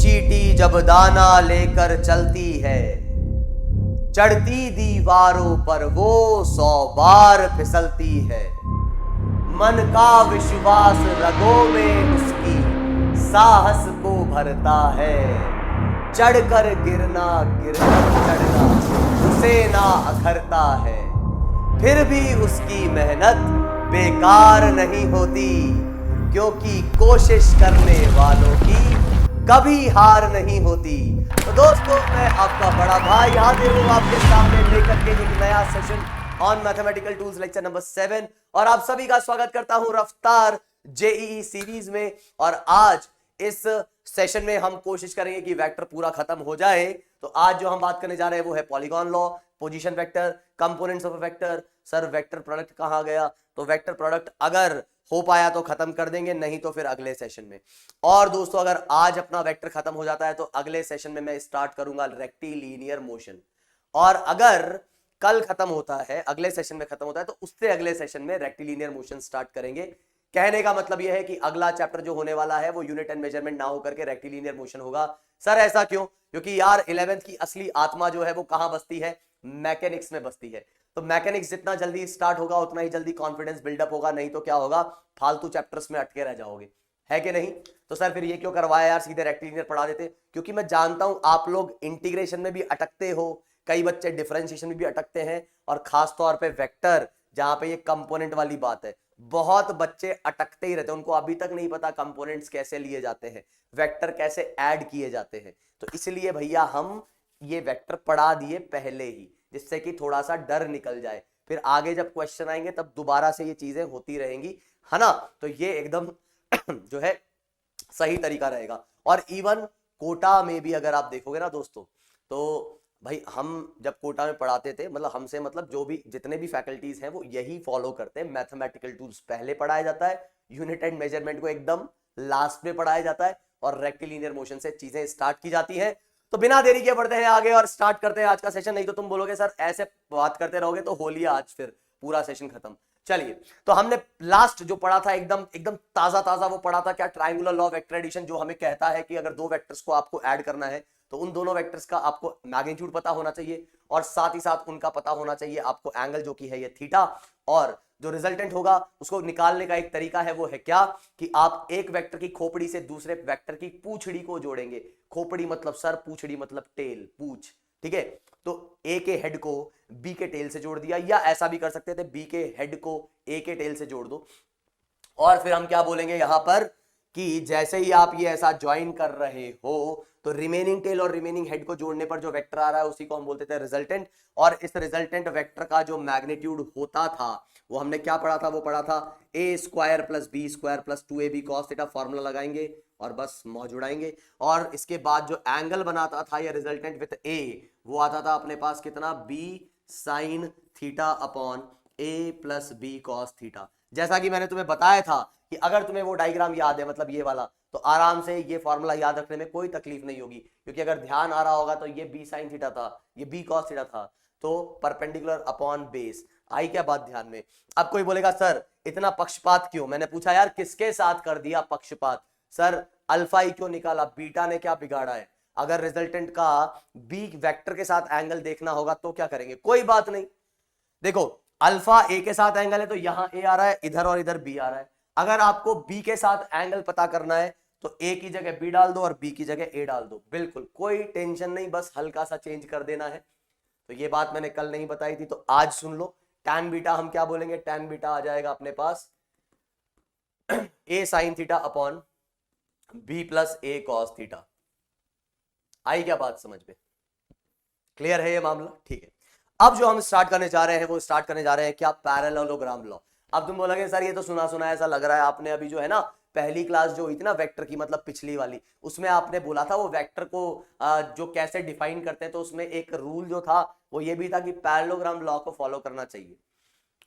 चींटी जब दाना लेकर चलती है, चढ़ती दीवारों पर वो 100 बार फिसलती है। मन का विश्वास रगों में उसकी साहस को भरता है। चढ़कर गिरना गिरकर चढ़ना उसे ना अखरता है। फिर भी उसकी मेहनत बेकार नहीं होती, क्योंकि कोशिश करने वालों की कभी हार नहीं होती। तो दोस्तों, मैं आपका बड़ा भाई हाजिर हूं आपके सामने लेकर के एक नया session on mathematical tools lecture number 7 और आप सभी का स्वागत करता हूं रफ्तार जेईई सीरीज में। और आज इस सेशन में हम कोशिश करेंगे कि वेक्टर पूरा खत्म हो जाए। तो आज जो हम बात करने जा रहे हैं वो है polygon law, position vector, components of vector. Sir vector product कहां गया? तो वेक्टर प्रोडक्ट अगर हो पाया तो खत्म कर देंगे, नहीं तो फिर अगले सेशन में। और दोस्तों, अगर आज अपना वेक्टर खत्म हो जाता है तो अगले सेशन में मैं स्टार्ट करूंगा रेक्टिलिनियर मोशन। और अगर कल खत्म होता है, अगले सेशन में खत्म होता है, तो उससे अगले सेशन में रेक्टिलिनियर मोशन स्टार्ट करेंगे। कहने का मतलब यह है कि अगला चैप्टर जो होने वाला है वो यूनिट एंड मेजरमेंट ना होकर के रेक्टिलिनियर मोशन होगा। सर ऐसा क्यों? क्योंकि यार 11th की असली आत्मा जो है वो कहां बसती है? मैकेनिक्स में बसती है। तो मैकेनिक्स जितना जल्दी स्टार्ट होगा उतना ही जल्दी कॉन्फिडेंस बिल्डअप होगा, नहीं तो क्या होगा, फालतू चैप्टर्स में अटके रह जाओगे, है कि नहीं? तो सर फिर ये क्यों करवाया यार, सीधे रेक्टिलिनियर पढ़ा देते। क्योंकि मैं जानता हूं आप लोग इंटीग्रेशन में भी अटकते हो, कई बच्चे डिफरेंशिएशन में भी अटकते हैं, और खास तौर पे वेक्टर जहां पे ये कंपोनेंट वाली बात है, बहुत बच्चे अटकते ही रहते हैं। उनको अभी तक नहीं पता कंपोनेंट्स कैसे लिए जाते हैं, वेक्टर कैसे ऐड किए जाते हैं। तो इसलिए भैया हम ये वेक्टर पढ़ा दिए पहले ही, जिससे कि थोड़ा सा डर निकल जाए। फिर आगे जब क्वेश्चन आएंगे तब दोबारा से ये चीजें होती रहेंगी, है ना? तो ये एकदम जो है सही तरीका रहेगा। और इवन कोटा में भी अगर आप देखोगे ना दोस्तों, तो भाई हम जब कोटा में पढ़ाते थे, मतलब हमसे मतलब जो भी जितने भी फैकल्टीज हैं वो यही फॉलो करते हैं। मैथमेटिकल टूल्स पहले पढ़ाया जाता है, यूनिट एंड मेजरमेंट को एकदम लास्ट में पढ़ाया जाता है, और रेक्टिलिनियर मोशन से चीजें स्टार्ट की जाती हैं। तो बिना देरी के बढ़ते हैं आगे और स्टार्ट करते हैं आज का सेशन। नहीं तो तुम बोलोगे सर ऐसे बात करते रहोगे तो हो लिया आज फिर पूरा सेशन खत्म। चलिए, तो हमने लास्ट जो पढ़ा था एकदम एकदम ताजा ताजा वो पढ़ा था क्या? Triangular law of vector addition, जो हमें कहता है कि अगर दो वेक्टर्स को आपको ऐड करना है तो उन दोनों वेक्टर्स का आपको मैग्नीट्यूड पता होना चाहिए, और साथ ही साथ उनका पता होना चाहिए आपको एंगल, जो कि है ये थीटा। और जो रिजल्टेंट होगा उसको निकालने का एक तरीका है, वो है क्या कि आप एक वेक्टर की खोपड़ी से दूसरे वेक्टर की पूंछड़ी को जोड़ेंगे। खोपड़ी मतलब सर, पूंछड़ी मतलब टेल, पूंछ, ठीक है? तो ए के हेड को बी के टेल से जोड़ दिया, या ऐसा भी कर सकते थे बी के हेड को ए के टेल से जोड़ दो। और फिर हम क्या बोलेंगे यहां पर कि जैसे ही आप ये ऐसा ज्वाइन कर रहे हो तो रिमेनिंग टेल और रिमेनिंग हेड को जोड़ने पर जो वेक्टर आ रहा है उसी को हम बोलते थे रिजल्टेंट। और इस रिजल्टेंट वेक्टर का जो मैग्नीट्यूड होता था वो हमने क्या पढ़ा था? वो पढ़ा था A square plus B square plus 2ab cos theta. Formula लगाएंगे और बस मौज उड़ाएंगे। और इसके बाद जो एंगल बनाता था ये रिजल्टेंट विथ ए, वो आता था अपने पास कितना? बी साइन थीटा अपॉन ए प्लस बी कॉस थीटा। जैसा कि मैंने तुम्हें बताया था कि अगर तुम्हें वो डायग्राम याद है, मतलब ये वाला, तो आराम से ये फॉर्मूला याद रखने में कोई तकलीफ नहीं होगी। क्योंकि अगर ध्यान आ रहा होगा तो ये बी साइन थीटा था, ये बी कॉस थीटा था, तो परपेंडिकुलर अपॉन बेस। आई क्या बात ध्यान में? अब कोई बोलेगा सर इतना पक्षपात क्यों? मैंने पूछा यार किसके साथ कर दिया पक्षपात? सर अल्फा ही क्यों निकाला? बीटा ने क्या बिगाड़ा है? अगर रिजल्टेंट का बी वेक्टर के साथ एंगल देखना होगा तो क्या करेंगे? कोई बात नहीं। देखो, अल्फा ए के साथ एंगल है तो यहां ए आ रहा है इधर और इधर बी आ रहा है। अगर आपको बी के साथ एंगल पता करना है तो ए की जगह बी डाल दो और बी की जगह ए डाल दो, बिल्कुल कोई टेंशन नहीं, बस हल्का सा चेंज कर देना है। तो ये बात मैंने कल नहीं बताई थी तो आज सुन लो। टैन बीटा हम क्या बोलेंगे? टैन बीटा आ जाएगा अपने पास A sine theta upon B plus A cos theta. आई क्या बात समझ में? क्लियर है ये मामला? ठीक है। अब जो हम स्टार्ट करने जा रहे हैं वो स्टार्ट करने जा रहे हैं क्या? Parallelogram law. अब तुम बोलोगे सर ये तो सुना सुना ऐसा लग रहा है, आपने अभी जो है ना पहली क्लास जो हुई थी ना वेक्टर की, मतलब पिछली वाली, उसमें आपने बोला था वो वेक्टर को जो कैसे डिफाइन करते हैं, तो उसमें एक रूल जो था वो ये भी था कि पैरेललोग्राम लॉ को फॉलो करना चाहिए।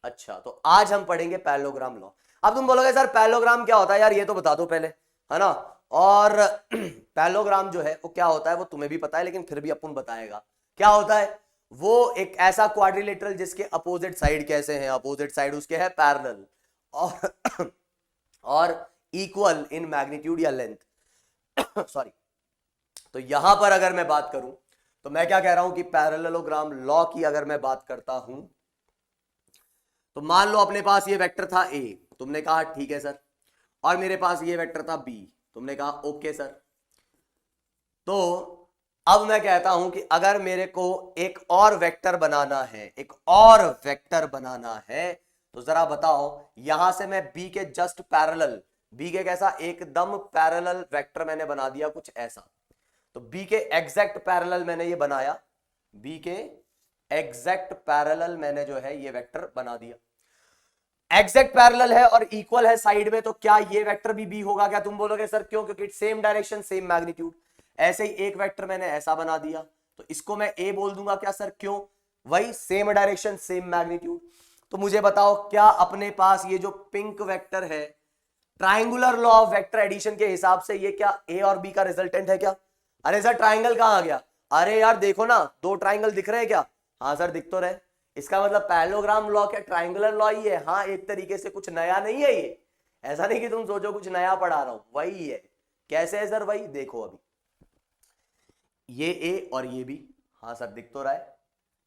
अच्छा, तो आज हम पढ़ेंगे पैरेललोग्राम लॉ। अब तुम बोलोगे सर पैरेललोग्राम क्या होता है यार, ये तो बता दो पहले, है ना? और पैरेललोग्राम जो है वो क्या होता है वो तुम्हें भी पता है, लेकिन फिर भी अपन बताएगा क्या होता है। वो एक ऐसा क्वाड्रिलेटरल जिसके अपोजिट साइड कैसे हैं? अपोजिट साइड उसके है पैरेलल और इक्वल इन मैग्नीट्यूड या लेंथ सॉरी, तो यहां पर अगर मैं बात करूं तो मैं क्या कह रहा हूं कि पैरेललोग्राम लॉ की अगर मैं बात करता हूं तो मान लो अपने पास ये वेक्टर था ए, तुमने कहा ठीक है सर, और मेरे पास ये वेक्टर था बी, तुमने कहा ओके सर। तो अब मैं कहता हूं कि अगर मेरे को एक और वेक्टर बनाना है, एक और वेक्टर बनाना है, तो जरा बताओ यहां से मैं बी के जस्ट पैरेलल, बी के कैसा एकदम पैरेलल वेक्टर मैंने बना दिया कुछ ऐसा। तो बी के एग्जैक्ट पैरेलल मैंने ये बनाया, बी के एग्जैक्ट पैरेलल मैंने जो है ये वेक्टर बना दिया। एग्जैक्ट पैरेलल है और इक्वल है साइड में, तो क्या ये वेक्टर भी बी होगा? क्या तुम बोलोगे सर क्यों? क्योंकि सेम डायरेक्शन सेम मैग्नीट्यूड। ऐसे ही एक वेक्टर मैंने ऐसा बना दिया तो इसको मैं ए बोल दूंगा। क्या सर? क्यों? वही सेम डायरेक्शन सेम मैग्नीट्यूड। तो मुझे बताओ क्या अपने पास ये जो पिंक वेक्टर है, triangular law of vector addition के हिसाब से ये क्या ए और बी का रिजल्टेंट है क्या? अरे सर ट्राइंगल कहां आ गया? अरे यार देखो ना, दो ट्राइंगल दिख रहे हैं क्या? हाँ सर दिख तो रहे। इसका मतलब पैरेललोग्राम लॉ क्या ट्राइंगुलर लॉ ही है? हाँ, एक तरीके से कुछ नया नहीं है ये, ऐसा नहीं कि तुम सोचो कुछ नया पढ़ा रहा हूं, वही है। कैसे है सर? वही देखो, अभी ये ए और ये बी, हाँ सर दिख तो रहा है,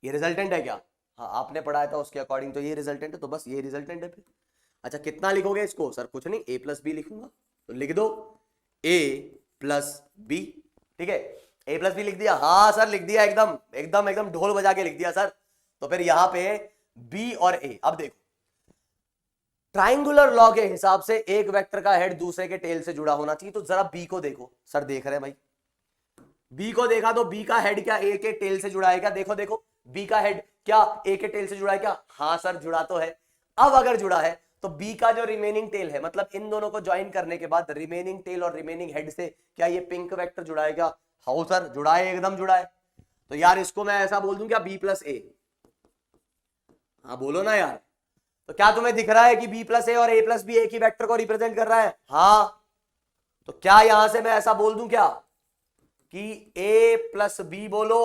ये रिजल्टेंट है क्या? हाँ, आपने पढ़ाया था उसके अकॉर्डिंग तो ये रिजल्टेंट है, तो बस ये रिजल्टेंट है फिर। अच्छा कितना लिखोगे इसको? सर कुछ नहीं, ए प्लस बी लिखूंगा, तो लिख दो ए प्लस बी। ठीक है, ए प्लस बी लिख दिया। हाँ सर लिख दिया, एकदम एकदम एकदम ढोल बजा के लिख दिया सर। तो फिर यहां पे बी और ए, अब देखो ट्राइंगुलर लॉ के हिसाब से एक वेक्टर का हेड दूसरे के टेल से जुड़ा होना चाहिए। तो जरा बी को देखो। सर देख रहे हैं भाई, बी को देखा तो बी का हेड क्या ए के टेल से जुड़ा है क्या? देखो देखो, बी का हेड क्या ए के टेल से जुड़ा है क्या? हाँ सर जुड़ा तो है। अब अगर जुड़ा है तो बी का जो रिमेनिंग टेल है, मतलब इन दोनों को ज्वाइन करने के बाद रिमेनिंग टेल और रिमेनिंग हेड से क्या ये पिंक वेक्टर जुड़ा है क्या? हाँ सर जुड़ा है, एकदम जुड़ा है। तो यार इसको मैं ऐसा बोल दूं क्या, बी प्लस ए? हाँ बोलो ना यार। तो क्या तुम्हें दिख रहा है कि बी प्लस ए और ए प्लस बी एक ही वेक्टर को रिप्रेजेंट कर रहा है? हाँ। तो क्या यहां से मैं ऐसा बोल दूं क्या कि ए प्लस बी बोलो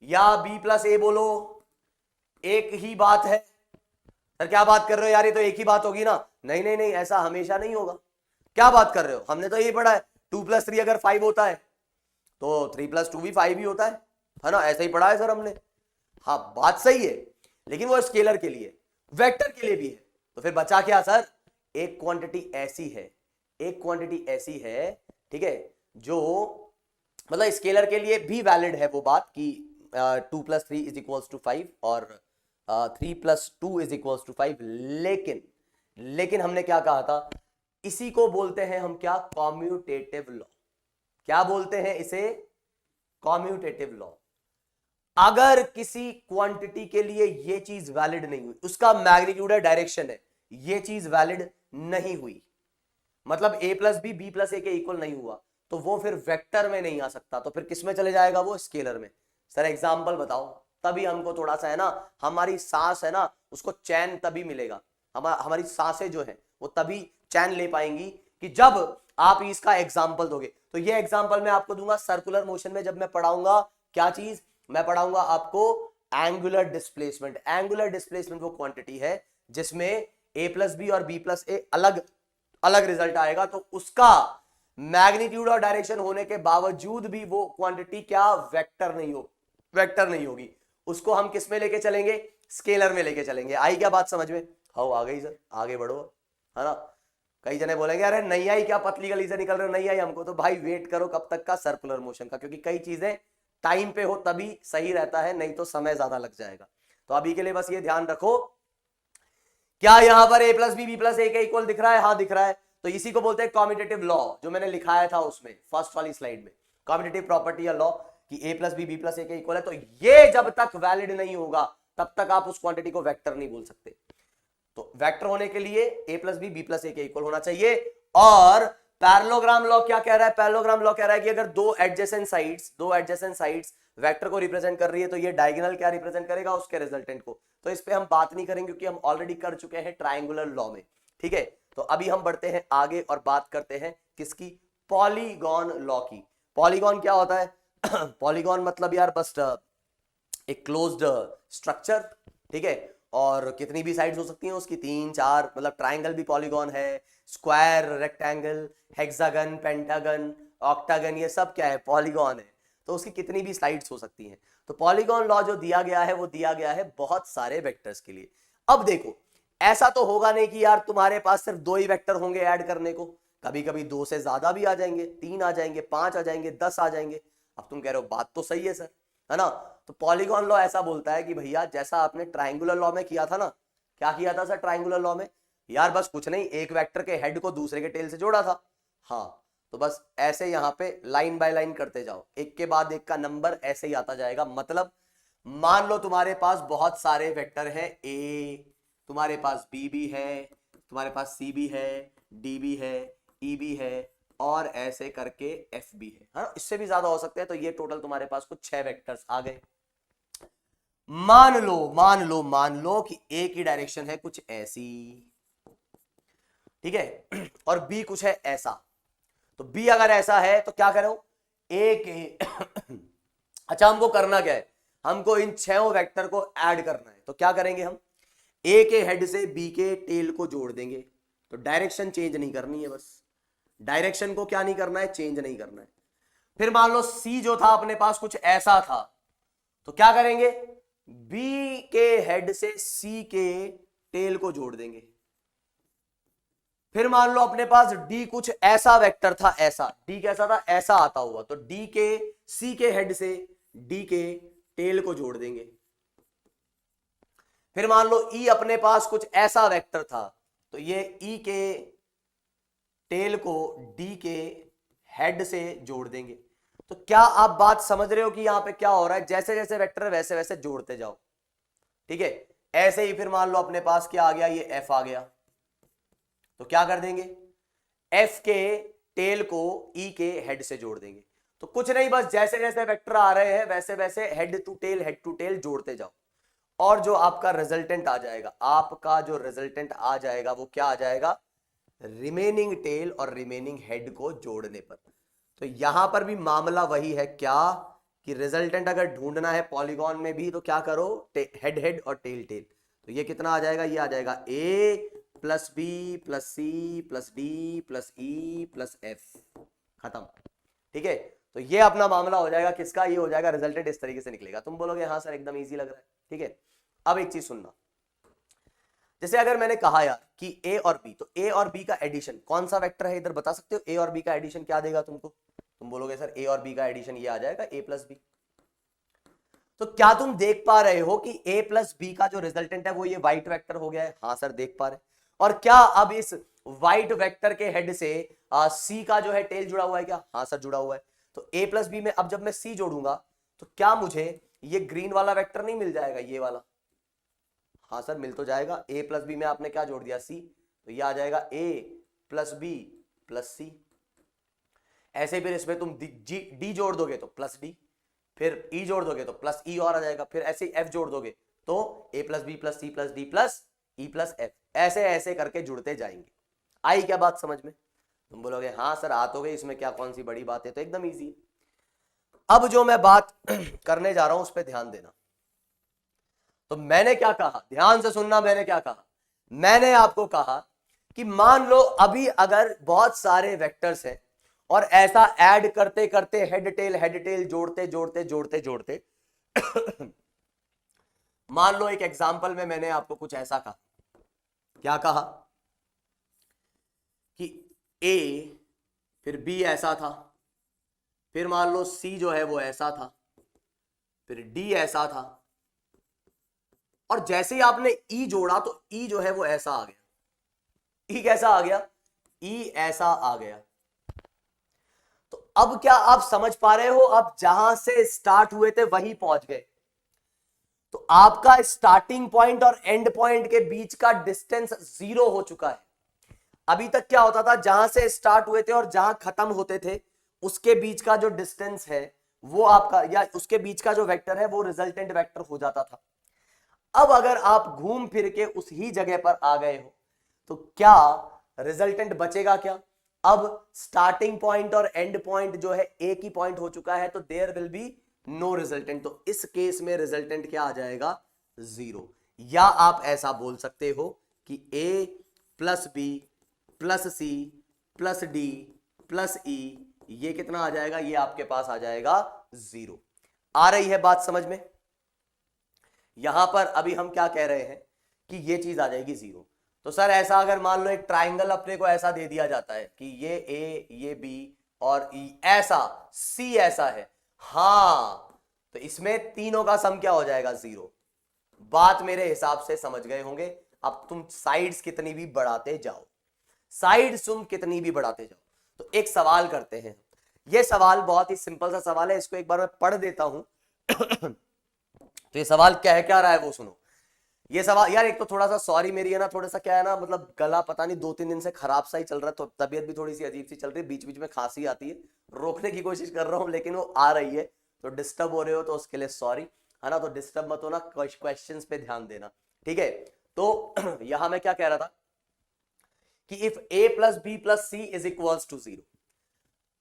या बी प्लस ए बोलो, एक ही बात है? सर क्या बात कर रहे हो यार, ये तो एक ही बात होगी ना। नहीं नहीं नहीं, ऐसा हमेशा नहीं होगा। क्या बात कर रहे हो? हमने तो यही पढ़ा है 2 + 3 अगर 5 होता है तो 3 + 2 भी 5 ही होता है ना? ऐसा ही पढ़ा है सर हमने। हाँ बात सही है, लेकिन वो स्केलर के लिए, वेक्टर के लिए भी है। तो फिर बचा क्या सर? एक क्वांटिटी ऐसी है, एक क्वांटिटी ऐसी है, ठीक है, जो मतलब स्केलर के लिए भी वैलिड है वो बात कि 2 + 3 = 5 और 3 + 2 = 5। लेकिन हमने क्या कहा था? इसी को बोलते हैं हम क्या? Commutative law. क्या बोलते हैं इसे? Commutative law. अगर किसी क्वांटिटी के लिए ये चीज वैलिड नहीं हुई, उसका मैग्नीट्यूड है, डायरेक्शन है, ये चीज वैलिड नहीं हुई, मतलब a प्लस बी प्लस ए के इक्वल नहीं हुआ, तो वो फिर वेक्टर में नहीं आ सकता। तो फिर किस में चले जाएगा? वो स्केलर में। सर एग्जांपल बताओ, तभी हमको थोड़ा सा है ना, हमारी सांस है ना, उसको चैन तभी मिलेगा, हमारी सांसें जो है वो तभी चैन ले पाएंगी कि जब आप इसका एग्जाम्पल दोगे। तो ये एग्जाम्पल मैं आपको दूंगा सर्कुलर मोशन में, जब मैं पढ़ाऊंगा क्या चीज? मैं पढ़ाऊंगा आपको एंगुलर डिस्प्लेसमेंट। एंगुलर डिस्प्लेसमेंट वो क्वांटिटी है जिसमें a प्लस बी और b प्लस ए अलग अलग रिजल्ट आएगा, तो उसका मैग्नीट्यूड और डायरेक्शन होने के बावजूद भी वो क्वांटिटी क्या? वेक्टर नहीं होगी। उसको हम किस में लेके चलेंगे? स्केलर में लेके चलेंगे। आई क्या बात समझ में? हाँ आ गई सर, आगे बढ़ो, है ना। कई जने बोलेंगे अरे नहीं आई क्या, पतली गली से निकल रहे हो, नहीं आई हमको। तो भाई वेट करो कब तक का? सर्कुलर मोशन का, क्योंकि कई चीजें टाइम पे हो तभी सही रहता है, नहीं तो समय ज्यादा लग जाएगा। तो अभी के लिए बस ये ध्यान रखो, क्या यहां पर a प्लस बी प्लस ए के इक्वल दिख रहा है? हाँ दिख रहा है। तो इसी को बोलते हैं कॉम्यूटेटिव लॉ, जो मैंने लिखाया था उसमें फर्स्ट वाली स्लाइड में, कॉम्यूटेटिव प्रॉपर्टी या लॉ कि a प्लस बी प्लस ए के इक्वल है। तो ये जब तक वैलिड नहीं होगा तब तक आप उस क्वांटिटी को वेक्टर नहीं बोल सकते। तो वेक्टर होने के लिए a प्लस बी प्लस ए के इक्वल होना चाहिए। और पैरेललोग्राम लॉ क्या कह रहा है? पैरेललोग्राम लॉ कह रहा है कि अगर दो एडजेसेंट साइड्स वेक्टर को रिप्रेजेंट कर रही है तो ये डायगोनल क्या रिप्रेजेंट करेगा? उसके रिजल्टेंट को। तो इस पे हम बात नहीं करेंगे क्योंकि हम ऑलरेडी कर चुके हैं ट्राइंगुलर लॉ में, ठीक है। तो अभी हम बढ़ते हैं आगे और बात करते हैं किसकी? पॉलीगॉन लॉ की। पॉलीगॉन क्या होता है? पॉलीगॉन मतलब यार बस एक क्लोज्ड स्ट्रक्चर, ठीक है, और कितनी भी साइड्स हो सकती हैं उसकी, 3 4, मतलब ट्राइंगल भी पॉलीगॉन है, square, rectangle, hexagon, pentagon, octagon, ये सब क्या है, पॉलीगॉन है, तो उसकी कितनी भी स्लाइड्स हो सकती हैं। तो पॉलीगॉन लॉ जो दिया गया है वो दिया गया है बहुत सारे वेक्टर्स के लिए। अब देखो ऐसा तो होगा नहीं कि यार तुम्हारे पास सिर्फ 2 ही वेक्टर होंगे ऐड करने को, कभी कभी 2 से ज्यादा भी आ जाएंगे, 3 आ जाएंगे, 5 आ जाएंगे, 10 आ जाएंगे। अब तुम कह रहे हो बात तो सही है सर, है ना। तो पॉलीगॉन लॉ ऐसा बोलता है कि भैया जैसा आपने ट्राइंगुलर लॉ में किया था ना, क्या किया था सर ट्राइंगुलर लॉ में, यार बस कुछ नहीं, एक वेक्टर के हेड को दूसरे के टेल से जोड़ा था। हाँ, तो बस ऐसे यहां पे लाइन बाय लाइन करते जाओ, एक के बाद एक का नंबर ऐसे ही आता जाएगा। मतलब मान लो तुम्हारे पास बहुत सारे वेक्टर है, ए, तुम्हारे पास बी भी है, तुम्हारे पास सी भी है, डी भी है, ई भी है, और ऐसे करके एफ भी है, हाँ इससे भी ज्यादा हो सकते हैं। तो ये टोटल तुम्हारे पास कुछ 6 वेक्टर्स आ गए। मान लो कि ए की डायरेक्शन है कुछ ऐसी, ठीक है, और बी कुछ है ऐसा। तो बी अगर ऐसा है तो क्या करो, ए के अच्छा हमको करना क्या है, हमको इन 6 वेक्टर को ऐड करना है। तो क्या करेंगे हम, ए के हेड से बी के टेल को जोड़ देंगे। तो डायरेक्शन चेंज नहीं करनी है, बस डायरेक्शन को क्या नहीं करना है, चेंज नहीं करना है। फिर मान लो सी जो था अपने पास कुछ ऐसा था, तो क्या करेंगे, बी के हेड से सी के टेल को जोड़ देंगे। फिर मान लो अपने पास डी कुछ ऐसा वेक्टर था, ऐसा, डी कैसा था, ऐसा आता हुआ, तो डी के सी के हेड से डी के टेल को जोड़ देंगे। फिर मान लो ई अपने पास कुछ ऐसा वेक्टर था, तो ये ई के टेल को डी के हेड से जोड़ देंगे। तो क्या आप बात समझ रहे हो कि यहां पे क्या हो रहा है, जैसे जैसे वेक्टर है वैसे वैसे जोड़ते जाओ, ठीक है। ऐसे ही फिर मान लो अपने पास क्या आ गया, ये एफ आ गया, तो क्या कर देंगे, एफ के टेल को ई के हेड से जोड़ देंगे। तो कुछ नहीं, बस जैसे जैसे वेक्टर आ रहे हैं वैसे वैसे हेड टू टेल जोड़ते जाओ, और जो आपका रिजल्टेंट आ जाएगा, आपका जो रिजल्टेंट आ जाएगा वो क्या आ जाएगा, रिमेनिंग टेल और रिमेनिंग हेड को जोड़ने पर। तो यहां पर भी मामला वही है क्या, कि रिजल्टेंट अगर ढूंढना है पॉलीगॉन में भी तो क्या करो, हेड हेड और टेल टेल। तो ये कितना आ जाएगा, ये आ जाएगा A plus B plus C plus D plus E plus F, खत्म, ठीक है। तो ये अपना मामला हो जाएगा किसका, ये हो जाएगा रिजल्टेंट, इस तरीके से निकलेगा। तुम बोलोगे हाँ सर एकदम इजी लग रहा है, ठीक है। अब एक चीज सुनना, जैसे अगर मैंने कहा यार कि ए और बी, तो ए और बी का एडिशन कौन सा वेक्टर है, इधर बता सकते हो, ए और बी का एडिशन क्या देगा तुमको। तुम बोलोगे सर ए और बी का एडिशन ये आ जाएगा ए प्लस बी। तो क्या तुम देख पा रहे हो कि ए प्लस बी का जो रिजल्टेंट है वो ये व्हाइट वेक्टर हो गया है, हाँ सर देख पा रहे। और क्या अब इस व्हाइट वेक्टर के हेड से सी का जो है टेल जुड़ा हुआ है क्या, हाँ सर जुड़ा हुआ है। तो ए प्लस बी में अब जब मैं सी जोड़ूंगा तो क्या मुझे ये ग्रीन वाला वेक्टर नहीं मिल जाएगा, ये वाला, हाँ सर मिल तो जाएगा। ए प्लस बी में आपने क्या जोड़ दिया, सी, तो ये आ जाएगा ए प्लस बी प्लस सी। ऐसे फिर इसमें तुम डी जोड़ दोगे तो प्लस डी, फिर ई जोड़ दोगे तो प्लस ई और आ जाएगा, फिर ऐसे ही एफ जोड़ दोगे तो A plus B plus C plus D plus E plus F, ऐसे ऐसे करके जुड़ते जाएंगे। आई क्या बात समझ में। तुम बोलोगे हाँ सर आ तो गई, इसमें क्या कौन सी बड़ी बात है, तो एकदम इजी। अब जो मैं बात करने जा रहा हूं उस पर ध्यान देना। तो मैंने क्या कहा, ध्यान से सुनना, मैंने क्या कहा, मैंने आपको कहा कि मान लो अभी अगर बहुत सारे वेक्टर्स हैं और ऐसा ऐड करते करते हेड टेल जोड़ते जोड़ते जोड़ते जोड़ते मान लो एक एग्जांपल में मैंने आपको कुछ ऐसा कहा, क्या कहा कि ए फिर बी ऐसा था, फिर मान लो सी जो है वो ऐसा था, फिर डी ऐसा था, और जैसे ही आपने ई जोड़ा तो ई जो है वो ऐसा आ गया। ई कैसा आ गया, ई ऐसा आ गया। तो अब क्या आप समझ पा रहे हो, अब जहां से स्टार्ट हुए थे वहीं पहुंच गए। तो आपका स्टार्टिंग पॉइंट और एंड पॉइंट के बीच का डिस्टेंस 0 हो चुका है। अभी तक क्या होता था, जहां से स्टार्ट हुए थे और जहां खत्म होते थे उसके बीच का जो डिस्टेंस है वो आपका, या उसके बीच का जो वेक्टर है वो रिजल्टेंट वेक्टर हो जाता था। अब अगर आप घूम फिर के उस ही जगह पर आ गए हो तो क्या रिजल्टेंट बचेगा क्या। अब स्टार्टिंग पॉइंट और एंड पॉइंट जो है एक ही पॉइंट हो चुका है, तो there will be no resultant. तो इस केस में रिजल्टेंट क्या आ जाएगा, 0। या आप ऐसा बोल सकते हो कि A plus B plus C plus D plus E ये कितना आ जाएगा, ये आपके पास आ जाएगा 0। आ रही है बात समझ में? यहां पर अभी हम क्या कह रहे हैं कि ये चीज आ जाएगी 0। तो सर ऐसा अगर मान लो एक ट्राइंगल अपने को ऐसा दे दिया जाता है कि ये ए, ये बी और ऐसा सी ऐसा है, हाँ, तो इसमें तीनों का सम क्या हो जाएगा, 0। बात मेरे हिसाब से समझ गए होंगे। अब तुम साइड्स कितनी भी बढ़ाते जाओ, साइड्स तुम कितनी भी बढ़ाते जाओ। तो एक सवाल करते हैं, ये सवाल बहुत ही सिंपल सा सवाल है, इसको एक बार मैं पढ़ देता हूं। तो ये सवाल क्या रहा है वो सुनो। ये सवाल यार, एक तो थोड़ा सा सॉरी मेरी है ना, थोड़ा सा क्या है ना, मतलब गला पता नहीं 2-3 दिन से खराब सा ही चल रहा है, तो तबीयत भी थोड़ी सी अजीब सी चल रही है, बीच बीच में खांसी आती है, रोकने की कोशिश कर रहा हूं लेकिन वो आ रही है, तो डिस्टर्ब हो रहे हो तो उसके लिए सॉरी, है ना। तो डिस्टर्ब मत होना, क्वेश्चंस पे ध्यान देना, ठीक है। तो यहां मैं क्या कह रहा था कि if a plus B plus C is equals to 0,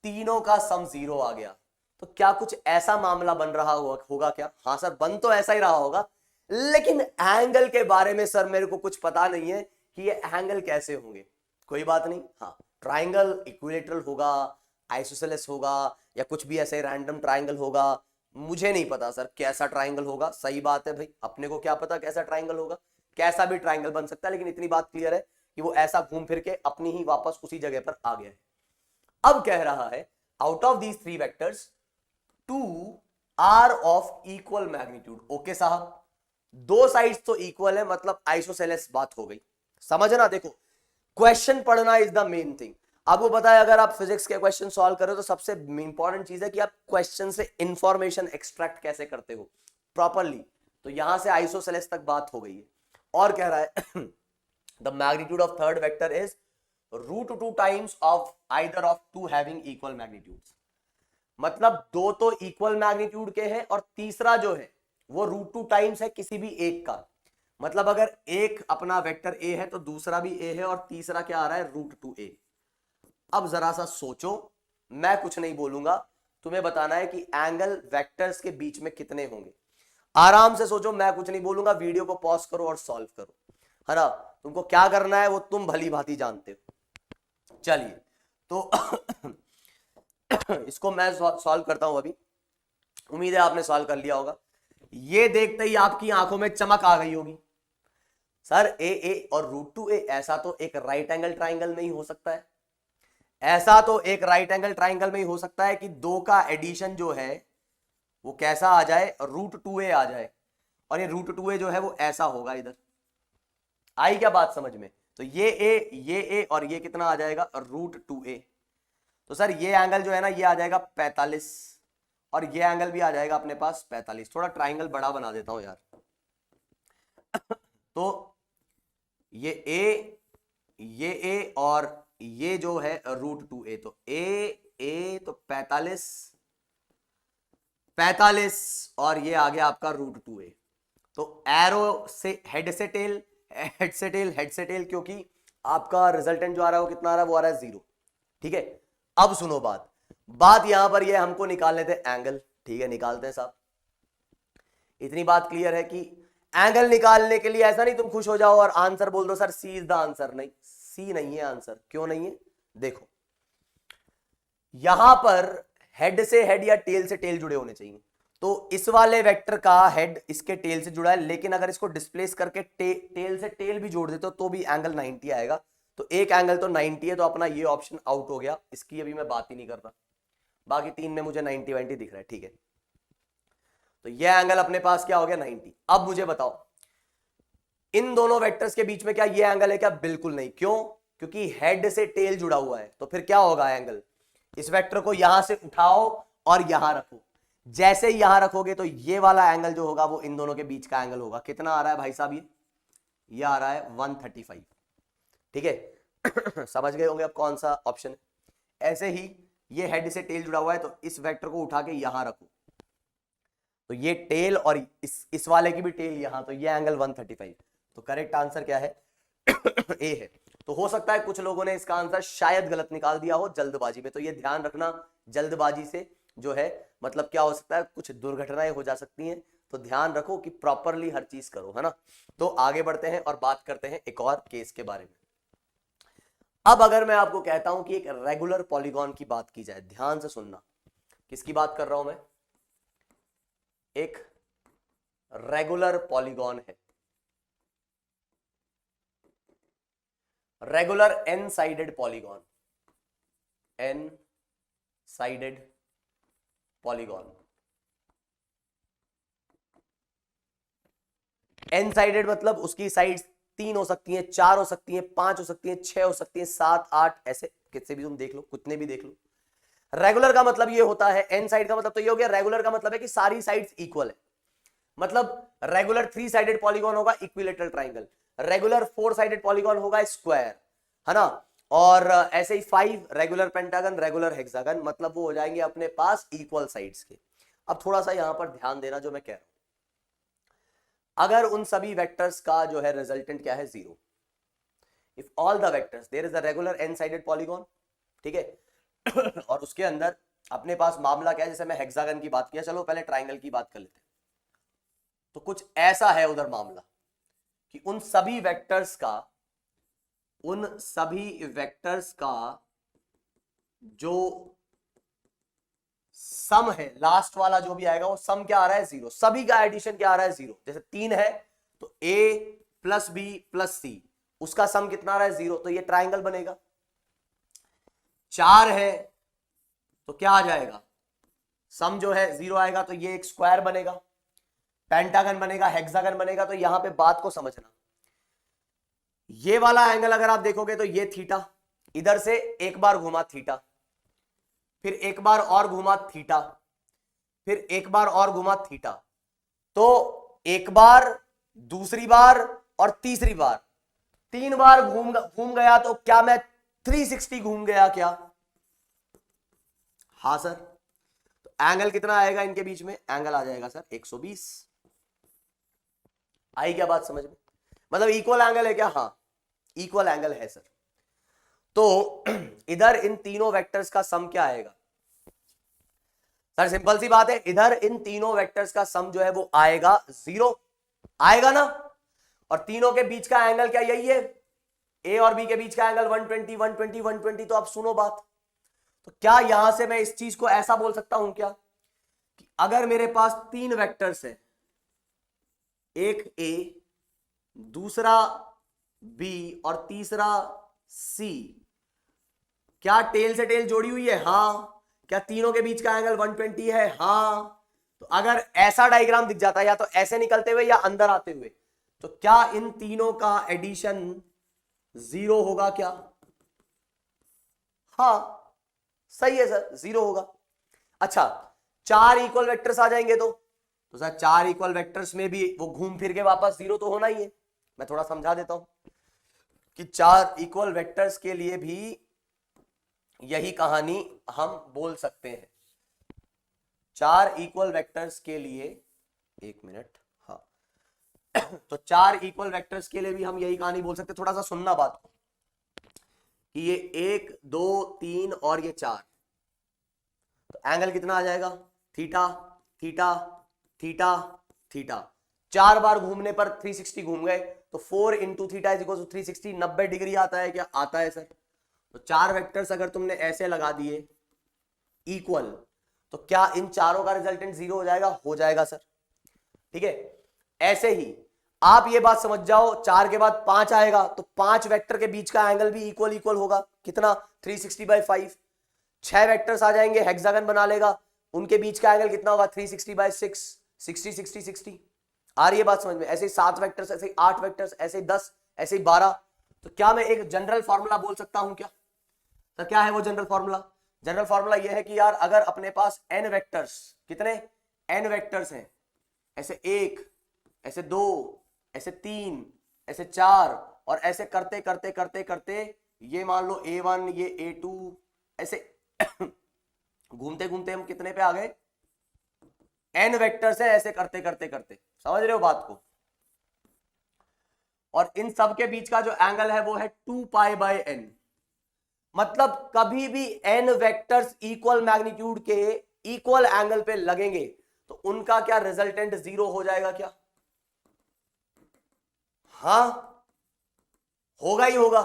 तीनों का सम 0 आ गया, तो क्या कुछ ऐसा मामला बन रहा होगा क्या? हाँ सर, बन तो ऐसा ही रहा होगा, लेकिन एंगल के बारे में सर मेरे को कुछ पता नहीं है कि ये एंगल कैसे होंगे। कोई बात नहीं, हाँ, ट्राइंगल इक्विलेटरल होगा, आइसोसेलेस होगा, या कुछ भी ऐसे रैंडम ट्राइंगल होगा, मुझे नहीं पता सर कैसा ट्राइंगल होगा। सही बात है भाई, अपने को क्या पता कैसा ट्राइंगल होगा, कैसा भी ट्राइंगल बन सकता है, लेकिन इतनी बात क्लियर है कि वो ऐसा घूम फिर के अपनी ही वापस उसी जगह पर आ गया है। अब कह रहा है out of these 3 vectors 2 are of equal magnitude. Okay साहब, 2 साइड्स तो इक्वल है, मतलब आइसोसेलेस बात हो गई, समझना। देखो, क्वेश्चन पढ़ना इज द मेन थिंग। आपको पता है अगर आप फिजिक्स के क्वेश्चन सॉल्व करो तो सबसे इंपॉर्टेंट चीज है कि आप क्वेश्चन से इंफॉर्मेशन एक्सट्रैक्ट कैसे करते हो प्रॉपरली। तो यहां से आइसोसेलेस तक बात हो गई है, और कह रहा है the magnitude of third vector is √2 times of either of 2 having equal magnitudes. मतलब 2 तो इक्वल मैग्नीट्यूड के हैं और तीसरा जो है वो √2 टाइम्स है किसी भी एक का। मतलब अगर एक अपना वेक्टर ए है तो दूसरा भी ए है, और तीसरा क्या आ रहा है, √2a। अब जरा सा सोचो, मैं कुछ नहीं बोलूंगा, तुम्हें बताना है कि एंगल वेक्टर्स के बीच में कितने होंगे। आराम से सोचो, मैं कुछ नहीं बोलूंगा, वीडियो को पॉज करो और सॉल्व करो, है ना। तुमको क्या करना है वो तुम भली भांति जानते हो। चलिए तो इसको मैं सॉल्व करता हूं अभी, उम्मीद है आपने सॉल्व कर लिया होगा। ये देखते ही आपकी आंखों में चमक आ गई होगी, सर ए और √2a, ऐसा तो एक राइट एंगल ट्राइंगल में ही हो सकता है, ऐसा तो एक राइट एंगल ट्राइंगल में ही हो सकता है कि 2 का एडिशन जो है वो कैसा आ जाए, √2a आ जाए, और ये √2a जो है वो ऐसा होगा इधर। आई क्या बात समझ में? तो ये a और ये कितना आ जाएगा, √2a। तो सर ये एंगल जो है ना ये आ जाएगा 45, और ये एंगल भी आ जाएगा अपने पास 45। थोड़ा ट्राइंगल बड़ा बना देता हूं यार। तो ये a और ये जो है √2a, तो a तो 45 और ये आ गया आपका √2a। तो एरो से हेड से टेल, हेड से टेल, हेड से टेल, क्योंकि आपका रिजल्टेंट जो आ रहा है वो कितना आ रहा है, वो आ रहा है 0। ठीक है, अब सुनो बात यहां पर ये हमको निकालने थे एंगल, ठीक है, निकालते हैं साहब। इतनी बात क्लियर है कि एंगल निकालने के लिए ऐसा नहीं तुम खुश हो जाओ और आंसर बोल दो sir C is the answer. नहीं, सी नहीं है आंसर। क्यों नहीं है? देखो, यहां पर हेड से हेड या टेल से टेल जुड़े होने चाहिए, तो इस वाले वेक्टर का हेड इसके टेल से जुड़ा है, लेकिन अगर इसको डिस्प्लेस करके टेल से टेल भी जोड़ देते हो तो भी एंगल 90 आएगा। तो एक एंगल तो 90 है, तो अपना ये ऑप्शन आउट हो गया, इसकी अभी मैं बात ही नहीं कर रहा। बाकी 3 में मुझे 90 दिख रहा है, ठीक है। तो ये एंगल अपने पास क्या हो गया, 90। अब मुझे बताओ इन दोनों वेक्टर्स के बीच में क्या ये एंगल है क्या? बिल्कुल नहीं। क्यों? क्योंकि हेड से टेल जुड़ा हुआ है। तो फिर क्या होगा एंगल, इस वेक्टर को यहां से उठाओ और यहां रखो, जैसे ही यहां रखोगे तो ये वाला एंगल जो होगा वो इन दोनों के बीच का एंगल होगा। कितना आ रहा है भाई साहब? ये आ रहा है 135। ठीक है समझ गए होंगे अब कौन सा ऑप्शन है। ऐसे ही ये हेड से टेल जुड़ा हुआ है, तो इस वेक्टर को उठा के यहां रखो, तो ये टेल और इस वाले की भी टेल यहां, तो ये एंगल 135। तो करेक्ट आंसर क्या है? ए है। तो हो सकता है कुछ लोगों ने इसका आंसर शायद गलत निकाल दिया हो जल्दबाजी में, तो ये ध्यान रखना, जल्दबाजी से जो है मतलब क्या हो सकता है, कुछ दुर्घटनाएं हो जा सकती हैं, तो ध्यान रखो कि प्रॉपरली हर चीज करो, है ना। तो आगे बढ़ते हैं और बात करते हैं एक और केस के बारे में। अब अगर मैं आपको कहता हूं कि एक रेगुलर पॉलीगॉन की बात की जाए, ध्यान से सुनना, किसकी बात कर रहा हूं मैं? एक रेगुलर पॉलीगॉन है, regular N sided polygon, N sided polygon. N sided मतलब उसकी साइड्स 3 हो सकती हैं, 4 हो सकती हैं, 5 हो सकती हैं, 6 हो सकती हैं, 7, 8, ऐसे कितने भी तुम देख लो, कितने भी देख लो। रेगुलर का मतलब ये होता है, एन साइड का मतलब तो ये हो गया, रेगुलर का मतलब है कि सारी साइड्स इक्वल है। मतलब रेगुलर 3 साइडेड पॉलीगॉन होगा equilateral triangle, regular 4 sided polygon होगा स्क्वायर, है ना। और ऐसे ही 5 रेगुलर पेंटागन, रेगुलर हेक्सागन, मतलब वो हो जाएंगे अपने पास इक्वल साइड्स के। अब थोड़ा सा यहां पर ध्यान देना जो मैं कह रहा हूं, अगर उन सभी वेक्टर्स का जो है रिजल्टेंट क्या है, 0, if all the vectors there is a regular N sided polygon, ठीक है और उसके अंदर अपने पास मामला क्या है, जैसे मैं हेक्सागन की बात किया, चलो पहले ट्राइंगल की बात कर लेते हैं। तो कुछ ऐसा है उधर मामला कि उन सभी वेक्टर्स का जो सम है, लास्ट वाला जो भी आएगा वो सम क्या आ रहा है, 0। सभी का एडिशन क्या आ रहा है, 0। जैसे 3 है तो a प्लस बी प्लस सी, उसका सम कितना आ रहा है, 0, तो ये ट्राइंगल बनेगा। 4 है तो क्या आ जाएगा, सम जो है 0 आएगा, तो ये एक स्क्वायर बनेगा, पेंटागन बनेगा, हेक्सागन बनेगा। तो यहां पे बात को समझना, ये वाला एंगल अगर आप देखोगे तो ये थीटा, इधर से एक बार घुमा थीटा, फिर एक बार और घुमा थीटा, फिर एक बार और घुमा थीटा, तो एक बार, दूसरी बार और तीसरी बार, 3 बार घूम गया, तो क्या मैं 360 घूम गया क्या? हाँ सर। तो एंगल कितना आएगा इनके बीच में, एंगल आ जाएगा सर 120। आई क्या बात समझ में? मतलब इक्वल एंगल है क्या? हाँ इक्वल एंगल है सर। तो इधर इन तीनों वेक्टर्स का सम क्या आएगा सर? सिंपल सी बात है, इधर इन तीनों वेक्टर्स का सम जो है वो आएगा 0, आएगा ना। और तीनों के बीच का एंगल क्या, यही है, ए और बी के बीच का एंगल 120 120 120। तो आप सुनो बात, तो क्या यहां से मैं इस चीज को ऐसा बोल सकता हूं क्या कि अगर मेरे पास 3 वेक्टर्स है, एक ए, दूसरा बी और तीसरा सी, क्या टेल से टेल जोड़ी हुई है? हाँ। क्या तीनों के बीच का एंगल 120 है? हाँ। तो अगर ऐसा डायग्राम दिख जाता है, या तो ऐसे निकलते हुए या अंदर आते हुए, तो क्या इन तीनों का एडिशन 0 होगा क्या? हाँ सही है सर, 0 होगा। अच्छा, 4 इक्वल वेक्टर्स आ जाएंगे तो सर 4 इक्वल वेक्टर्स में भी वो घूम फिर के वापस 0 तो होना ही है। मैं थोड़ा समझा देता हूं कि 4 इक्वल वेक्टर्स के लिए भी यही कहानी हम बोल सकते हैं। 4 इक्वल वेक्टर्स के लिए, एक मिनट, हाँ तो 4 इक्वल वेक्टर्स के लिए भी हम यही कहानी बोल सकते हैं। थोड़ा सा सुनना बात को कि ये 1 2 3 और ये 4, तो एंगल कितना आ जाएगा, थीटा थीटा थीटा थीटा। 4 बार घूमने पर 360 घूम गए, तो 4 into theta is equal to 360, 90 degree आता है क्या? आता है सर। तो 4 वेक्टर्स अगर तुमने ऐसे लगा दिए इक्वल, तो क्या इन चारों का रिजल्टेंट 0 हो जाएगा? हो जाएगा सर। ठीक है, ऐसे ही आप ये बात समझ जाओ, 4 के बाद 5 आएगा, तो 5 वेक्टर के बीच का एंगल भी इक्वल इक्वल होगा, कितना? 360/5। 6 वेक्टर्स आ जाएंगे, हेक्सागन बना लेगा, उनके बीच का एंगल कितना होगा? 360/6, 60 60 60। आ रही है बात समझ में? ऐसे ही 7 वेक्टर्स, ऐसे ही 8 वेक्टर्स, ऐसे ही 10, ऐसे ही 12। तो क्या मैं एक जनरल फॉर्मूला बोल सकता हूं क्या? तो क्या है वो जनरल फॉर्मूला? जनरल फॉर्मूला ये है कि यार अगर अपने पास n वेक्टर्स, कितने n वेक्टर्स हैं, ऐसे 1, ऐसे 2, ऐसे 3, ऐसे 4, और ऐसे करते करते करते करते ये मान लो A1, ये A2, ऐसे घूमते घूमते हम कितने पे आ गए? n वेक्टर्स है, ऐसे करते करते करते, समझ रहे हो बात को? और इन सब के बीच का जो एंगल है वो है 2π/n। मतलब कभी भी n वेक्टर्स इक्वल मैग्नीट्यूड के इक्वल एंगल पे लगेंगे तो उनका क्या रिजल्टेंट 0 हो जाएगा क्या? हाँ होगा ही होगा।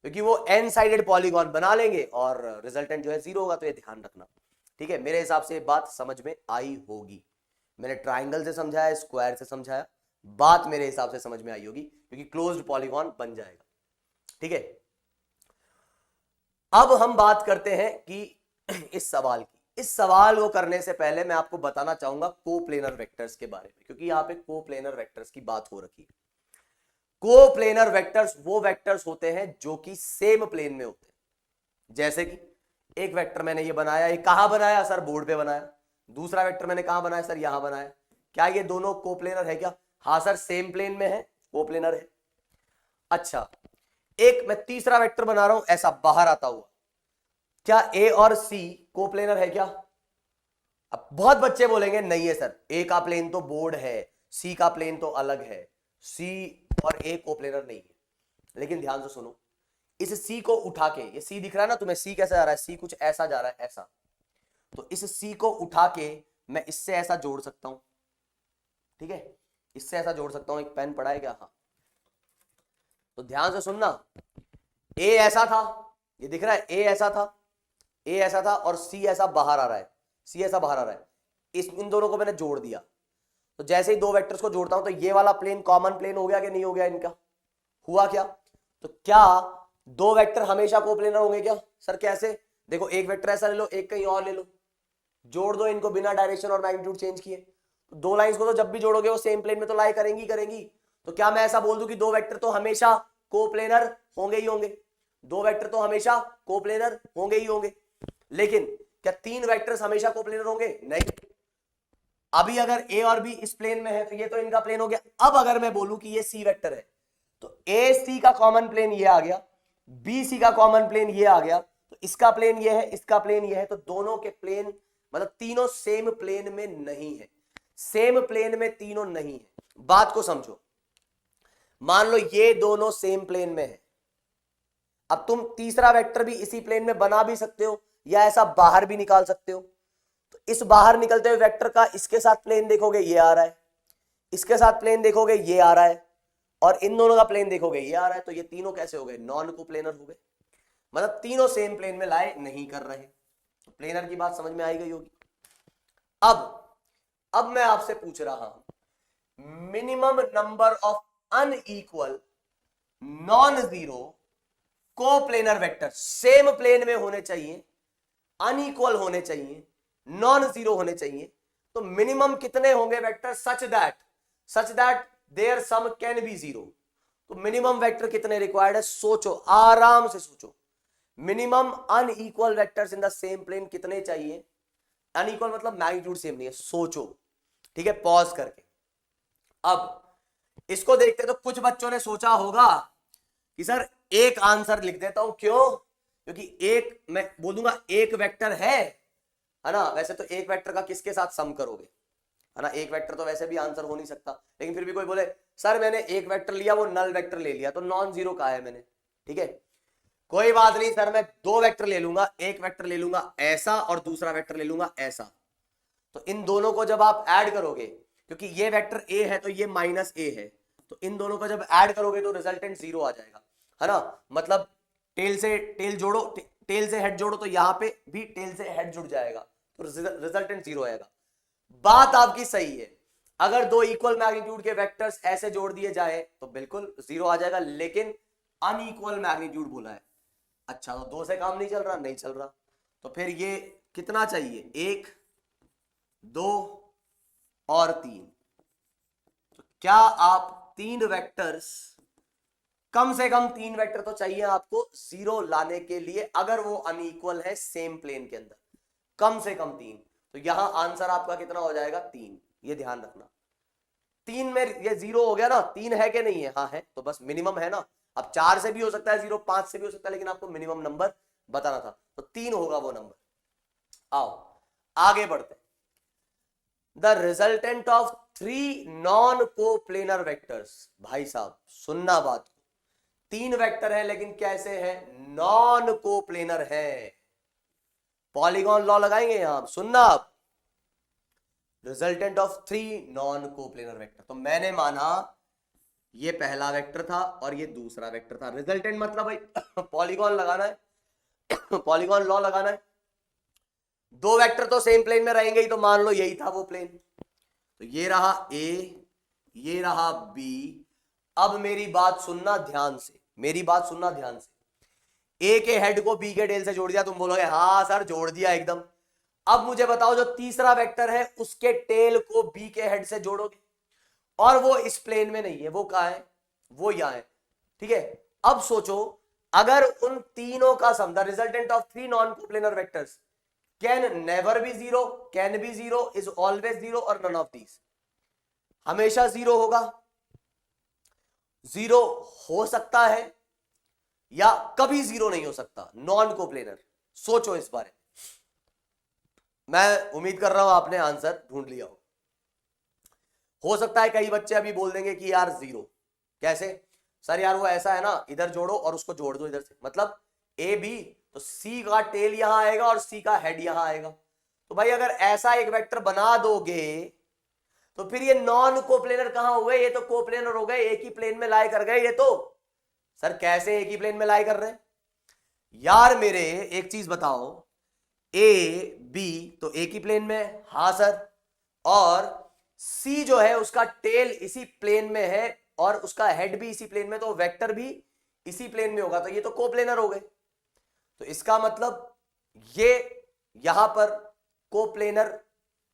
क्योंकि वो एन साइडेड पॉलीगॉन बना लेंगे और रिजल्टेंट जो है 0 होगा। तो ये ध्यान रखना, ठीक है। मेरे हिसाब से ये बात समझ में आई होगी। मैंने ट्राइंगल से समझाया, स्क्वायर से समझाया, बात मेरे हिसाब से समझ में आई होगी, क्योंकि क्लोज्ड पॉलीगॉन बन जाएगा, ठीक है। अब हम बात करते हैं कि इस सवाल की। इस सवाल को करने से पहले मैं आपको बताना चाहूंगा कोप्लेनर वेक्टर्स के बारे में, क्योंकि यहां पे कोप्लेनर वेक्टर्स की बात हो रखी है। कोप्लेनर वेक्टर्स वो वेक्टर्स होते हैं जो कि सेम प्लेन में होते हैं। जैसे कि एक वेक्टर मैंने ये बनाया, ये कहां बनाया सर? बोर्ड पे बनाया। दूसरा वेक्टर मैंने कहां बनाया सर? यहां बनाया। क्या ये दोनों कोप्लेनर है क्या? हाँ सर, सेम प्लेन में है, कोप्लेनर है। अच्छा, एक मैं तीसरा वेक्टर बना रहा हूं ऐसा बाहर आता हुआ, क्या ए और सी कोप्लेनर है क्या? अब बहुत बच्चे बोलेंगे नहीं है सर, ए का प्लेन तो बोर्ड है, सी का प्लेन तो अलग है, सी और ए कोप्लेनर नहीं है। लेकिन ध्यान से सुनो, इस सी को उठा के, ये सी दिख रहा है ना तुम्हें, सी कैसा जा रहा है? सी कुछ ऐसा जा रहा है, ऐसा। तो इस सी को उठा के मैं इससे ऐसा जोड़ सकता हूं, ठीक है, इससे ऐसा जोड़ सकता हूं। एक पेन पड़ा है क्या? हाँ। तो ध्यान से सुनना, ए ऐसा था, ये दिख रहा है, ए ऐसा था, ए ऐसा था, और सी ऐसा बाहर आ रहा है, सी ऐसा बाहर आ रहा है। इन दोनों को मैंने जोड़ दिया। तो जैसे ही दो वेक्टर्स को जोड़ता हूं तो ये वाला प्लेन कॉमन प्लेन हो गया कि नहीं हो गया? इनका हुआ क्या? तो क्या दो वेक्टर हमेशा कोप्लेनर होंगे क्या? सर कैसे? देखो, एक वेक्टर ऐसा ले लो, एक कहीं और ले लो, जोड़ दो इनको बिना डायरेक्शन और मैग्नीट्यूड चेंज किए। तो दो लाइंस को तो जब भी जोड़ोगे वो सेम प्लेन में तो लाई करेंगी करेंगी। तो क्या मैं ऐसा बोल दूं कि दो वेक्टर तो हमेशा कोप्लेनर होंगे ही होंगे? दो वेक्टर तो हमेशा कोप्लेनर होंगे ही होंगे। लेकिन क्या तीन वेक्टर्स हमेशा कोप्लेनर होंगे? नहीं। अभी अगर ए और बी इस प्लेन में है तो ये तो इनका प्लेन हो गया। अब अगर मैं बोलूं कि ये सी वेक्टर है, तो ए सी का कॉमन प्लेन ये आ गया, बी सी का कॉमन प्लेन ये आ गया, तो इसका प्लेन ये है, इसका प्लेन ये है। तो दोनों के प्लेन मतलब तीनों सेम प्लेन में नहीं है, सेम प्लेन में तीनों नहीं है। बात को समझो, मान लो ये दोनों सेम प्लेन में है। अब तुम तीसरा वेक्टर भी इसी प्लेन में बना भी सकते हो या ऐसा बाहर भी निकाल सकते हो। तो इस बाहर निकलते हुए वेक्टर का इसके साथ प्लेन देखोगे ये आ रहा है, इसके साथ प्लेन देखोगे ये आ रहा है, और इन दोनों का प्लेन देखोगे ये आ रहा है। तो ये तीनों कैसे हो गए? नॉन कोप्लेनर हो गए, मतलब तीनों सेम प्लेन में लाए नहीं कर रहे। तो प्लेनर की बात समझ में आई गई होगी। अब मैं आपसे पूछ रहा हूं, minimum number of unequal non zero coplanar vector same plane में होने चाहिए, अनइक्वल होने चाहिए, नॉन जीरो होने चाहिए। तो मिनिमम कितने होंगे vector such that there sum can be zero? तो मिनिमम वेक्टर कितने रिक्वायर्ड है? सोचो, आराम से सोचो। Minimum unequal vectors in the same plane कितने चाहिए? अनइक्वल मतलब मैग्नीट्यूड सेम नहीं है, सोचो, ठीक है, पॉज करके। अब इसको देखते तो कुछ बच्चों ने सोचा होगा कि सर एक आंसर लिख देता हूं, क्यों? क्योंकि एक मैं बोलूंगा एक वेक्टर है ना। वैसे तो एक वेक्टर का किसके साथ सम करोगे, है ना? एक वेक्टर तो वैसे भी आंसर हो नहीं सकता, लेकिन फिर भी कोई बोले सर मैंने एक वेक्टर लिया, वो नल वेक्टर ले लिया, तो नॉन जीरो का है मैंने, ठीक है, कोई बात नहीं सर, मैं दो वेक्टर ले लूंगा, एक वेक्टर ले लूंगा ऐसा और दूसरा वेक्टर ले लूंगा ऐसा। तो इन दोनों को जब आप ऐड करोगे, क्योंकि ये वेक्टर ए है तो ये माइनस ए है, तो इन दोनों को जब ऐड करोगे तो रिजल्टेंट जीरो आ जाएगा, है ना? मतलब टेल से टेल जोड़ो, टेल से हेड जोड़ो, तो यहां पे भी टेल से हेड जुड़ जाएगा, तो रिजल्टेंट जीरो आएगा। बात आपकी सही है, अगर दो इक्वल मैग्नीट्यूड के वेक्टर्स ऐसे जोड़ दिए जाए तो बिल्कुल जीरो आ जाएगा, लेकिन अनइक्वल मैग्नीट्यूड बोला है। अच्छा, तो दो से काम नहीं चल रहा, नहीं चल रहा, तो फिर ये कितना चाहिए? एक, दो और तीन। तो क्या आप तीन वेक्टर्स, कम से कम तीन वेक्टर तो चाहिए आपको जीरो लाने के लिए, अगर वो अनइक्वल है सेम प्लेन के अंदर, कम से कम तीन। तो यहां आंसर आपका कितना हो जाएगा? तीन। ये ध्यान रखना, तीन में ये जीरो हो गया ना, तीन है कि नहीं है? हाँ है, तो बस मिनिमम है ना। अब चार से भी हो सकता है जीरो, पांच से भी हो सकता है, लेकिन आपको मिनिमम नंबर बताना था, तो तीन होगा वो नंबर। आओ आगे बढ़ते। The resultant of three non coplanar vectors. भाई साहब सुनना बात, तीन वेक्टर है लेकिन कैसे है? नॉन कोप्लेनर है। पॉलीगॉन लॉ लगाएंगे यहां, सुनना आप, resultant of three non coplanar vector. तो मैंने माना ये पहला वेक्टर था और ये दूसरा वेक्टर था। रिजल्टेंट मतलब भाई पॉलीगॉन लगाना है पॉलीगॉन लॉ लगाना है। दो वेक्टर तो सेम प्लेन में रहेंगे ही, तो मान लो यही था वो प्लेन। तो ये रहा ए, ये रहा बी। अब मेरी बात सुनना ध्यान से, मेरी बात सुनना ध्यान से। ए के हेड को बी के टेल से जोड़ दिया, तुम बोलोगे हाँ सर जोड़ दिया एकदम। अब मुझे बताओ जो तीसरा वेक्टर है उसके टेल को बी के हेड से जोड़ोगे, और वो इस प्लेन में नहीं है, वो कहां है, वो यहां है। ठीक है, अब सोचो अगर उन तीनों का sum, the resultant of three non coplanar vectors can never be zero, can be zero, is always zero, और नन ऑफ दीज, हमेशा जीरो होगा, जीरो हो सकता है या कभी जीरो नहीं हो सकता, नॉन कोप्लेनर। सोचो इस बारे में। मैं उम्मीद कर रहा हूं आपने आंसर ढूंढ लिया हो सकता है कई बच्चे अभी बोल देंगे कि यार जीरो कैसे सर, यार वो ऐसा है ना, इधर जोड़ो और उसको जोड़ दो इधर से, मतलब ए बी, तो सी का टेल यहां आएगा और सी का हेड यहां आएगा। तो भाई अगर ऐसा एक वेक्टर बना दोगे तो फिर ये नॉन कोप्लेनर कहां हुए, ये तो कोप्लेनर हो गए, एक ही प्लेन में लाई कर गए ये तो। सर कैसे एक ही प्लेन में लाई कर रहे हैं यार मेरे, एक चीज बताओ, ए बी तो एक ही प्लेन में है, हाँ सर, और सी जो है उसका टेल इसी प्लेन में है और उसका हेड भी इसी प्लेन में, तो वेक्टर भी इसी प्लेन में होगा, तो ये तो कोप्लेनर हो गए। तो इसका मतलब ये यहां पर कोप्लेनर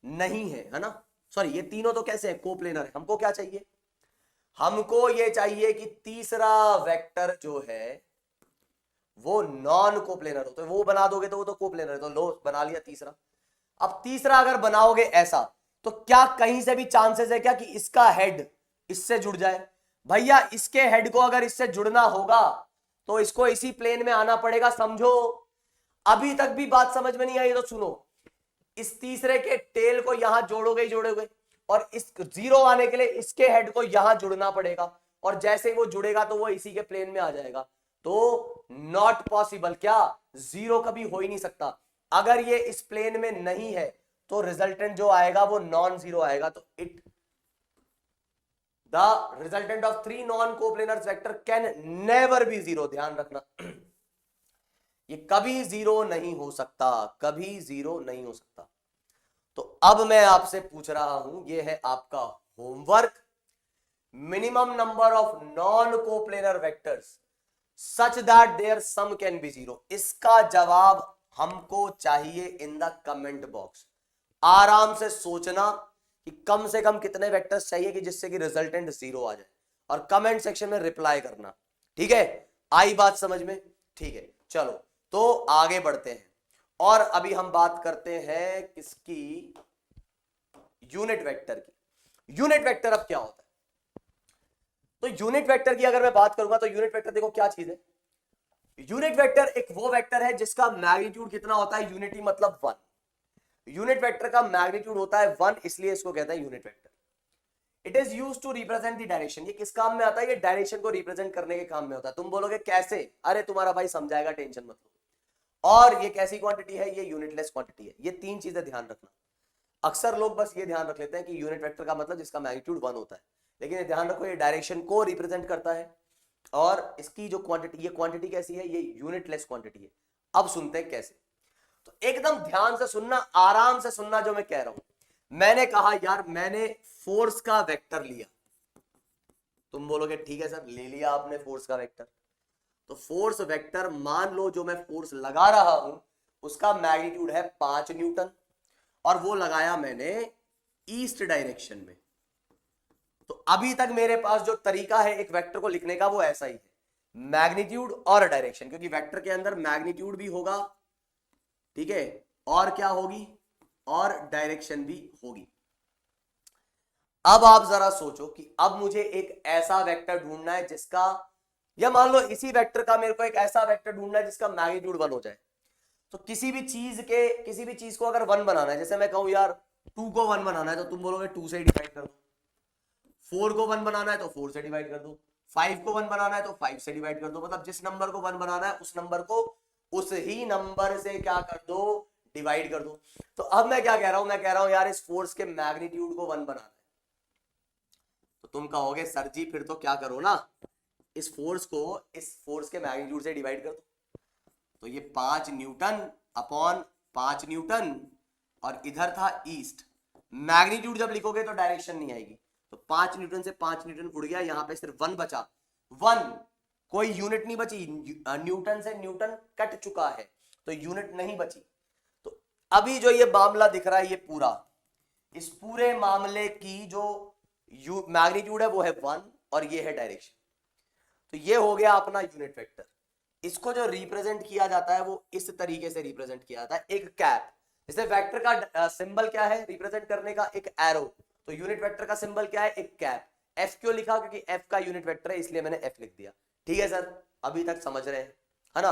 नहीं है ना, सॉरी ये तीनों तो कैसे है, कोप्लेनर है। हमको क्या चाहिए, हमको ये चाहिए कि तीसरा वेक्टर जो है वो नॉन कोप्लेनर हो, तो वो बना दोगे तो वो तो कोप्लेनर है, तो लो बना लिया तीसरा। अब तीसरा अगर बनाओगे ऐसा, तो क्या कहीं से भी चांसेस है क्या कि इसका हेड इससे जुड़ जाए? भैया इसके हेड को अगर इससे जुड़ना होगा तो इसको इसी प्लेन में आना पड़ेगा, समझो। अभी तक भी बात समझ में नहीं आई तो सुनो, इस तीसरे के टेल को यहां जोड़ोगे ही जोड़ोगे, और इस जीरो आने के लिए इसके हेड को यहां जुड़ना पड़ेगा, और जैसे ही वो जुड़ेगा तो वो इसी के प्लेन में आ जाएगा। तो नॉट पॉसिबल, क्या जीरो कभी हो ही नहीं सकता। अगर ये इस प्लेन में नहीं है तो रिजल्टेंट जो आएगा वो नॉन जीरो आएगा। तो it the resultant of three non coplanar vector can never be zero, ध्यान रखना ये कभी जीरो नहीं हो सकता, कभी जीरो नहीं हो सकता। तो अब मैं आपसे पूछ रहा हूं, ये है आपका homework, minimum number of non coplanar vectors such that there sum can be zero. इसका जवाब हमको चाहिए इन द कमेंट बॉक्स। आराम से सोचना कि कम से कम कितने वेक्टर्स चाहिए कि जिससे कि रिजल्टेंट जीरो आ जाए, और कमेंट सेक्शन में रिप्लाई करना। ठीक है, आई बात समझ में? ठीक है, चलो तो आगे बढ़ते हैं, और अभी हम बात करते हैं किसकी, यूनिट वेक्टर की। यूनिट वेक्टर अब क्या होता है? तो यूनिट वेक्टर की अगर मैं बात करूंगा तो यूनिट वेक्टर देखो क्या चीज है। यूनिट वेक्टर एक वो वेक्टर है जिसका मैग्नीट्यूड कितना होता है, यूनिटी मतलब 1। यूनिट वेक्टर का मैग्नीट्यूड होता है 1, इसलिए इसको कहते हैं unit vector. It is used to represent the direction. ये किस काम में आता है, ये डायरेक्शन को रिप्रेजेंट करने के काम में होता है। तुम बोलोगे कैसे, अरे तुम्हारा भाई समझाएगा, टेंशन मत लो। और ये कैसी क्वांटिटी है, ये यूनिटलेस क्वांटिटी है। ये तीन चीजें ध्यान रखना। अक्सर लोग बस ये ध्यान रख लेते हैं कि यूनिट वेक्टर का मतलब जिसका मैग्नीट्यूड 1 होता है, लेकिन ये ध्यान रखो ये डायरेक्शन को रिप्रेजेंट करता है, और इसकी जो क्वांटिटी, ये क्वांटिटी कैसी है, ये यूनिटलेस क्वांटिटी है। अब सुनते हैं कैसे। तो एकदम ध्यान से सुनना, आराम से सुनना जो मैं कह रहा हूं। मैंने कहा यार मैंने फोर्स का वेक्टर लिया, तुम बोलोगे ठीक है सर ले लिया आपने फोर्स का वेक्टर। तो फोर्स वेक्टर मान लो जो मैं फोर्स लगा रहा हूं उसका मैग्नीट्यूड है 5 न्यूटन, और वो लगाया मैंने ईस्ट डायरेक्शन में। तो अभी तक मेरे पास जो तरीका है एक वेक्टर को लिखने का वो ऐसा ही है, मैग्नीट्यूड और डायरेक्शन, क्योंकि वेक्टर के अंदर मैग्नीट्यूड भी होगा, ठीक है, और क्या होगी, और डायरेक्शन भी होगी। अब आप जरा सोचो कि अब मुझे एक ऐसा वेक्टर ढूंढना है जिसका, या मान लो इसी वेक्टर का मेरे को एक ऐसा वेक्टर ढूंढना है जिसका मैग्नीट्यूड 1 हो जाए। तो किसी भी चीज को अगर 1 बनाना है, जैसे मैं कहूं यार 2 को 1 बनाना है, तो तुम बोलोगे 2 से डिवाइड कर दो। 4 को 1 बनाना है तो 4 से डिवाइड कर दो। 5 को 1 बनाना है तो 5 से डिवाइड कर दो। मतलब जिस नंबर को 1 बनाना है उस नंबर को उस ही नंबर से क्या कर दो, डिवाइड कर दो। तो अब मैं क्या कह रहा हूं, मैं कह रहा हूं यार इस फोर्स के मैग्नीट्यूड को 1 बनाना है। तो तुम कहोगे सर जी फिर तो क्या करो ना, इस फोर्स को इस फोर्स के मैग्नीट्यूड से डिवाइड कर दो। तो ये 5 न्यूटन अपॉन 5 न्यूटन, और इधर था ईस्ट। मैग्नीट्यूड जब लिखोगे तो डायरेक्शन नहीं आएगी, तो 5 न्यूटन से 5 न्यूटन उड़ गया, यहां पे सिर्फ 1 बचा। 1, कोई यूनिट नहीं बची, न्यूटन से न्यूटन कट चुका है तो यूनिट नहीं बची। तो अभी जो ये मामला दिख रहा है ये पूरा, इस पूरे मामले की जो मैग्नीट्यूड है वो है 1 और ये है डायरेक्शन। तो ये हो गया अपना यूनिट वेक्टर। इसको जो रिप्रेजेंट किया जाता है वो इस तरीके से रिप्रेजेंट किया जाता है, एक कैप। जैसे वेक्टर का सिंबल क्या है रिप्रेजेंट करने का, एक एरो। तो यूनिट वेक्टर का सिंबल क्या है, एक कैप। एफ क्यों लिखा, क्योंकि एफ का यूनिट वेक्टर है इसलिए मैंने एफ लिख दिया। ठीक है सर, अभी तक समझ रहे हैं, है ना।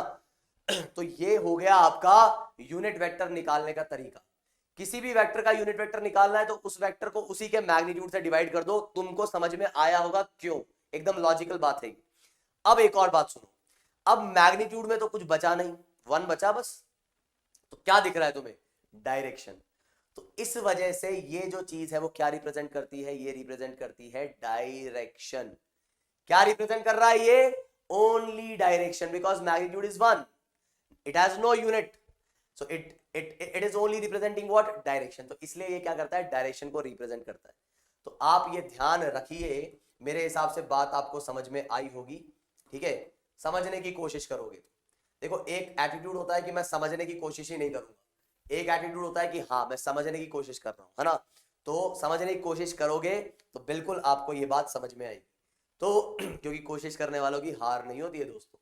तो ये हो गया आपका यूनिट वेक्टर निकालने का तरीका। किसी भी वेक्टर का यूनिट वेक्टर निकालना है तो उस वेक्टर को उसी के मैग्नीट्यूड से डिवाइड कर दो। तुमको समझ में आया होगा क्यों, एकदम लॉजिकल बात है। अब एक और बात सुनो, अब मैग्नीट्यूड में तो कुछ बचा नहीं, 1 बचा बस। तो क्या दिख रहा है तुम्हें, डायरेक्शन। तो इस वजह से ये जो चीज है वो क्या रिप्रेजेंट करती है, ये रिप्रेजेंट करती है डायरेक्शन। क्या रिप्रेजेंट कर रहा है ये, only direction, because magnitude is 1, it has no unit, so it is only representing what, direction. तो इसलिए ये क्या करता है, डायरेक्शन को रिप्रेजेंट करता है। तो आप ये ध्यान रखिए, मेरे हिसाब से बात आपको समझ में आई होगी। ठीक है, समझने की कोशिश करोगे। देखो एक एटीट्यूड होता है कि मैं समझने की कोशिश ही नहीं करूंगा, एक एटीट्यूड होता है कि हाँ मैं समझने की कोशिश कर रहा हूं, है ना। तो समझने की कोशिश करोगे तो बिल्कुल आपको ये बात समझ में आएगी। तो क्योंकि कोशिश करने वालों की हार नहीं होती है दोस्तों।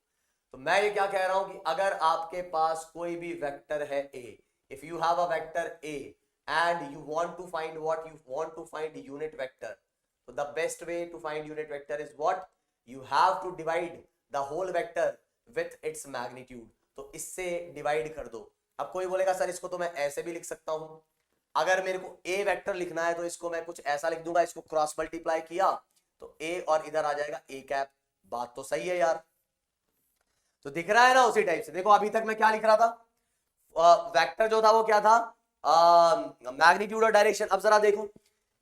तो मैं ये क्या कह रहा हूं कि अगर आपके पास कोई भी वेक्टर है A, if you have a vector A and you want to find what, you want to find unit vector, तो the best way to find unit vector is what, you have to divide the whole vector with its magnitude। तो इससे divide कर दो। अब कोई बोलेगा sir इसको तो मैं ऐसे भी लिख सकता हूं, अगर मेरे को a वेक्टर लिखना है तो इसको मैं कुछ ऐसा लिख दूंगा, इसको क्रॉस मल्टीप्लाई किया तो a और इधर आ जाएगा a कैप। बात तो सही है यार, तो दिख रहा है ना उसी टाइप से। देखो अभी तक मैं क्या लिख रहा था, वेक्टर जो था वो क्या था, मैग्नीट्यूड और डायरेक्शन। अब जरा देखो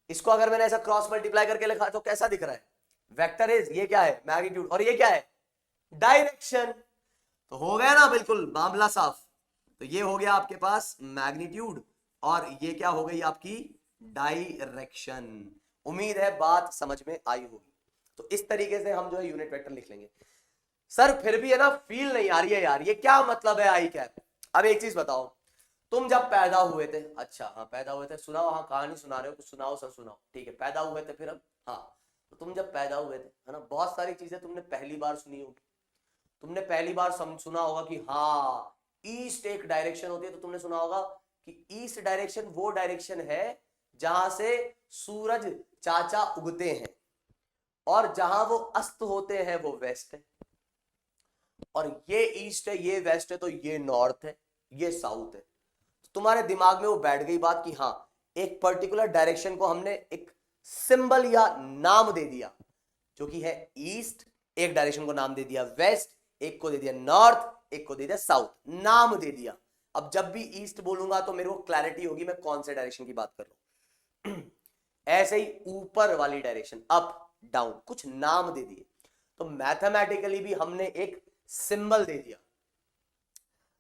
इसको अगर मैंने ऐसा क्रॉस मल्टीप्लाई करके लिखा तो कैसा दिख रहा है, वेक्टर इज, ये क्या है मैग्नीट्यूड और ये क्या है डायरेक्शन। तो हो गया ना बिल्कुल मामला साफ। तो ये हो गया आपके पास मैग्नीट्यूड और ये क्या हो गई आपकी डायरेक्शन। उम्मीद है बात समझ में आई होगी। तो इस तरीके से हम जो है यूनिट वेक्टर लिख लेंगे। सर फिर भी है ना फील नहीं आ रही है यार, ये क्या मतलब है आई कैप। अब एक चीज बताओ, तुम जब पैदा हुए थे, अच्छा हाँ पैदा हुए थे, सुनाओ, हाँ कहानी सुना रहे हो कुछ सुनाओ सर, सुनाओ। ठीक है पैदा हुए थे, फिर अब हाँ तो तुम जब पैदा हुए थे है ना, बहुत सारी चीजें तुमने पहली बार सुनी होगी। तुमने पहली बार सुना होगा कि हाँ ईस्ट एक डायरेक्शन होती है। तो तुमने सुना होगा कि ईस्ट डायरेक्शन वो डायरेक्शन है जहां से सूरज चाचा उगते हैं, और जहां वो अस्त होते हैं वो वेस्ट है। और ये ईस्ट है, ये वेस्ट है, तो ये नॉर्थ है, ये साउथ है। तो तुम्हारे दिमाग में वो बैठ गई बात कि हाँ एक पर्टिकुलर डायरेक्शन को हमने एक सिंबल या नाम दे दिया जो कि है ईस्ट, एक डायरेक्शन को नाम दे दिया वेस्ट, एक को दे दिया नॉर्थ, एक को दे दिया साउथ, नाम दे दिया। अब जब भी ईस्ट बोलूंगा तो मेरे को क्लैरिटी होगी मैं कौन से डायरेक्शन की बात कर रहा हूं। ऐसे ही ऊपर वाली डायरेक्शन अप डाउन कुछ नाम दे दिए। तो मैथमेटिकली भी हमने एक सिंबल दे दिया।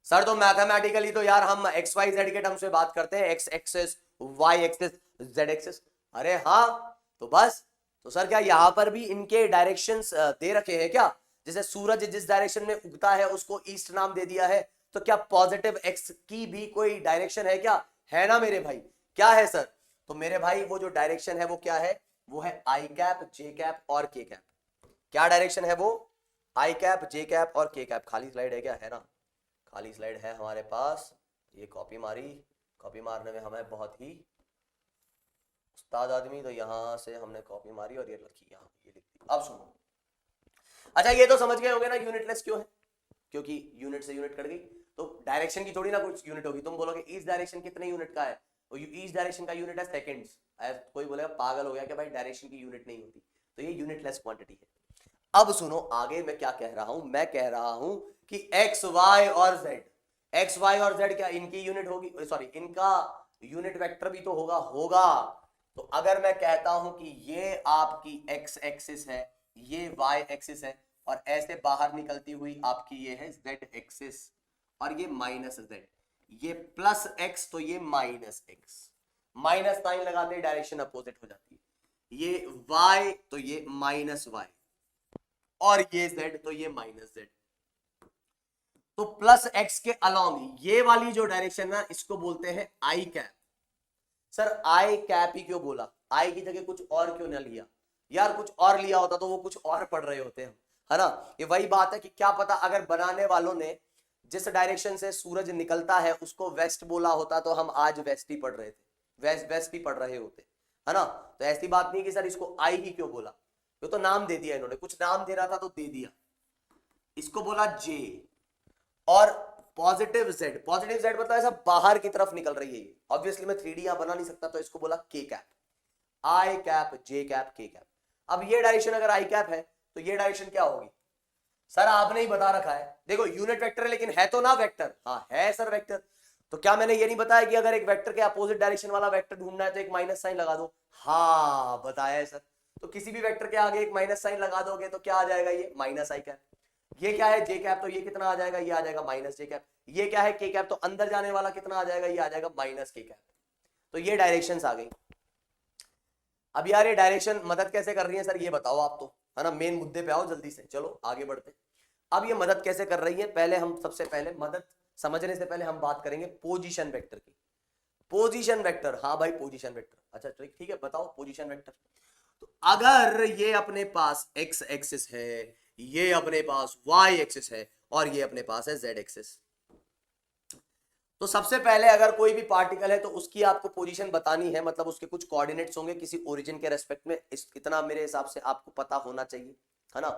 सर तो मैथमेटिकली तो यार हम एक्स वाई जेड के टर्म्स में बात करते हैं, x axes y axes z axes. अरे हाँ तो बस, तो सर क्या यहां पर भी इनके डायरेक्शंस दे रखे हैं क्या, जैसे सूरज जिस डायरेक्शन में उगता है उसको ईस्ट नाम दे दिया है, तो क्या पॉजिटिव एक्स की भी कोई डायरेक्शन है क्या, है ना मेरे भाई। क्या है सर, तो मेरे भाई वो जो डायरेक्शन है वो क्या है, वो है आई कैप जे कैप और के कैप। क्या डायरेक्शन है वो, आई कैप जे कैप और के कैप। खाली स्लाइड है क्या, है ना, खाली स्लाइड है हमारे पास। ये कॉपी मारी, कॉपी मारने में हमें बहुत ही उस्ताद आदमी, तो यहां से हमने कॉपी मारी और ये लिखी यहाँ, ये लिख दी। अब सुनो, अच्छा ये तो समझ गए होंगे ना यूनिटलेस क्यों है, क्योंकि यूनिट से यूनिट कट गई। तो डायरेक्शन की थोड़ी ना कुछ यूनिट होगी। तुम बोलोगे ईस्ट डायरेक्शन कितने यूनिट का है, तो ईस्ट डायरेक्शन का यूनिट है सेकंड्स। कोई बोलेगा पागल हो गया कि भाई डायरेक्शन की यूनिट नहीं होती, तो ये यूनिटलेस क्वांटिटी है। अब सुनो आगे मैं क्या कह रहा हूं, मैं कह रहा हूं कि एक्स वाई और जेड, एक्स वाई और जेड क्या इनकी यूनिट होगी, सॉरी इनका यूनिट वेक्टर भी तो होगा, तो अगर मैं कहता हूं कि ये आपकी x एक्सिस है, ये y एक्सिस है, और ऐसे बाहर निकलती हुई आपकी ये है z एक्सिस, और ये माइनस z, ये प्लस x तो ये माइनस x, माइनस साइन लगाते डायरेक्शन अपोजिट हो जाती है, ये y तो ये माइनस y, और ये z तो ये माइनस z। तो प्लस x के अलोंग ये वाली जो डायरेक्शन है इसको बोलते हैं आई कैप। सर आई कैप ही क्यों बोला, आई की जगह कुछ और क्यों ना लिया? यार कुछ और लिया होता तो वो कुछ और पढ़ रहे होते हैं, है ना। ये वही बात है कि क्या पता अगर बनाने वालों ने जिस डायरेक्शन से सूरज निकलता है उसको वेस्ट बोला होता तो हम आज वेस्ट ही पढ़ रहे थे, वेस्ट ही पढ़ रहे होते, है ना। तो ऐसी बात नहीं कि सर इसको आई ही क्यों बोला, ये तो नाम दे दिया इन्होंने, कुछ नाम दे रहा था तो दे दिया, इसको बोला जे। और पॉजिटिव जेड, पॉजिटिव जेड मतलब ऐसा बाहर की तरफ निकल रही है, ऑब्वियसली मैं 3D यहां बना नहीं सकता तो इसको बोला के कैप, आई कैप, जे कैप, के कैप। अब ये डायरेक्शन अगर आई कैप है तो ये डायरेक्शन क्या होगी? सर आपने ही बता रखा है, देखो यूनिट वेक्टर है लेकिन है तो ना वेक्टर, हाँ है सर वेक्टर। तो क्या मैंने ये नहीं बताया कि अगर एक वेक्टर के अपोजिट डायरेक्शन वाला वेक्टर ढूंढना है तो एक माइनस साइन लगा दो? हाँ बताया है सर। तो किसी भी वेक्टर के आगे एक माइनस साइन लगा दोगे तो क्या आ जाएगा? ये माइनस आई कैप। ये क्या है? जे कैप, तो ये कितना आ जाएगा? ये आ जाएगा माइनस जे कैप। ये क्या है? के कैप, तो अंदर जाने वाला कितना आ जाएगा? ये आ जाएगा माइनस के कैप। तो ये डायरेक्शंस आ गई। अब यार ये डायरेक्शन मदद कैसे कर रही है सर, ये बताओ आप तो, है ना। मेन मुद्दे पे आओ जल्दी से, चलो आगे बढ़ते। अब ये मदद कैसे कर रही है, पहले हम सबसे पहले मदद समझने से पहले हम बात करेंगे पोजीशन वेक्टर की। पोजीशन वेक्टर, हाँ भाई पोजीशन वेक्टर, अच्छा ठीक है बताओ पोजीशन वेक्टर। तो अगर ये अपने पास x एक्सिस है, ये अपने पास y एक्सिस है, और ये अपने पास है z एक्सिस, तो सबसे पहले अगर कोई भी पार्टिकल है तो उसकी आपको पोजीशन बतानी है, मतलब उसके कुछ कोऑर्डिनेट्स होंगे किसी ओरिजिन के रेस्पेक्ट में। इतना मेरे हिसाब से आपको पता होना चाहिए, है ना,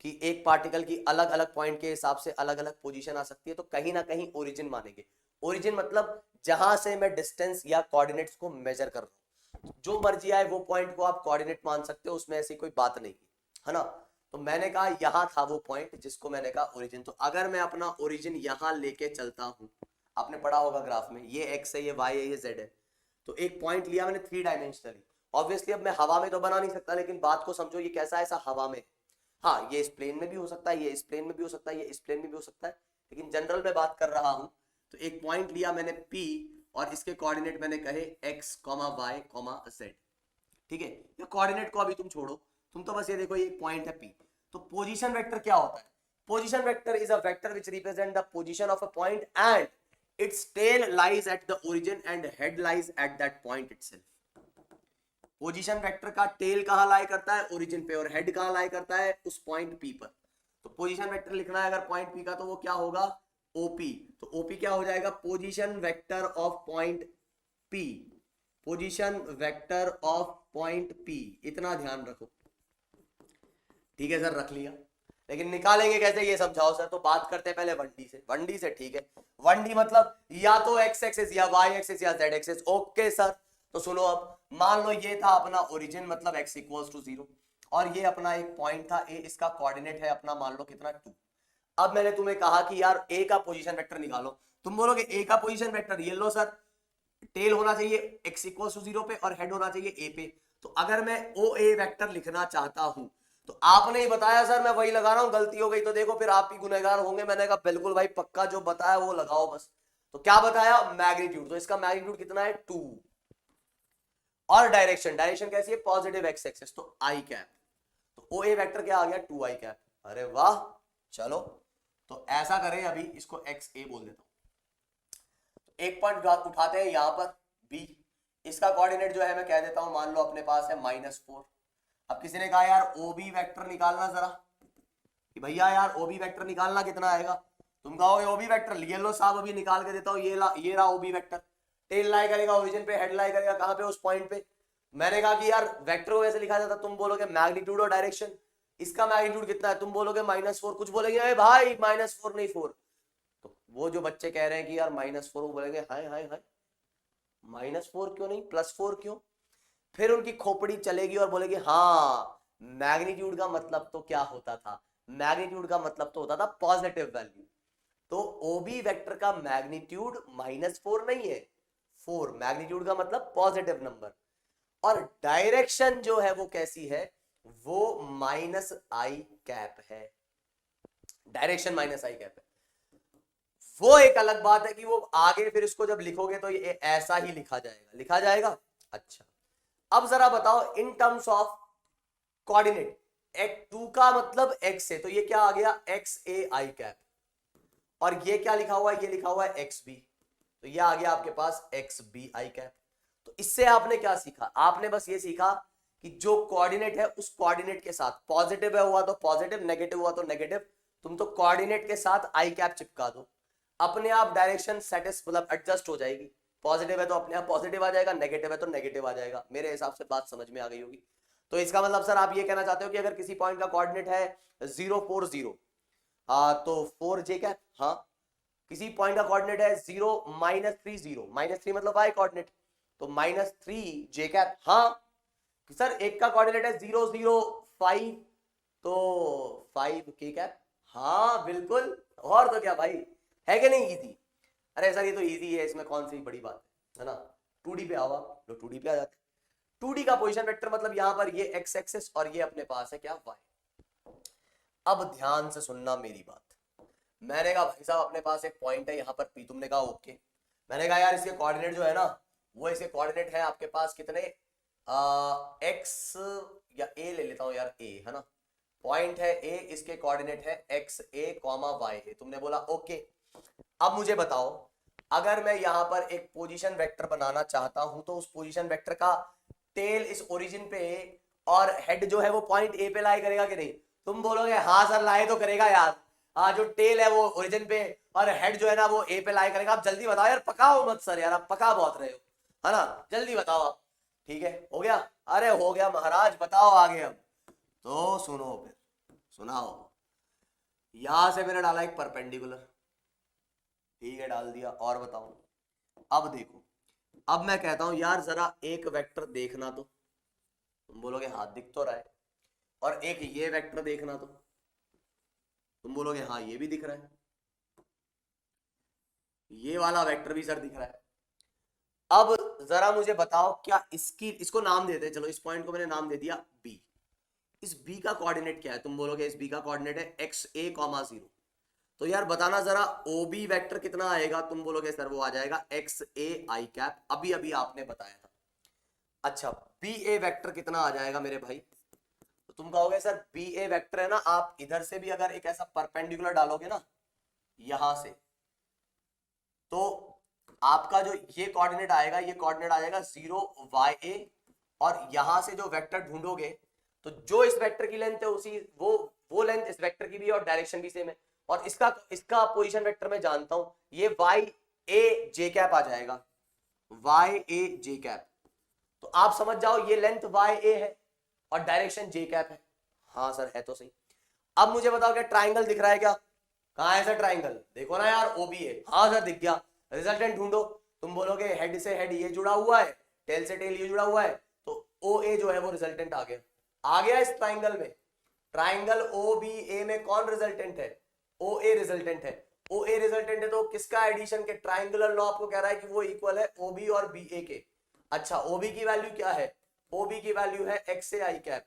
कि एक पार्टिकल की अलग अलग पॉइंट के हिसाब से अलग अलग पोजीशन आ सकती है, तो कहीं ना कहीं ओरिजिन मानेंगे। ओरिजिन मतलब जहां से मैं डिस्टेंस या कोऑर्डिनेट्स को मेजर कर रहा हूं, जो मर्जी आए वो पॉइंट को आप कोऑर्डिनेट मान सकते हो, उसमें ऐसी कोई बात नहीं है ना। तो मैंने कहा यहां था वो पॉइंट जिसको मैंने कहा ओरिजिन। तो अगर मैं अपना ओरिजिन यहां लेके चलता हूं, आपने पढ़ा होगा ग्राफ में, ये x है, ये y है, ये z है, तो एक पॉइंट लिया मैंने 3 डायमेंशनली। ऑब्वियसली अब मैं हवा में तो बना नहीं सकता, लेकिन बात को समझो, ये कैसा है? ऐसा हवा में, हाँ ये इस प्लेन में भी हो सकता है, ये इस प्लेन में भी हो सकता है, ये इस प्लेन में भी हो सकता है, लेकिन जनरल में बात कर रहा हूं। तो एक पॉइंट लिया मैंने P, और इसके कोऑर्डिनेट मैंने कहे x, y, z, ठीक है। ये कोऑर्डिनेट को अभी तुम छोड़ो, तुम तो बस ये देखो ये पॉइंट है P। तो पोजीशन वेक्टर क्या होता है? Position vector is a vector which represent the position of a point and its tail lies at the origin and head lies at that point itself। Position vector का tell कहां लाई करता है? Origin पे, और head कहां लाई करता है? उस पॉइंट P पर। तो पोजीशन वेक्टर लिखना है अगर पॉइंट P का, तो वो क्या होगा? OP। तो OP क्या हो जाएगा? Position vector of point P, position vector of point P, इतना ध्यान रखो, ठीक है सर रख लिया। लेकिन निकालेंगे कैसे ये समझाओ सर। तो बात करते हैं पहले 1D से। 1D से ठीक है, 1D मतलब या तो x एक्सिस या y एक्सिस या z एक्सिस। ओके सर, तो सुनो अब, मान लो ये था अपना ओरिजिन, मतलब x इक्वल्स टू 0, और ये अपना एक पॉइंट था a, इसका कोऑर्डिनेट है अपना मान लो कितना 2। अब मैंने तुम्हें कहा कि यार a का पोजीशन वेक्टर निकालो, तुम बोलोगे a का पोजीशन वेक्टर ये लो सर, टेल होना चाहिए x इक्वल्स टू 0 पे और हेड होना चाहिए a पे। तो अगर मैं OA वेक्टर लिखना चाहता हूं, तो आपने ही बताया सर मैं वही लगा रहा हूं, गलती हो गई तो देखो फिर आप ही गुनहगार होंगे। मैंने कहा बिल्कुल भाई पक्का, जो बताया वो लगाओ बस। तो क्या बताया? मैग्नीट्यूड, तो इसका मैग्नीट्यूड कितना है? 2। और डायरेक्शन, डायरेक्शन कैसी है? पॉजिटिव x एक्सिस, तो आई कैप। तो OA वेक्टर क्या आ गया? 2i cap. अरे वाह, चलो तो ऐसा करें, अभी इसको XA बोल देता हूं। तो एक पॉइंट उठाते हैं यहां पर B, इसका कोऑर्डिनेट जो है मैं कह देता हूं, मान लो अपने पास है -4। अब किसी ने कहा यार OB वेक्टर निकालना जरा, कि भैया यार OB वेक्टर निकालना कितना आएगा। तुम कहोगे OB वेक्टर लिए लो साहब, अभी निकाल के देता हूं, ये रहा OB वेक्टर। टेल लाई करेगा ओरिजिन पे, हेड लाई करेगा कहां पे? उस पॉइंट पे। मैंने कहा कि यार वेक्टर को वैसे लिखा जाता, तुम बोलोगे मैग्नीट्यूड और डायरेक्शन। इसका मैग्नीट्यूड कितना है? तुम बोलोगे -4, कुछ बोलेंगे अरे भाई -4 नहीं 4। तो वो जो बच्चे कह रहे हैं कि यार -4, वो बोलेंगे हाय हाय हाय, -4 क्यों नहीं, +4 क्यों? फिर उनकी खोपड़ी चलेगी और बोलेगी हाँ मैग्नीट्यूड का मतलब तो क्या होता था? मैग्नीट्यूड का मतलब तो होता था पॉजिटिव वैल्यू। तो OB वेक्टर का मैग्नीट्यूड -4 नहीं है, 4। मैग्नीट्यूड का मतलब पॉजिटिव नंबर। और डायरेक्शन जो है वो कैसी है, वो माइनस आई कैप है, डायरेक्शन माइनस आई कैप है। वो एक अलग बात है कि वो आगे फिर इसको जब लिखोगे तो ये ऐसा ही लिखा जाएगा, लिखा जाएगा। अच्छा, अब जरा बताओ in terms of coordinate, x2 का मतलब x है, तो ये क्या आ गया, एक्स ए आई कैप, और ये क्या लिखा हुआ है, ये लिखा हुआ है एक्स बी, तो ये आ गया आपके पास एक्स बी आई कैप। तो इससे आपने क्या सीखा, आपने बस ये सीखा कि जो कोऑर्डिनेट है उस कोऑर्डिनेट के साथ पॉजिटिव है हुआ तो पॉजिटिव, नेगेटिव हुआ तो नेगेटिव, तुम तो कोऑर्डिनेट के साथ आई कैप चिपका दो, अपने आप डायरेक्शन सेटिस मतलब एडजस्ट हो जाएगी। पॉजिटिव है तो अपने आप पॉजिटिव आ जाएगा, नेगेटिव है तो नेगेटिव आ जाएगा। मेरे हिसाब से बात समझ में आ गई होगी। तो इसका मतलब सर आप ये कहना चाहते हो कि अगर किसी पॉइंट का कोऑर्डिनेट है 0 4 0 तो 4 जे कैप, हाँ। किसी पॉइंट का कोऑर्डिनेट है 0 -3 0, -3 मतलब y कोऑर्डिनेट, तो -3 जे कैप, हाँ। सर एक का कोऑर्डिनेट है 0 0 5 तो 5 के कैप, हाँ बिल्कुल। और तो क्या भाई, है कि नहीं इजी? अरे सर ये तो इजी है, इसमें कौन सी बड़ी बात है ना। 2D पे आओ आप, लो 2D पे आ जाते हैं। 2D का पोजीशन वेक्टर मतलब यहां पर ये x एक्सिस और ये अपने पास है क्या, y। अब ध्यान से सुनना मेरी बात। मैंने कहा भाई साहब अपने पास एक पॉइंट है यहाँ पर P, तुमने कहा ओके। मैंने कहा यार इसके कोऑर्डिनेट जो है ना, वो इसके कोऑर्डिनेट है आपके पास कितने, x या a ले लेता हूँ यार, a है ना, पॉइंट है a, इसके कोऑर्डिनेट है x a, y a। तुमने बोला ओके। अब मुझे बताओ अगर मैं यहां पर एक पोजीशन वेक्टर बनाना चाहता हूं तो उस पोजीशन वेक्टर का टेल इस ओरिजिन पे और हेड जो है वो पॉइंट ए पे लाई करेगा कि नहीं? तुम बोलोगे हाँ सर लाए तो करेगा यार, हाँ जो टेल है वो ओरिजिन पे और हेड जो है ना वो ए पे लाई करेगा। आप जल्दी बताओ यार, पकाओ मत सर यार, आप पका बहुत रहे हो है ना, जल्दी बताओ आप। ठीक है हो गया, अरे हो गया महाराज, बताओ आगे। अब तो सुनो फिर, सुनाओ। यहां से मैंने डाला एक परपेंडिकुलर, ठीक है डाल दिया, और बताओ। अब देखो, अब मैं कहता हूं यार जरा एक वेक्टर देखना, तो तुम बोलोगे हाँ दिख तो रहा है, और एक ये वेक्टर देखना, तो तुम बोलोगे हाँ ये भी दिख रहा है, ये वाला वेक्टर भी सर दिख रहा है। अब जरा मुझे बताओ क्या इसको नाम देते हैं, चलो इस पॉइंट को मैंने नाम दे दिया बी। इस बी का कोऑर्डिनेट क्या है? तुम बोलोगे इस बी का कोऑर्डिनेट है एक्स ए कॉमा 0। तो यार बताना जरा ओ बी वेक्टर कितना आएगा? तुम बोलोगे सर वो आ जाएगा एक्स ए आई कैप, अभी अभी आपने बताया था। अच्छा बी ए वेक्टर कितना आ जाएगा मेरे भाई? तो तुम कहोगे सर बी ए वेक्टर है ना, आप इधर से भी अगर एक ऐसा परपेंडिकुलर डालोगे ना यहां से, तो आपका जो ये कोऑर्डिनेट आएगा, ये कोऑर्डिनेट आ जाएगा 0 y a, और यहां से जो वेक्टर ढूंढोगे तो जो इस वेक्टर की लेंथ है उसी वो लेंथ इस वेक्टर की भी और डायरेक्शन भी सेम है। और इसका पोजीशन वेक्टर मैं जानता हूं, ये y a j कैप आ जाएगा, y a j कैप। तो आप समझ जाओ ये लेंथ y a है और डायरेक्शन j कैप है। हाँ सर है तो सही। अब मुझे बताओ क्या ट्राइंगल दिख रहा है क्या? कहां है सर ट्राइंगल? देखो ना यार ओबी है, हाँ सर दिख गया। रिजल्टेंट ढूंढो। तुम बोलोगे हेड से हेड ये जुड़ा हुआ है, टेल से टेल ये जुड़ा हुआ है, तो ओ ए जो है वो रिजल्टेंट आ गया, आ गया इस ट्राइंगल में। ट्राइंगल ओ बी ए में कौन रिजल्टेंट है? ओ ए रिजल्टेंट है। ओ ए रिजल्टेंट है तो किसका एडिशन के, ट्राइंगुलर लॉ आपको कह रहा है कि वो इक्वल है ओ बी और बी ए के। अच्छा ओ बी की वैल्यू क्या है? ओ बी की वैल्यू है x a i cap.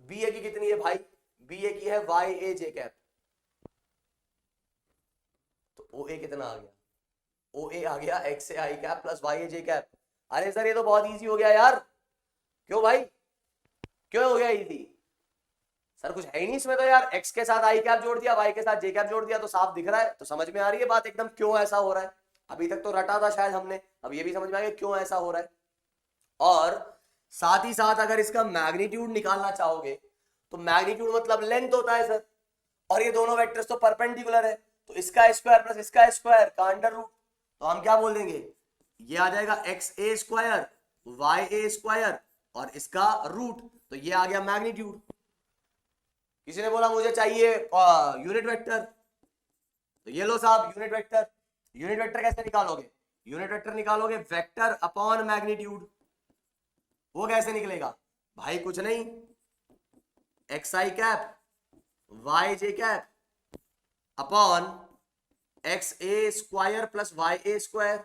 B ए की कितनी है भाई? बी ए की है वाई ए जे कैप। तो ओ ए कितना आ गया? ओ ए आ गया x a i cap plus Y a j cap. अरे सर ये तो बहुत इजी हो गया यार। क्यों भाई, क्यों हो गया इजी? सर कुछ है ही नहीं इसमें तो यार, एक्स के साथ आई कैप जोड़ दिया, वाई के साथ जे कैप जोड़ दिया, तो साफ दिख रहा है। तो समझ में आ रही है बात एकदम क्यों ऐसा हो रहा है। अभी तक तो रटा था शायद हमने, अब ये भी समझ में आ गया क्यों ऐसा हो रहा है। और साथ ही साथ अगर इसका मैग्नीट्यूड निकालना चाहोगे तो मैग्नीट्यूड मतलब लेंथ होता है सर, और ये दोनों वेक्टर्स तो परपेंडिकुलर है, तो इसका स्क्वायर प्लस इसका स्क्वायर का अंडर रूट, तो हम क्या बोल देंगे, ये आ जाएगा एक्स ए स्क्वायर वाई ए स्क्वायर और इसका रूट, तो ये आ गया मैग्नीट्यूड। किसी ने बोला मुझे चाहिए यूनिट वेक्टर, तो ये लो साहब यूनिट वेक्टर। यूनिट वेक्टर कैसे निकालोगे? यूनिट वेक्टर निकालोगे वेक्टर अपॉन मैग्नीट्यूड। वो कैसे निकलेगा भाई? कुछ नहीं, एक्स आई कैप वाई जे कैप अपॉन एक्स ए स्क्वायर प्लस वाई ए स्क्वायर।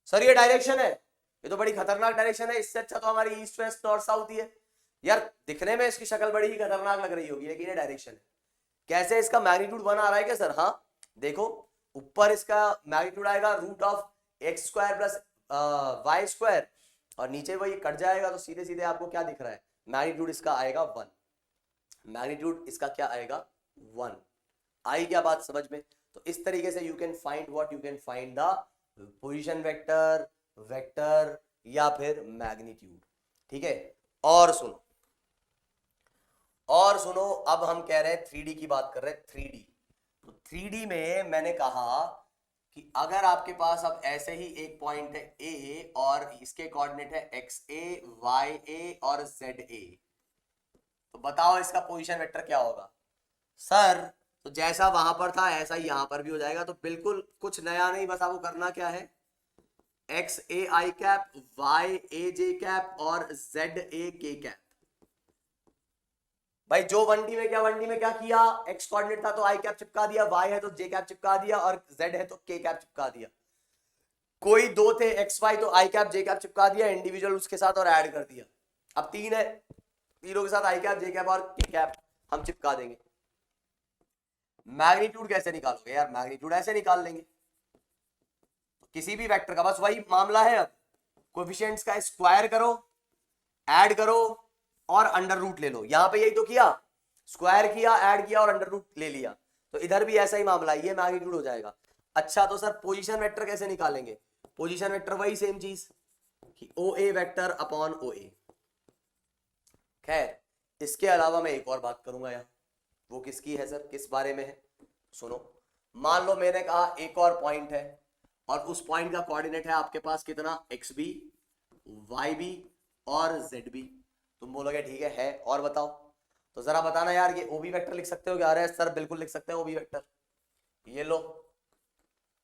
सर ये डायरेक्शन है, ये तो बड़ी खतरनाक डायरेक्शन है, इससे अच्छा तो हमारी ईस्ट वेस्ट नॉर्थ साउथ ही है यार। दिखने में इसकी शक्ल बड़ी ही खतरनाक लग रही होगी, लेकिन ये डायरेक्शन है। कैसे, इसका मैग्नीट्यूड 1 आ रहा है क्या सर? हाँ देखो, ऊपर इसका मैग्नीट्यूड आएगा root of x square plus y square, और नीचे वही कट जाएगा, तो सीधे सीधे आपको क्या दिख रहा है? मैग्नीट्यूड इसका आएगा 1। मैग्नीट्यूड इसका क्या आएगा? 1। आई क्या बात समझ में? तो इस तरीके से you can find what, you can find the position vector, vector या फिर मैग्नीट्यूड। ठीक है, और सुनो, और सुनो, अब हम कह रहे हैं 3D की बात कर रहे हैं। 3D, तो 3D में मैंने कहा कि अगर आपके पास अब ऐसे ही एक पॉइंट है ए और इसके कोऑर्डिनेट है एक्स ए, वाई ए और जेड ए, तो बताओ इसका पोजीशन वेक्टर क्या होगा? सर तो जैसा वहां पर था ऐसा ही यहां पर भी हो जाएगा, तो बिल्कुल कुछ नया नहीं, बस आपको करना क्या है, x a i cap, y a j cap और जेड ए के कैप। भाई जो 1D में क्या, 1D में क्या किया, एक्स कोऑर्डिनेट था तो आई कैप चिपका दिया, वाई है तो जे कैप चिपका दिया, और जेड है तो के कैप चिपका दिया। कोई दो थे एक्स वाई तो आई कैप जे कैप चिपका दिया इंडिविजुअल उसके साथ और ऐड कर दिया। अब 3 है, तीनों के साथ आई कैप जे कैप और के कैप हम चिपका देंगे। मैग्नीट्यूड कैसे निकालोगे यार? मैग्नीट्यूड ऐसे निकाल लेंगे, तो किसी भी वेक्टर का बस वही मामला है। अब कोएफिशिएंट्स का स्क्वायर करो, ऐड करो और अंडर रूट ले लो। यहां पे यही तो किया, स्क्वायर किया, ऐड किया और अंडर रूट ले लिया, तो इधर भी ऐसा ही मामला है, ये मैग्नीट्यूड हो जाएगा। अच्छा तो सर पोजीशन वेक्टर कैसे निकालेंगे? पोजीशन वेक्टर वही सेम चीज कि ओ ए वेक्टर अपॉन ओ ए। खैर इसके अलावा मैं एक और बात करूंगा यहाँ, वो किसकी है सर, किस बारे में है? सुनो, मान लो मैंने कहा एक और पॉइंट है और उस पॉइंट का कोऑर्डिनेट है आपके पास कितना, एक्स बी, वाई बी और जेड बी। तुम बोलोगे ठीक है, और बताओ। तो जरा बताना यार, ये ओबी वेक्टर लिख सकते हो क्या? अरे सर बिल्कुल लिख सकते हैं ओबी वेक्टर। ये लो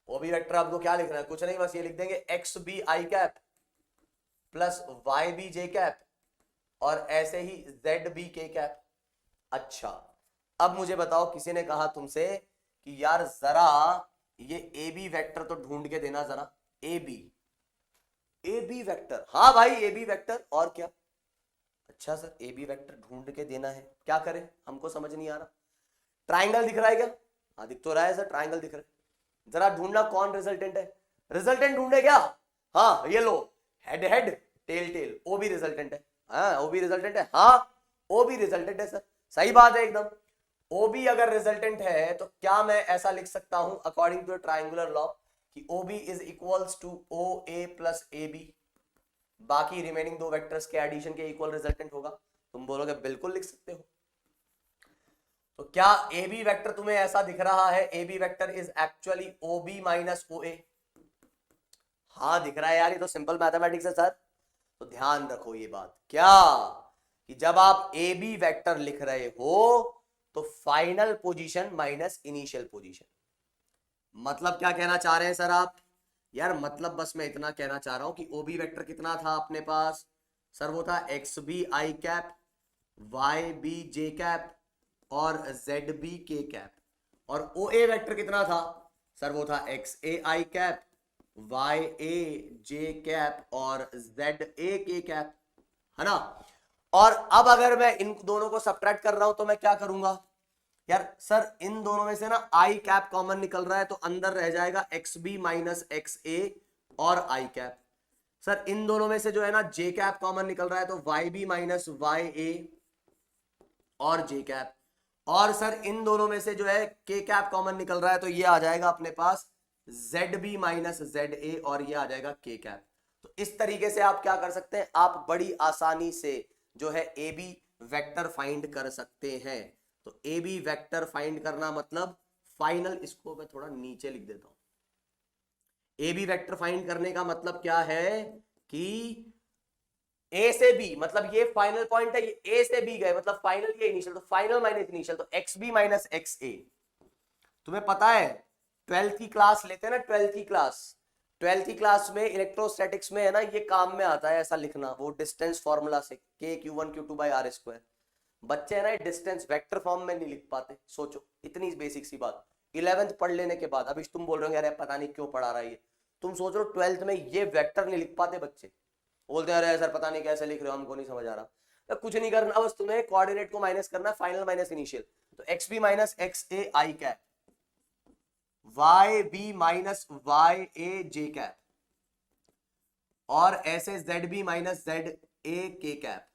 ओबी वेक्टर, आपको क्या लिखना है? कुछ नहीं, बस ये लिख देंगे x b i cap plus y b j cap और ऐसे ही जेड बी के कैप। अच्छा अब मुझे बताओ, किसी ने कहा तुमसे कि यार जरा ये ए बी वेक्टर तो ढूंढ के देना जरा, ए बी वेक्टर। हाँ भाई ए बी वेक्टर, और क्या? अच्छा सर ए बी वेक्टर ढूंढ के देना है, क्या करें? हमको समझ नहीं आ रहा। ट्राइंगल दिख रहा है क्या? हाँ दिख तो रहा है सर, ट्राइंगल दिख रहा है। जरा ढूंढना कौन रिजल्टेंट है, रिजल्टेंट ढूंढे क्या? हाँ ये लो, हेड हेड टेल टेल, ओ भी रिजल्टेंट है। हाँ ओ भी रिजल्टेंट है, हाँ ओ भी रिजल्टेंट है सर, सही बात है एकदम। ओ बी अगर रिजल्टेंट है तो क्या मैं ऐसा लिख सकता हूं अकॉर्डिंग टू ट्राइंगुलर लॉ कि O B is equals to O A plus A B, बाकी रिमेनिंग दो वेक्टर्स के एडिशन के इक्वल रिजल्टेंट होगा? तुम बोलोगे बिल्कुल लिख सकते हो। तो क्या ए बी वेक्टर तुम्हें ऐसा दिख रहा है, A B vector is actually O B minus O A? हाँ दिख रहा है यार, ये तो सिंपल मैथमेटिक्स है सर। तो ध्यान रखो ये बात, क्या कि जब आप ए बी वेक्टर लिख रहे हो तो final position minus initial position. मतलब क्या कहना चाह रहे हैं सर आप? यार मतलब बस मैं इतना कहना चाह रहा हूं कि ओ बी वेक्टर कितना था अपने पास सर? वो था x b i cap, y b j cap और जेड बी के कैप। और ओ ए वेक्टर कितना था सर? वो था x a i cap, y a j cap और जेड ए के कैप, है ना? और अब अगर मैं इन दोनों को सब्ट्रैक्ट कर रहा हूं तो मैं क्या करूंगा यार? सर इन दोनों में से ना आई कैप कॉमन निकल रहा है, तो अंदर रह जाएगा एक्स बी माइनस एक्स ए और आई कैप। सर इन दोनों में से जो है ना जे कैप कॉमन निकल रहा है, तो वाई बी माइनस वाई ए और जे कैप। और सर इन दोनों में से जो है के कैप कॉमन निकल रहा है, तो ये आ जाएगा अपने पास Z B minus Z A और ये आ जाएगा के कैप। तो इस तरीके से आप क्या कर सकते हैं, आप बड़ी आसानी से जो है ए बी वेक्टर फाइंड कर सकते हैं। तो ए बी वेक्टर फाइंड करना मतलब फाइनल, इसको मैं थोड़ा नीचे लिख देता हूं। ए बी वेक्टर फाइंड करने का मतलब क्या है कि ए से बी, मतलब ये फाइनल पॉइंट है, ये ए से बी गए मतलब फाइनल, ये इनिशियल, तो फाइनल माइनस इनिशियल, तो एक्स बी माइनस एक्स ए। तुम्हें पता है 12th की क्लास लेते हैं ना, 12th की क्लास, 12th की क्लास में इलेक्ट्रोस्टैटिक्स में है ना, ये काम में आता है ऐसा लिखना, वो डिस्टेंस फॉर्मूला से के Q1 Q2 by are square. बच्चे है ना डिस्टेंस वेक्टर फॉर्म में नहीं लिख पाते, सोचो इतनी बेसिक सी बात 11th पढ़ लेने के बाद। अभी तुम बोल रहे हो यार पता नहीं क्यों पढ़ा रहा है ये, तुम सोच रहे हो 12th में ये वेक्टर नहीं लिख पाते बच्चे, बोलते हैं अरे सर पता नहीं कैसे लिख रहे हो, हमको नहीं समझ आ रहा। तो कुछ नहीं करना, बस तुम्हें कोऑर्डिनेट को माइनस करना, फाइनल माइनस इनिशियल। तो x b minus x a i cap, y b minus y a j cap, और ऐसे z B minus Z a के कैप।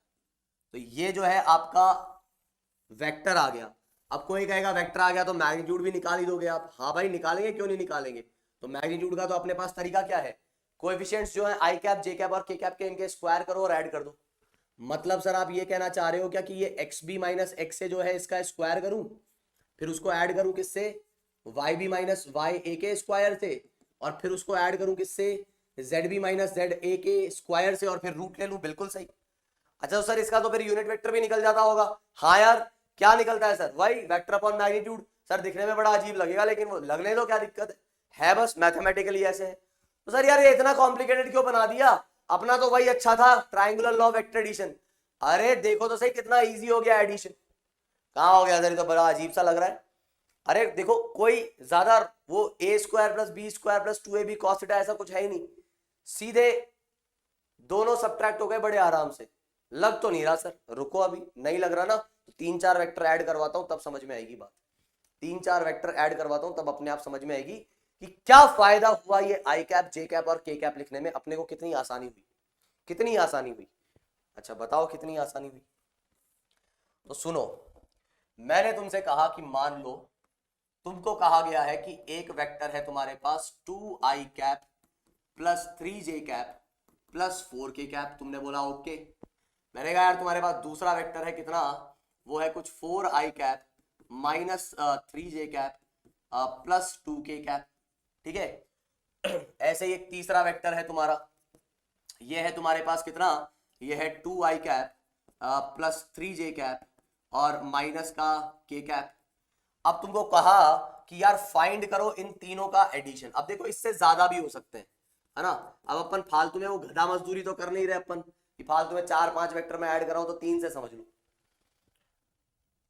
तो ये जो है आपका वेक्टर आ गया। अब कोई कहेगा वेक्टर आ गया तो मैग्नीट्यूड भी निकाल ही दोगे आप। हाँ भाई निकालेंगे, क्यों नहीं निकालेंगे। तो मैग्नीट्यूड का तो अपने पास तरीका क्या है, कोएफिशिएंट्स जो है आई कैप जे कैप और के कैप के, इनके स्क्वायर करो और ऐड कर दो। मतलब सर आप ये कहना चाह रहे हो क्या कि ये एक्स बी माइनस एक्स ए जो है इसका स्क्वायर करूं, फिर उसको ऐड करूं किससे, y b minus y a के स्क्वायर से, और फिर उसको ऐड करूं किससे, z B minus Z a के स्क्वायर से, और फिर रूट ले लूं। बिल्कुल सही। अच्छा तो सर इसका तो फिर यूनिट वेक्टर भी निकल जाता होगा। हाँ यार क्या निकलता है सर, वही वेक्टर अपॉन मैग्नीट्यूड। सर दिखने में बड़ा अजीब लगेगा लेकिन वो लगने दो, क्या दिक्कत है बस मैथमेटिकली ऐसे है। तो सर यार ये इतना कॉम्प्लिकेटेड क्यों बना दिया, अपना तो वही अच्छा था, ट्राइंगुलर लॉ वेक्टर एडिशन। अरे देखो तो सही कितना इजी हो गया एडिशन। कहाँ हो गया सर, ये तो बड़ा अजीब सा लग रहा है। अरे देखो कोई ज्यादा वो a square plus B square plus 2ab cos theta ऐसा कुछ है ही नहीं, सीधे दोनों सब्ट्रैक्ट हो गए बड़े आराम से। लग तो नहीं रहा सर, रुको अभी नहीं लग रहा ना, तो 3-4 वेक्टर ऐड करवाता हूं तब समझ में आएगी बात। 3-4 वेक्टर ऐड करवाता हूं तब अपने आप समझ में आएगी कि क्या फायदा हुआ ये आई कैप जे कैप और के कैप लिखने में, अपने को कितनी आसानी हुई, कितनी आसानी हुई। अच्छा बताओ कितनी आसानी हुई। तो सुनो, मैंने तुमसे कहा कि मान लो तुमको कहा गया है कि एक वेक्टर है तुम्हारे पास 2i cap plus 3j cap plus 4k cap. तुमने बोला ओके। मैंने कहा यार तुम्हारे पास दूसरा वेक्टर है कितना, वो है कुछ 4i cap minus 3j cap plus 2k cap. ठीक है। ऐसे ही एक तीसरा वेक्टर है तुम्हारा, ये है तुम्हारे पास कितना, ये है 2i cap plus 3j cap और माइनस का k कैप। अब तुमको कहा कि यार फाइंड करो इन तीनों का एडिशन। अब देखो इससे ज्यादा भी हो सकते हैं, है ना। अब अपन फालतू में वो गधा मजदूरी तो कर नहीं रहे अपन कि फालतू में 4-5 वेक्टर में ऐड कर रहा हूं तो 3 से समझ लो।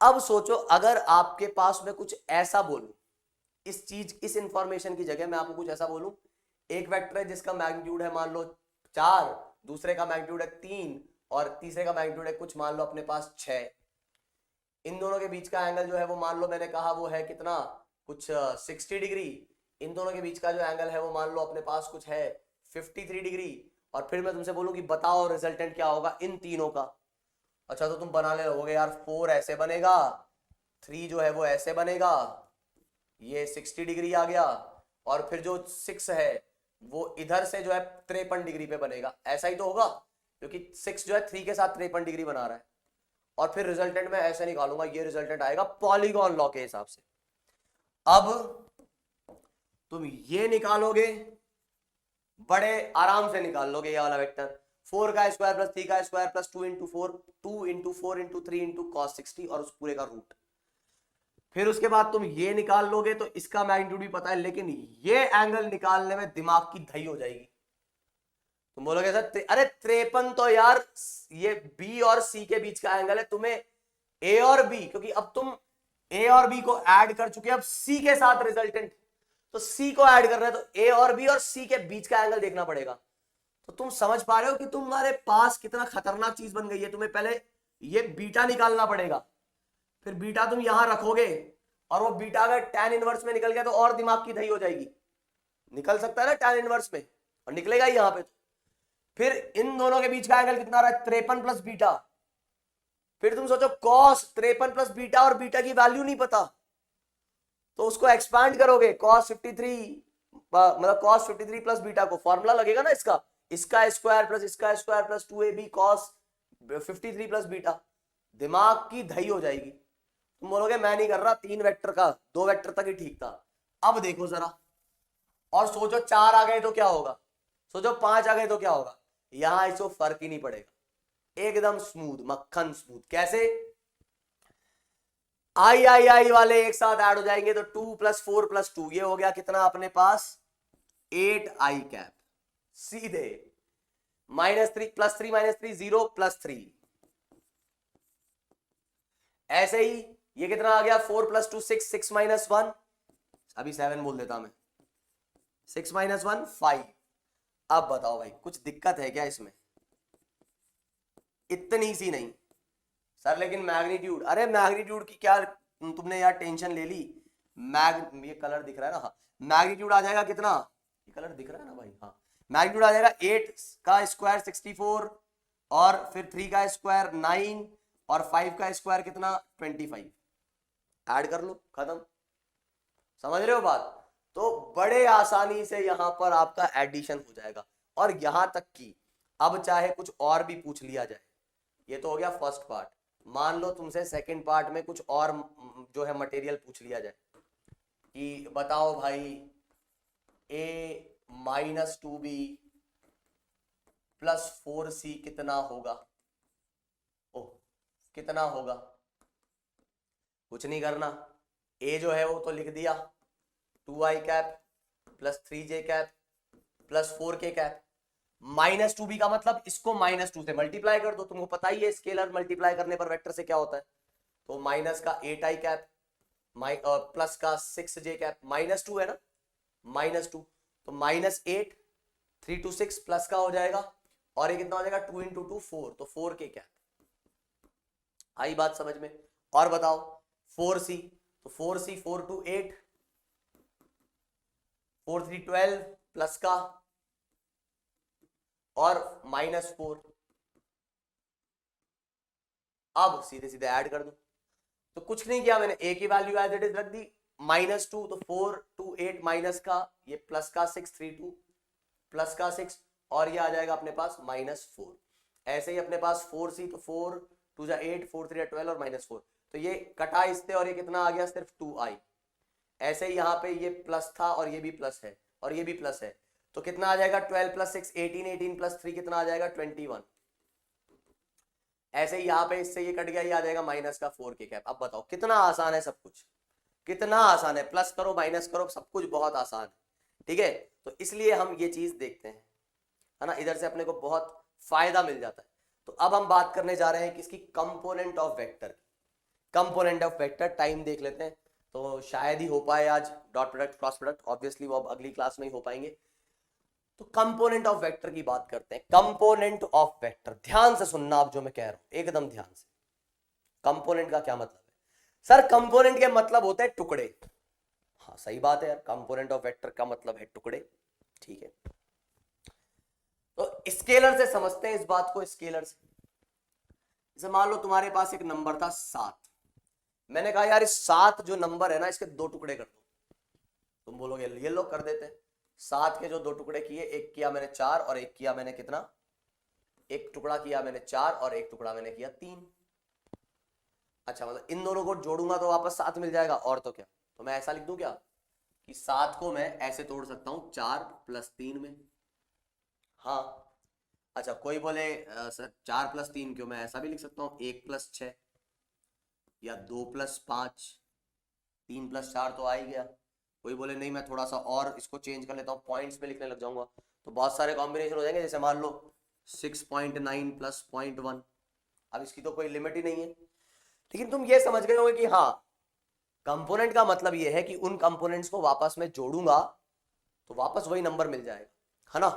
अब सोचो अगर आपके पास में कुछ ऐसा बोलूं, इस चीज इस इंफॉर्मेशन की जगह मैं आपको कुछ ऐसा बोलूं, एक वेक्टर है जिसका मैग्नीट्यूड है मान लो 4, दूसरे का मैग्नीट्यूड है 3 और तीसरे का मैग्नीट्यूड है कुछ मान लो अपने पास 6। इन दोनों के बीच का एंगल जो है वो मान लो मैंने कहा वो है कितना, कुछ 60 डिग्री। इन दोनों के बीच का जो एंगल है वो मान लो अपने पास कुछ है 53 डिग्री। और फिर मैं तुमसे बोलूं कि बताओ रिजल्टेंट क्या होगा इन तीनों का। अच्छा तो तुम बनाने लगोगे यार 4 ऐसे बनेगा, 3 जो है वो ऐसे बनेगा, ये 60 डिग्री आ गया, और फिर जो 6 है वो इधर से जो है 53 डिग्री पे बनेगा। ऐसा ही तो होगा क्योंकि 6 जो है 3 के साथ 53 डिग्री बना रहा है। और फिर रिजल्टेंट में ऐसे निकालूंगा, ये रिजल्टेंट आएगा पॉलीगॉन लॉ के हिसाब से। अब तुम ये निकालोगे, बड़े आराम से निकाल लोगे ये वाला वेक्टर, 4 का स्क्वायर प्लस 3 का square plus 2 into 4, 2 into 4 into 3 into cos 60 और उस पूरे का रूट। फिर उसके बाद तुम ये निकाल लोगे तो इसका मैग्नीट्यूड भी पता है, लेकिन ये एंगल निकालने में दिमाग की दही हो जाएगी। तुम बोलोगे सर अरे 53 तो यार ये बी और सी के बीच का एंगल है, तुम्हें ए और बी, क्योंकि अब तुम ए और बी को ऐड कर चुके, अब सी के साथ रिजल्टेंट, तो सी को ऐड कर रहे हैं तो ए और बी और सी के बीच का एंगल देखना पड़ेगा। तो तुम समझ पा रहे हो कि तुम्हारे पास कितना खतरनाक चीज बन गई है। तुम्हें पहले ये बीटा निकालना पड़ेगा, फिर बीटा तुम यहां रखोगे और वो बीटा अगर tan इनवर्स में निकल गया तो और दिमाग की दही हो जाएगी। निकल सकता है ना tan इनवर्स में, और निकलेगा ही यहां पे। फिर इन दोनों के बीच का एंगल कितना रहा है 53 प्लस बीटा। फिर तुम सोचो cos 53 प्लस बीटा, और बीटा की वैल्यू नहीं पता तो उसको एक्सपांड करोगे cos 53, मतलब cos 53 प्लस बीटा को फॉर्मूला लगेगा ना इसका, इसका square plus 2ab cos 53 plus beta. दिमाग की दही हो जाएगी। तुम बोलोगे मैं नहीं कर रहा, 3 वेक्टर का 2 वेक्टर तक ही ठीक था। अब देखो जरा और सोचो 4 आ गए तो क्या होगा, सोचो 5 आ गए तो क्या होगा। यहां इसको फर्क ही नहीं पड़ेगा, एकदम स्मूथ मक्खन स्मूथ। कैसे, आई वाले एक साथ ऐड हो जाएंगे तो 2 + 4 + 2 ये हो गया कितना अपने पास 8i कैप। सीधे -3 + 3 - 3 0 + 3। ऐसे ही ये कितना आ गया 4 + 2 6 6 - 1, अभी 7 बोल देता मैं, 6 - 1 5। अब बताओ भाई कुछ दिक्कत है क्या इसमें, इतनी सी नहीं सर, लेकिन मैग्नीट्यूड, अरे मैग्नीट्यूड की क्या तुमने यार टेंशन ले ली। ये कलर दिख रहा है ना, हाँ मैग्नीट्यूड आ जाएगा कितना, ये कलर दिख रहा है ना भाई, हाँ मैग्नीट्यूड आ जाएगा 8 का स्क्वायर 64 और फिर 3 का स्क्वायर 9 और 5 का स्क्वायर कितना 25, ऐड कर लो, खत्म। समझ रहे हो बात? तो बड़े आसानी से यहां पर आपका एडिशन हो जाएगा। और यहां तक कि अब चाहे कुछ और भी पूछ लिया जाए, ये तो हो गया फर्स्ट पार्ट, मान लो तुमसे सेकंड पार्ट में कुछ और जो है मटेरियल पूछ लिया जाए कि बताओ भाई a-2b प्लस 4c कितना होगा। ओह कितना होगा, कुछ नहीं करना, a जो है वो तो लिख दिया 2i cap plus 3j cap plus 4k cap, -2b का मतलब इसको -2 से मल्टीप्लाई कर दो, तुमको पता ही है स्केलर मल्टीप्लाई करने पर वेक्टर से क्या होता है। तो माइनस का 8i कैप प्लस का 6j कैप, -2 है ना, -2 तो -8 3 to 6 प्लस का हो जाएगा और ये कितना हो जाएगा 2 into 2 4, तो 4k कैप। आई बात समझ में? और बताओ 4c, तो 4c 4 to 8 4 3 12 प्लस का और -4, अब सीधे सीधे ऐड कर दो। तो कुछ नहीं किया मैंने, a की वैल्यू एज इट इज रख दी, -2 तो 4 to 8 माइनस का ये प्लस का 6 3 2 प्लस का 6 और ये आ जाएगा अपने पास -4। ऐसे ही अपने पास 4c तो 4 2 जा 8 4 3 12 और -4, तो ये कटा इससे और ये कितना आ गया सिर्फ 2i। ऐसे ही यहाँ पे ये प्लस था और ये भी प्लस है और ये भी प्लस है, तो कितना आ जाएगा 12 प्लस 6 18 18 प्लस 3 कितना आ जाएगा 21। ऐसे ही यहाँ पे इससे ये कट गया, ये आ जाएगा माइनस का 4k कैप। अब बताओ कितना आसान है सब कुछ, कितना आसान है, प्लस करो माइनस करो सब कुछ बहुत आसान है, ठीक है। तो इसलिए हम ये चीज देखते हैं, है ना, इधर से अपने को बहुत फायदा मिल जाता है। तो अब हम बात करने जा रहे हैं किसकी, component of vector. Component of vector time देख लेते हैं, तो शायद ही हो पाए आज dot product cross product, obviously वो अब अगली क्लास में ही हो पाएंगे। तो कंपोनेंट ऑफ वेक्टर की बात करते हैं। कंपोनेंट ऑफ वेक्टर, ध्यान से सुनना आप जो मैं कह रहा हूं, एकदम ध्यान से। कंपोनेंट का क्या मतलब है सर? कंपोनेंट के मतलब होते हैं टुकड़े। हाँ सही बात है यार, कंपोनेंट ऑफ वेक्टर का मतलब है टुकड़े, ठीक है। तो स्केलर से समझते हैं इस बात को, स्केलर से। जैसे मान लो तुम्हारे पास एक नंबर था 7, मैंने कहा यार इस 7 जो नंबर है ना इसके 2 टुकड़े कर दो। तुम बोलोगे ये लोग कर देते हैं। 7 के जो 2 टुकड़े किए, एक किया मैंने 4 और एक किया मैंने कितना, एक टुकड़ा किया मैंने 4 और एक टुकड़ा मैंने किया 3। अच्छा मतलब इन दोनों को जोड़ूंगा तो वापस 7 मिल जाएगा, और तो क्या। तो मैं ऐसा लिख दूं क्या कि 7 को मैं ऐसे तोड़ सकता हूं 4 + 3 में। हाँ अच्छा, कोई बोले सर 4 + 3 क्यों, मैं ऐसा भी लिख सकता हूँ 1 + 6 या 2 + 5, 3 + 4 तो आ ही गया। कोई बोले नहीं मैं थोड़ा सा और इसको चेंज कर लेता हूँ, पॉइंट्स में लिखने लग जाऊंगा, तो बहुत सारे कॉम्बिनेशन हो जाएंगे। जैसे मान लो 6.9 + 0.1, अब इसकी तो कोई लिमिट ही नहीं है। लेकिन तुम ये समझ गए होंगे कि हाँ कंपोनेंट का मतलब ये है कि उन कंपोनेंट्स को वापस में जोड़ूंगा तो वापस वही नंबर मिल जाएगा, है ना।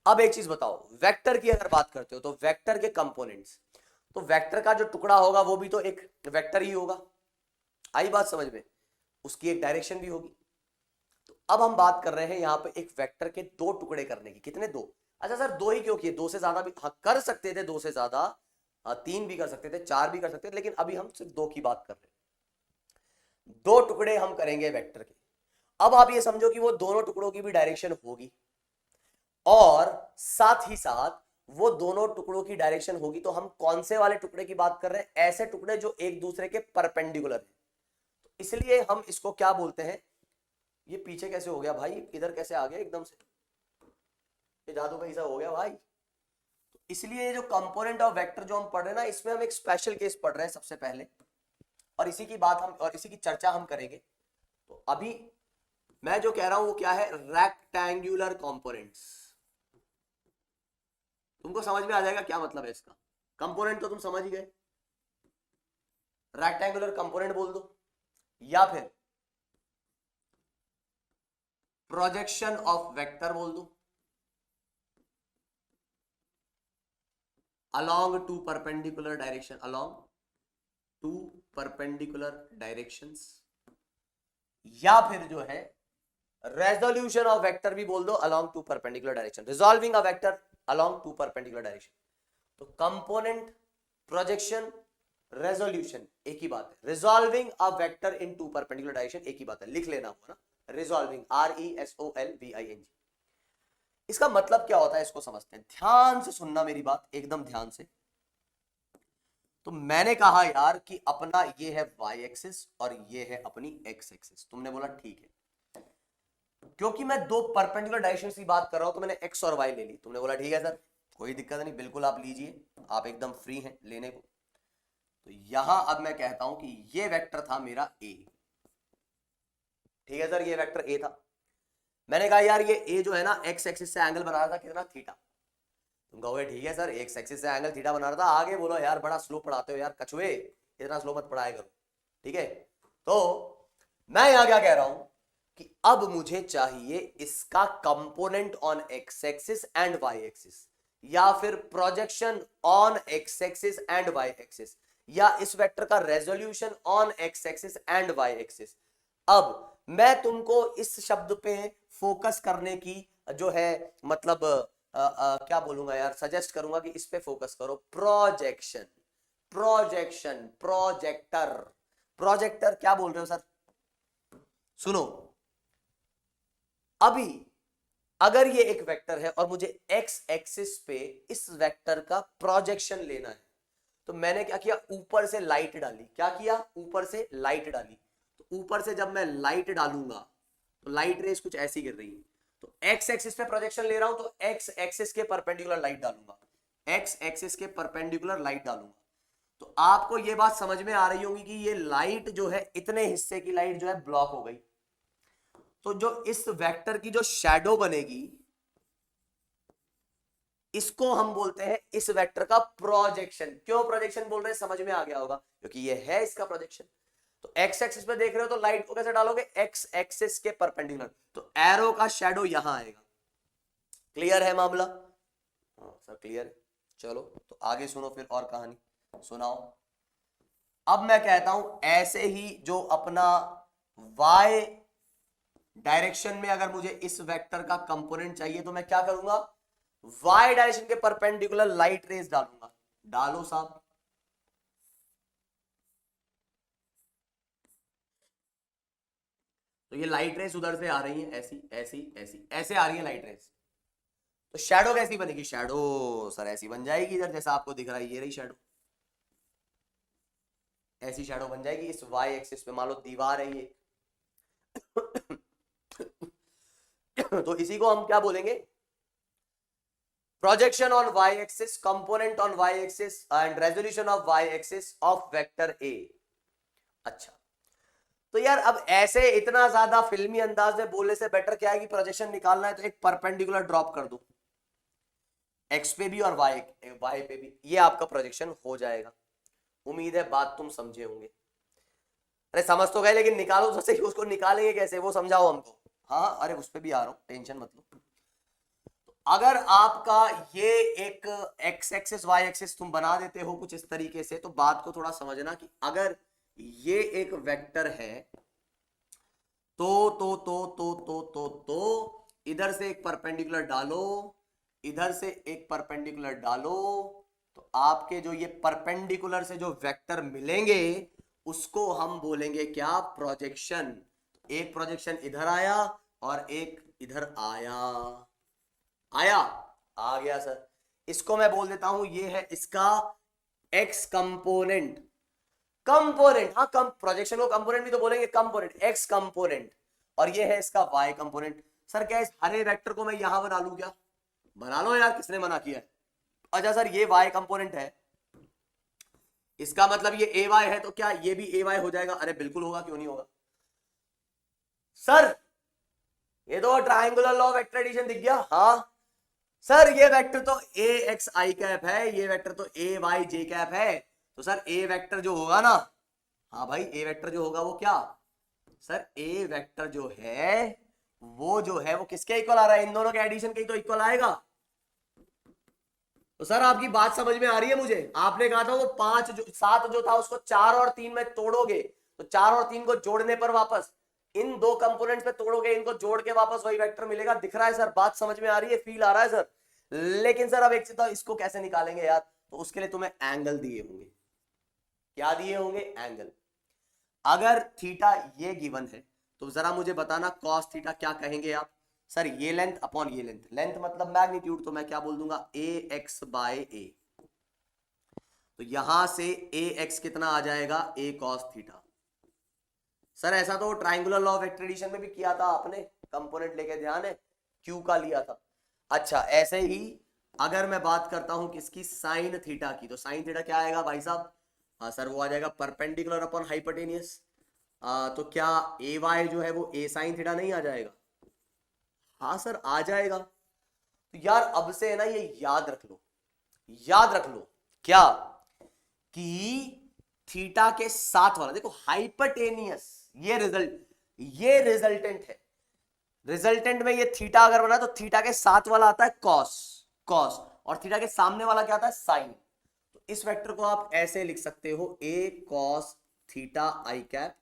अब एक चीज बताओ, वेक्टर की अगर बात करते हो तो वेक्टर के कंपोनेंट्स, तो वेक्टर का जो टुकड़ा होगा वो भी तो एक वेक्टर ही होगा। आई बात समझ में? उसकी एक डायरेक्शन भी होगी। तो अब हम बात कर रहे हैं यहां पे एक वेक्टर के 2 टुकड़े करने की। कितने? 2। अच्छा सर 2 ही क्यों किए, 2 से ज्यादा भी हाँ कर सकते थे, 2 से ज्यादा 3 भी कर सकते थे, 4 भी कर सकते थे, लेकिन अभी हम सिर्फ 2 की बात कर रहे हैं। 2 टुकड़े हम करेंगे वेक्टर के। अब आप ये समझो कि वो दोनों टुकड़ों की भी डायरेक्शन होगी और साथ ही साथ वो दोनों टुकड़ों की डायरेक्शन होगी, तो हम कौन से वाले टुकड़े की बात कर रहे हैं? ऐसे टुकड़े जो एक दूसरे के परपेंडिकुलर है। तो इसलिए हम इसको क्या बोलते हैं, ये पीछे कैसे हो गया भाई, इधर कैसे आ गया एकदम से, ये जादू कैसा हो गया भाई। तो इसलिए ये जो कंपोनेंट ऑफ वेक्टर जो हम पढ़ रहे हैं ना, इसमें हम एक स्पेशल केस पढ़ रहे हैं सबसे पहले, और इसी की बात हम और इसी की चर्चा हम करेंगे। तो अभी मैं जो कह रहा हूं वो क्या है, रेक्टेंगुलर कंपोनेंट्स। तुमको समझ में आ जाएगा क्या मतलब है इसका। कंपोनेंट तो तुम समझ ही गए, रेक्टेंगुलर कंपोनेंट बोल दो, या फिर प्रोजेक्शन ऑफ वेक्टर बोल दो। along two perpendicular direction, along two perpendicular directions, या फिर जो है रेजोल्यूशन ऑफ वेक्टर भी बोल दो along two perpendicular direction, resolving a vector along two perpendicular direction। तो कंपोनेंट, प्रोजेक्शन, रेजोल्यूशन एक ही बात है, resolving a vector in two perpendicular direction एक ही बात है, लिख लेना होगा ना, रिजॉल्विंग, RESOLVING। इसका मतलब क्या होता है इसको समझते हैं, ध्यान से सुनना मेरी बात, एकदम ध्यान से। तो मैंने कहा यार कि अपना ये है वाई एक्सिस और ये है अपनी एक्स एक्सिस, तुमने बोला ठीक है, क्योंकि मैं दो परपेंडिकुलर डायरेक्शन की बात कर रहा हूं तो मैंने एक्स और वाई ले ली, तुमने बोला ठीक है सर कोई दिक्कत नहीं, बिल्कुल आप लीजिए, आप एकदम फ्री हैं लेने को। तो यहां अब मैं कहता हूं कि ये वेक्टर था मेरा ए, ठीक है सर, ये वेक्टर ए था। मैंने कहा यार ये ए जो है ना एक्स एक्सिस से एंगल बना रहा था कितना, थीटा। तुम कहोगे ठीक है सर एक्स एक्सिस से एंगल थीटा बना रहा था, आगे बोलो यार बड़ा स्लो पढ़ाते हो यार कछुए, इतना स्लो मत पढ़ाया करो, ठीक है। तो मैं यहां क्या कह रहा हूं कि अब मुझे चाहिए इसका component on x axis and y axis, या फिर projection on x axis and y axis, या इस वेक्टर का resolution on x axis and y axis. अब मैं तुमको इस शब्द पे फोकस करने की जो है मतलब क्या बोलूंगा यार, सजेस्ट करूंगा कि इस पे फोकस करो, प्रोजेक्शन, प्रोजेक्शन, प्रोजेक्टर, प्रोजेक्टर क्या बोल रहे हो सर, सुनो, अभी अगर ये एक वेक्टर है और मुझे एक्स एक्सिस पे इस वेक्टर का प्रोजेक्शन लेना है, तो मैंने क्या किया, ऊपर से लाइट डाली, क्या किया, ऊपर से लाइट डाली। तो ऊपर से जब मैं लाइट डालूंगा तो लाइट रेस कुछ ऐसी गिर रही है, तो एक्स एक्सिस पे प्रोजेक्शन ले रहा हूं तो एक्स एक्सिस के परपेंडिकुलर लाइट डालूंगा, एक्स एक्सिस के परपेंडिकुलर लाइट डालूंगा। तो आपको ये बात समझ में आ रही होगी कि ये लाइट जो है इतने हिस्से की लाइट जो है ब्लॉक हो गई, तो जो इस वेक्टर की जो शैडो बनेगी इसको हम बोलते हैं इस वेक्टर का प्रोजेक्शन। क्यों प्रोजेक्शन बोल रहे हैं समझ में आ गया होगा, क्योंकि ये है इसका प्रोजेक्शन। तो एक्स एक्सिस पे देख रहे हो तो लाइट को कैसे डालोगे, एक्स एक्सिस के परपेंडिकुलर, तो एरो का शैडो यहां आएगा। क्लियर है मामला, हाँ सर क्लियर है। चलो तो आगे सुनो फिर और कहानी सुनाओ। अब मैं कहता हूं ऐसे ही जो अपना y डायरेक्शन में अगर मुझे इस वेक्टर का कंपोनेंट चाहिए तो मैं क्या करूंगा, y डायरेक्शन के परपेंडिकुलर लाइट रेज डालूंगा, डालो साहब। तो ये लाइट रेस उधर से आ रही है, ऐसी ऐसी ऐसी ऐसे आ रही है लाइट रेस, तो शैडो कैसी बनेगी, शैडो सर ऐसी बन जाएगी इधर जैसा आपको दिख रहा है, ये रही शैडो, ऐसी शैडो बन जाएगी इस वाई एक्सिस पे, मान लो दीवार है ये तो इसी को हम क्या बोलेंगे, projection on y axis, component on y axis and resolution of y axis of vector A. अच्छा तो यार अब ऐसे इतना ज्यादा फिल्मी अंदाज में बोलने से बेटर क्या है कि प्रोजेक्शन निकालना है तो एक परपेंडिकुलर ड्रॉप कर दो एक्स पे भी और वाई पे भी, ये आपका प्रोजेक्शन हो जाएगा। उम्मीद है बात तुम समझे होंगे, अरे समझ तो गए लेकिन निकालो तो सही, उसको निकालेंगे कैसे वो समझाओ हमको। हाँ अरे उस पर भी आ रहा हूं, टेंशन मत लो। तो अगर आपका ये एक एक्स एक्सिस वाई एक्सिस तुम बना देते हो कुछ इस तरीके से, तो बात को थोड़ा समझना कि अगर ये एक वेक्टर है तो इधर से एक परपेंडिकुलर डालो, इधर से एक परपेंडिकुलर डालो, तो आपके जो ये परपेंडिकुलर से जो वेक्टर मिलेंगे उसको हम बोलेंगे क्या, प्रोजेक्शन। एक प्रोजेक्शन इधर आया और एक इधर आया, आया आ गया सर, इसको मैं बोल देता हूं ये है इसका एक्स कंपोनेंट, कंपोनेंट, हाँ कम प्रोजेक्शन को कंपोनेंट भी तो बोलेंगे, कंपोनेंट एक्स कंपोनेंट, और ये है इसका वाई कंपोनेंट। सर क्या इस हरे वेक्टर को मैं यहां बना लूं क्या, बना लो यार, किसने मना किया है। अच्छा सर ये वाई कंपोनेंट है, इसका मतलब ये ए वाई है, तो क्या ये भी ए वाई हो जाएगा, अरे बिल्कुल होगा, क्यों नहीं होगा सर, ये तो ट्राइंगुलर लॉ वेक्टर एडिशन दिख गया। हाँ सर ये वेक्टर तो ए एक्स आई कैप है, ये वेक्टर तो ए वाई जे कैप है, तो सर ए वेक्टर जो होगा ना, हाँ भाई ए वेक्टर जो होगा वो क्या, सर ए वेक्टर जो है वो किसके इक्वल आ रहा है, इन दोनों के एडिशन के ही तो इक्वल आएगा। तो सर आपकी बात समझ में आ रही है मुझे? आपने कहा था वो 5 जो 7 जो था उसको 4 और 3 में तोड़ोगे, तो 4 और 3 को जोड़ने पर वापस इन दो कंपोनेंट्स पे तोड़ोगे, इनको जोड़ के वापस वही वेक्टर मिलेगा। दिख रहा है सर? बात समझ में आ रही है? फील आ रहा है सर? लेकिन सर अब एक चीज, इसको कैसे निकालेंगे यार? तो उसके लिए तुम्हें एंगल दिए होंगे। क्या दिए होंगे? एंगल। अगर थीटा ये गिवन है तो जरा मुझे बताना कॉस थीटा क्या कहेंगे आप? सर ये लेंथ अपॉन ये लेंथ, लेंथ मतलब मैग्नीट्यूड, तो मैं क्या बोल दूंगा? ए एक्स बाय ए। तो यहां से ए एक्स कितना आ जाएगा? ए कॉस थीटा। सर ऐसा तो ट्राइंगुलर लॉ ऑफ एक्ट्रेडिशन में भी किया था आपने, कंपोनेंट लेके, ध्यान है? क्यू का लिया था। अच्छा ऐसे ही अगर मैं बात करता हूं किसकी? साइन थीटा की, तो साइन थीटा क्या आएगा भाई साहब? हाँ सर वो आ जाएगा परपेंडिकुलर अपॉन हाइपोटेनियस। तो क्या ए वाई जो है वो ए साइन थीटा नहीं आ जाएगा? हाँ सर आ जाएगा। तो यार अब से है ना ये याद रख लो, याद रख लो क्या, कि थीटा के साथ वाला देखो हाइपोटेनियस, ये रिजल्टेंट है। रिजल्टेंट में ये थीटा अगर बना तो थीटा के साथ वाला आता है कॉस, कॉस, और थीटा के सामने वाला क्या आता है? साइन। तो इस वेक्टर को आप ऐसे लिख सकते हो, ए कॉस थीटा आई कैप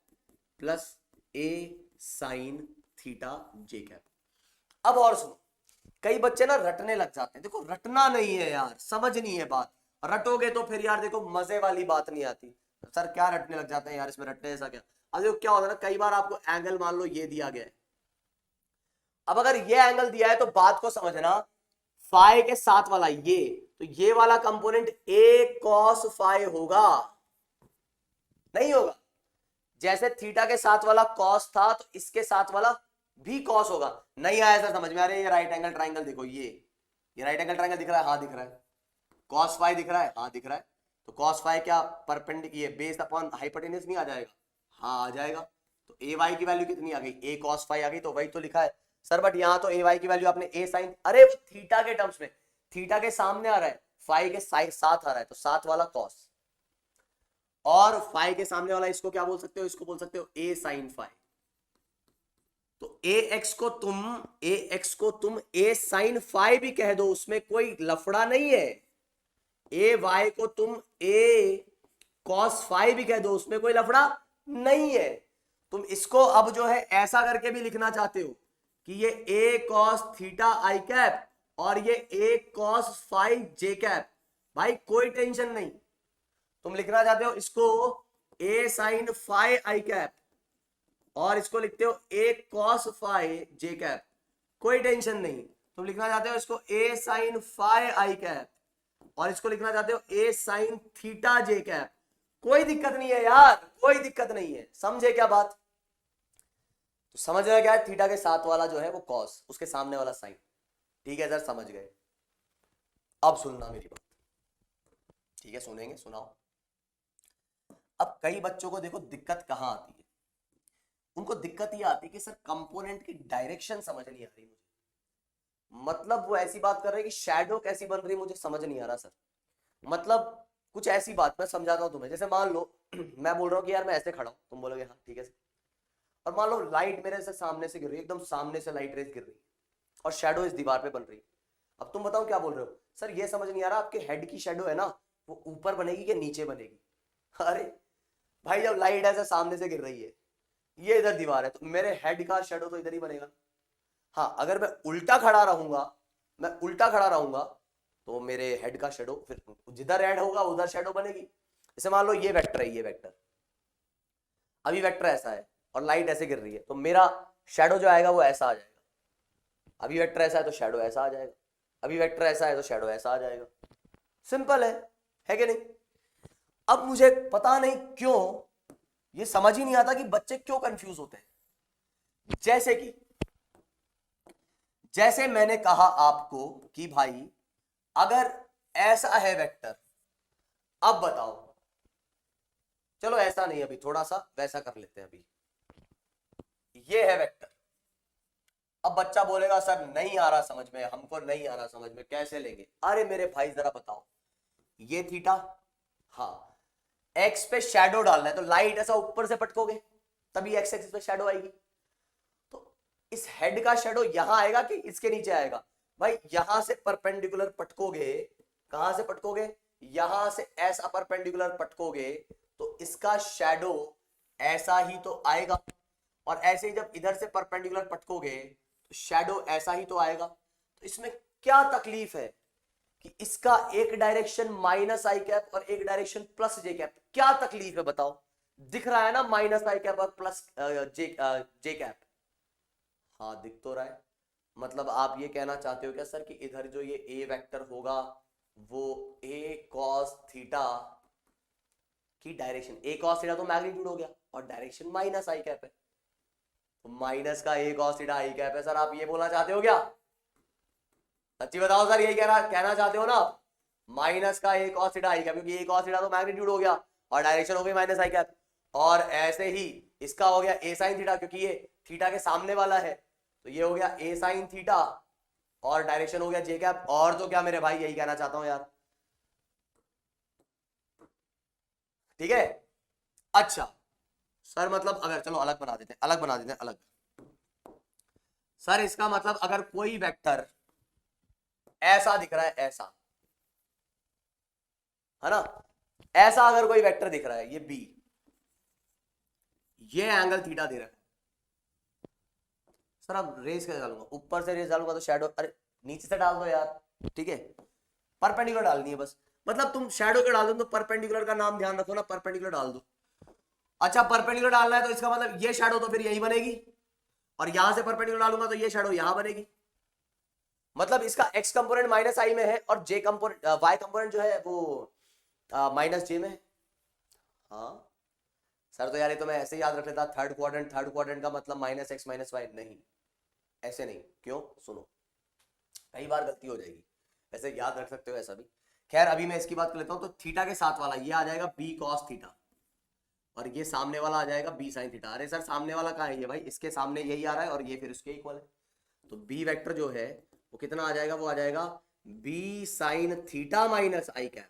प्लस ए साइन थीटा जे कैप। अब और सुनो, कई बच्चे ना रटने लग जाते हैं। देखो रटना नहीं है यार, समझनी है बात। रटोगे तो फिर यार देखो मजे वाली बात नहीं आती। सर क्या रटने लग जाते हैं यार, इसमें रटने ऐसा क्या? अब देखो क्या होता है ना, कई बार आपको एंगल मान लो ये दिया गया है। अब अगर ये एंगल दिया है तो बात को समझना, फाई के साथ वाला ये, तो ये वाला कंपोनेंट ए कॉस फाई होगा? नहीं होगा। जैसे थीटा के साथ वाला कॉस था तो इसके साथ वाला भी कॉस होगा। नहीं आया सर समझ में? आ रही है? ये राइट एंगल ट्राइंगल देखो, ये राइट एंगल ट्राइंगल दिख रहा है? हाँ दिख रहा है। कॉस फाई दिख रहा है? हाँ दिख रहा है। तो कॉस फाई क्या परपेंडिकुलर, ये बेस्ड अपॉन हाइपोटेन्यूज नहीं आ जाएगा? हाँ आ जाएगा। तो ए वाई की वैल्यू कितनी आ गई? ए कॉस फाई आ गई। तो वही तो लिखा है सर, बट यहां तो ए वाई की वैल्यू आपने ए साइन, अरे वो थीटा के टर्म्स में, थीटा के सामने आ रहा है, फाई के साथ आ रहा है, तो साथ वाला कॉस, और फाई के सामने वाला इसको क्या बोल सकते हो? इसको बोल सकते हो ए साइन फाई। तो ए एक्स को तुम ए साइन फाई भी कह दो, उसमें कोई लफड़ा नहीं है। ए वाई को तुम ए कॉस फाई भी कह दो, उसमें कोई लफड़ा नहीं है। तुम इसको अब जो है ऐसा करके भी लिखना चाहते हो कि ये ए कॉस थीटा आई कैप और ये ए कॉस फाई जे कैप, भाई कोई टेंशन नहीं। तुम लिखना चाहते हो इसको ए साइन फाई आई कैप और इसको लिखते हो ए कॉस फाई जे कैप, कोई टेंशन नहीं। तुम लिखना चाहते हो इसको ए साइन फाई आई कैप और इसको लिखना चाहते हो ए साइन थीटा जे कैप, कोई दिक्कत नहीं है यार, कोई दिक्कत नहीं है। समझे क्या बात? तो समझ रहे क्या है? थीटा के साथ वाला जो है वो कॉस, उसके सामने वाला साइन। ठीक है सर समझ गए। अब सुनना मेरी बात, ठीक है? सुनेंगे, सुनाओ। अब कई बच्चों को देखो दिक्कत कहां आती है, उनको दिक्कत ये आती है कि सर कंपोनेंट की डायरेक्शन समझ नहीं आ रही मुझे। मतलब वो ऐसी बात कर रहे हैं कि शैडो कैसी बन रही है, मुझे समझ नहीं आ रहा सर। मतलब कुछ ऐसी बात, मैं समझाता हूं तुम्हें। जैसे मान लो मैं बोल रहा हूँ कि यार मैं ऐसे खड़ा हूं, तुम बोलोगे हाँ ठीक है सर। और मान लो लाइट मेरे से सामने से गिर रही है, एकदम सामने से लाइट रेस गिर रही है और शैडो इस दीवार पे बन रही है। अब तुम बताओ क्या बोल रहे हो? सर ये समझ नहीं आ रहा आपके हेड की शैडो है ना, वो ऊपर बनेगी कि नीचे बनेगी? अरे भाई जब लाइट ऐसे सामने से गिर रही है, ये इधर दीवार है, तो मेरे हेड का शैडो तो इधर ही बनेगा। हाँ अगर मैं उल्टा खड़ा रहूंगा, मैं उल्टा खड़ा रहूंगा तो मेरे हेड का शैडो फिर जिधर हेड होगा उधर शैडो बनेगी। जैसे मान लो ये वेक्टर है, ये वेक्टर, अभी वेक्टर ऐसा है और लाइट ऐसे गिर रही है, तो मेरा शैडो जो आएगा वो ऐसा आ जाएगा। अभी वेक्टर ऐसा है तो शैडो ऐसा आ जाएगा, अभी वेक्टर ऐसा है तो शैडो ऐसा आ जाएगा। सिंपल है कि नहीं? अब मुझे पता नहीं क्यों ये समझ ही नहीं आता कि बच्चे क्यों कंफ्यूज होते हैं। जैसे मैंने कहा आपको कि भाई अगर ऐसा है वेक्टर, अब बताओ, चलो ऐसा नहीं, अभी थोड़ा सा वैसा कर लेते हैं। अभी ये है वेक्टर। अब बच्चा बोलेगा सर नहीं आ रहा समझ में, हमको नहीं आ रहा समझ में, कैसे लेंगे? अरे मेरे भाई जरा बताओ, ये थीटा, हाँ एक्स पे शैडो डालना है तो लाइट ऐसा ऊपर से पटकोगे तभी एक्स एक्सिस पे शैडो आएगी। तो इस हेड का शैडो यहां आएगा कि इसके नीचे आएगा? भाई यहां से परपेंडिकुलर पटकोगे कहां से पटकोगे, यहां से ऐसा परपेंडिकुलर पटकोगे तो इसका शैडो ऐसा ही तो आएगा, और ऐसे ही जब इधर से परपेंडिकुलर पटकोगे तो शैडो ऐसा ही तो आएगा। तो इसमें क्या तकलीफ है कि इसका एक डायरेक्शन माइनस आई कैप और एक डायरेक्शन प्लस जे कैप, क्या तकलीफ है बताओ। दिख रहा है ना माइनस आई कैप और प्लस जे कैप, हाँ दिख तो रहा है। मतलब आप ये कहना चाहते हो क्या सर कि इधर जो ये ए वेक्टर होगा वो ए कॉस थीटा की डायरेक्शन, ए कॉस थीटा तो मैग्नीट्यूड हो गया और डायरेक्शन माइनस आई कैप है, तो माइनस का ए कॉस थीटा आई कैप है। सर आप ये बोलना चाहते हो क्या, सच्ची बताओ सर, यही कहना चाहते हो ना आप, माइनस का ए कॉस थीटा आई कैप, क्योंकि ए कॉस थीटा तो मैग्नीट्यूड हो गया और डायरेक्शन हो गई माइनस आई कैप, और ऐसे ही इसका हो गया ए साइन थीटा, क्योंकि ये थीटा के सामने वाला है तो ये हो गया ए साइन थीटा और डायरेक्शन हो गया जे कैप। और तो क्या मेरे भाई, यही कहना चाहता हूं यार, ठीक है। अच्छा सर मतलब अगर चलो अलग बना देते हैं, अलग बना देते हैं, अलग सर इसका मतलब अगर कोई वेक्टर ऐसा दिख रहा है, ऐसा है ना, ऐसा अगर कोई वेक्टर दिख रहा है ये बी, ये एंगल थीटा दे रहा है, सर अब रेस कैसे डालूंगा, ऊपर से रेस डालूंगा तो शैडो, अरे नीचे से डाल दो यार, ठीक है परपेंडिकुलर डालनी है बस, मतलब तुम शैडो के डाल दो तो परपेंडिकुलर का नाम ध्यान रखो ना, परपेंडिकुलर डाल दो। अच्छा परपेंडिकुलर डालना है तो इसका मतलब ये शैडो तो फिर यही बनेगी, और यहां से परपेंडिकुलर डालूंगा तो ये शैडो यहां बनेगी, मतलब इसका x कंपोनेंट माइनस आई में है और j कंपोनेंट y कंपोनेंट जो है वो माइनस जे में है। हाँ सर तो यार ये तो मैं ऐसे ही याद रख लेता, थर्ड क्वाड्रेंट का मतलब माइनस एक्स माइनस वाई, नहीं ऐसे नहीं, क्यों सुनो कई बार गलती हो जाएगी, ऐसे याद रख सकते हो ऐसा भी। खैर अभी मैं इसकी बात कर लेता हूं, तो थीटा के साथ वाला ये आ जाएगा बी कॉस थीटा और ये सामने वाला आ जाएगा बी साइन थीटा। अरे सर सामने वाला कहाँ है, ये भाई इसके सामने यही आ रहा है और ये फिर उसके इक्वल है, तो बी वेक्टर जो है वो कितना आ जाएगा, वो आ जाएगा B sine theta minus i cap,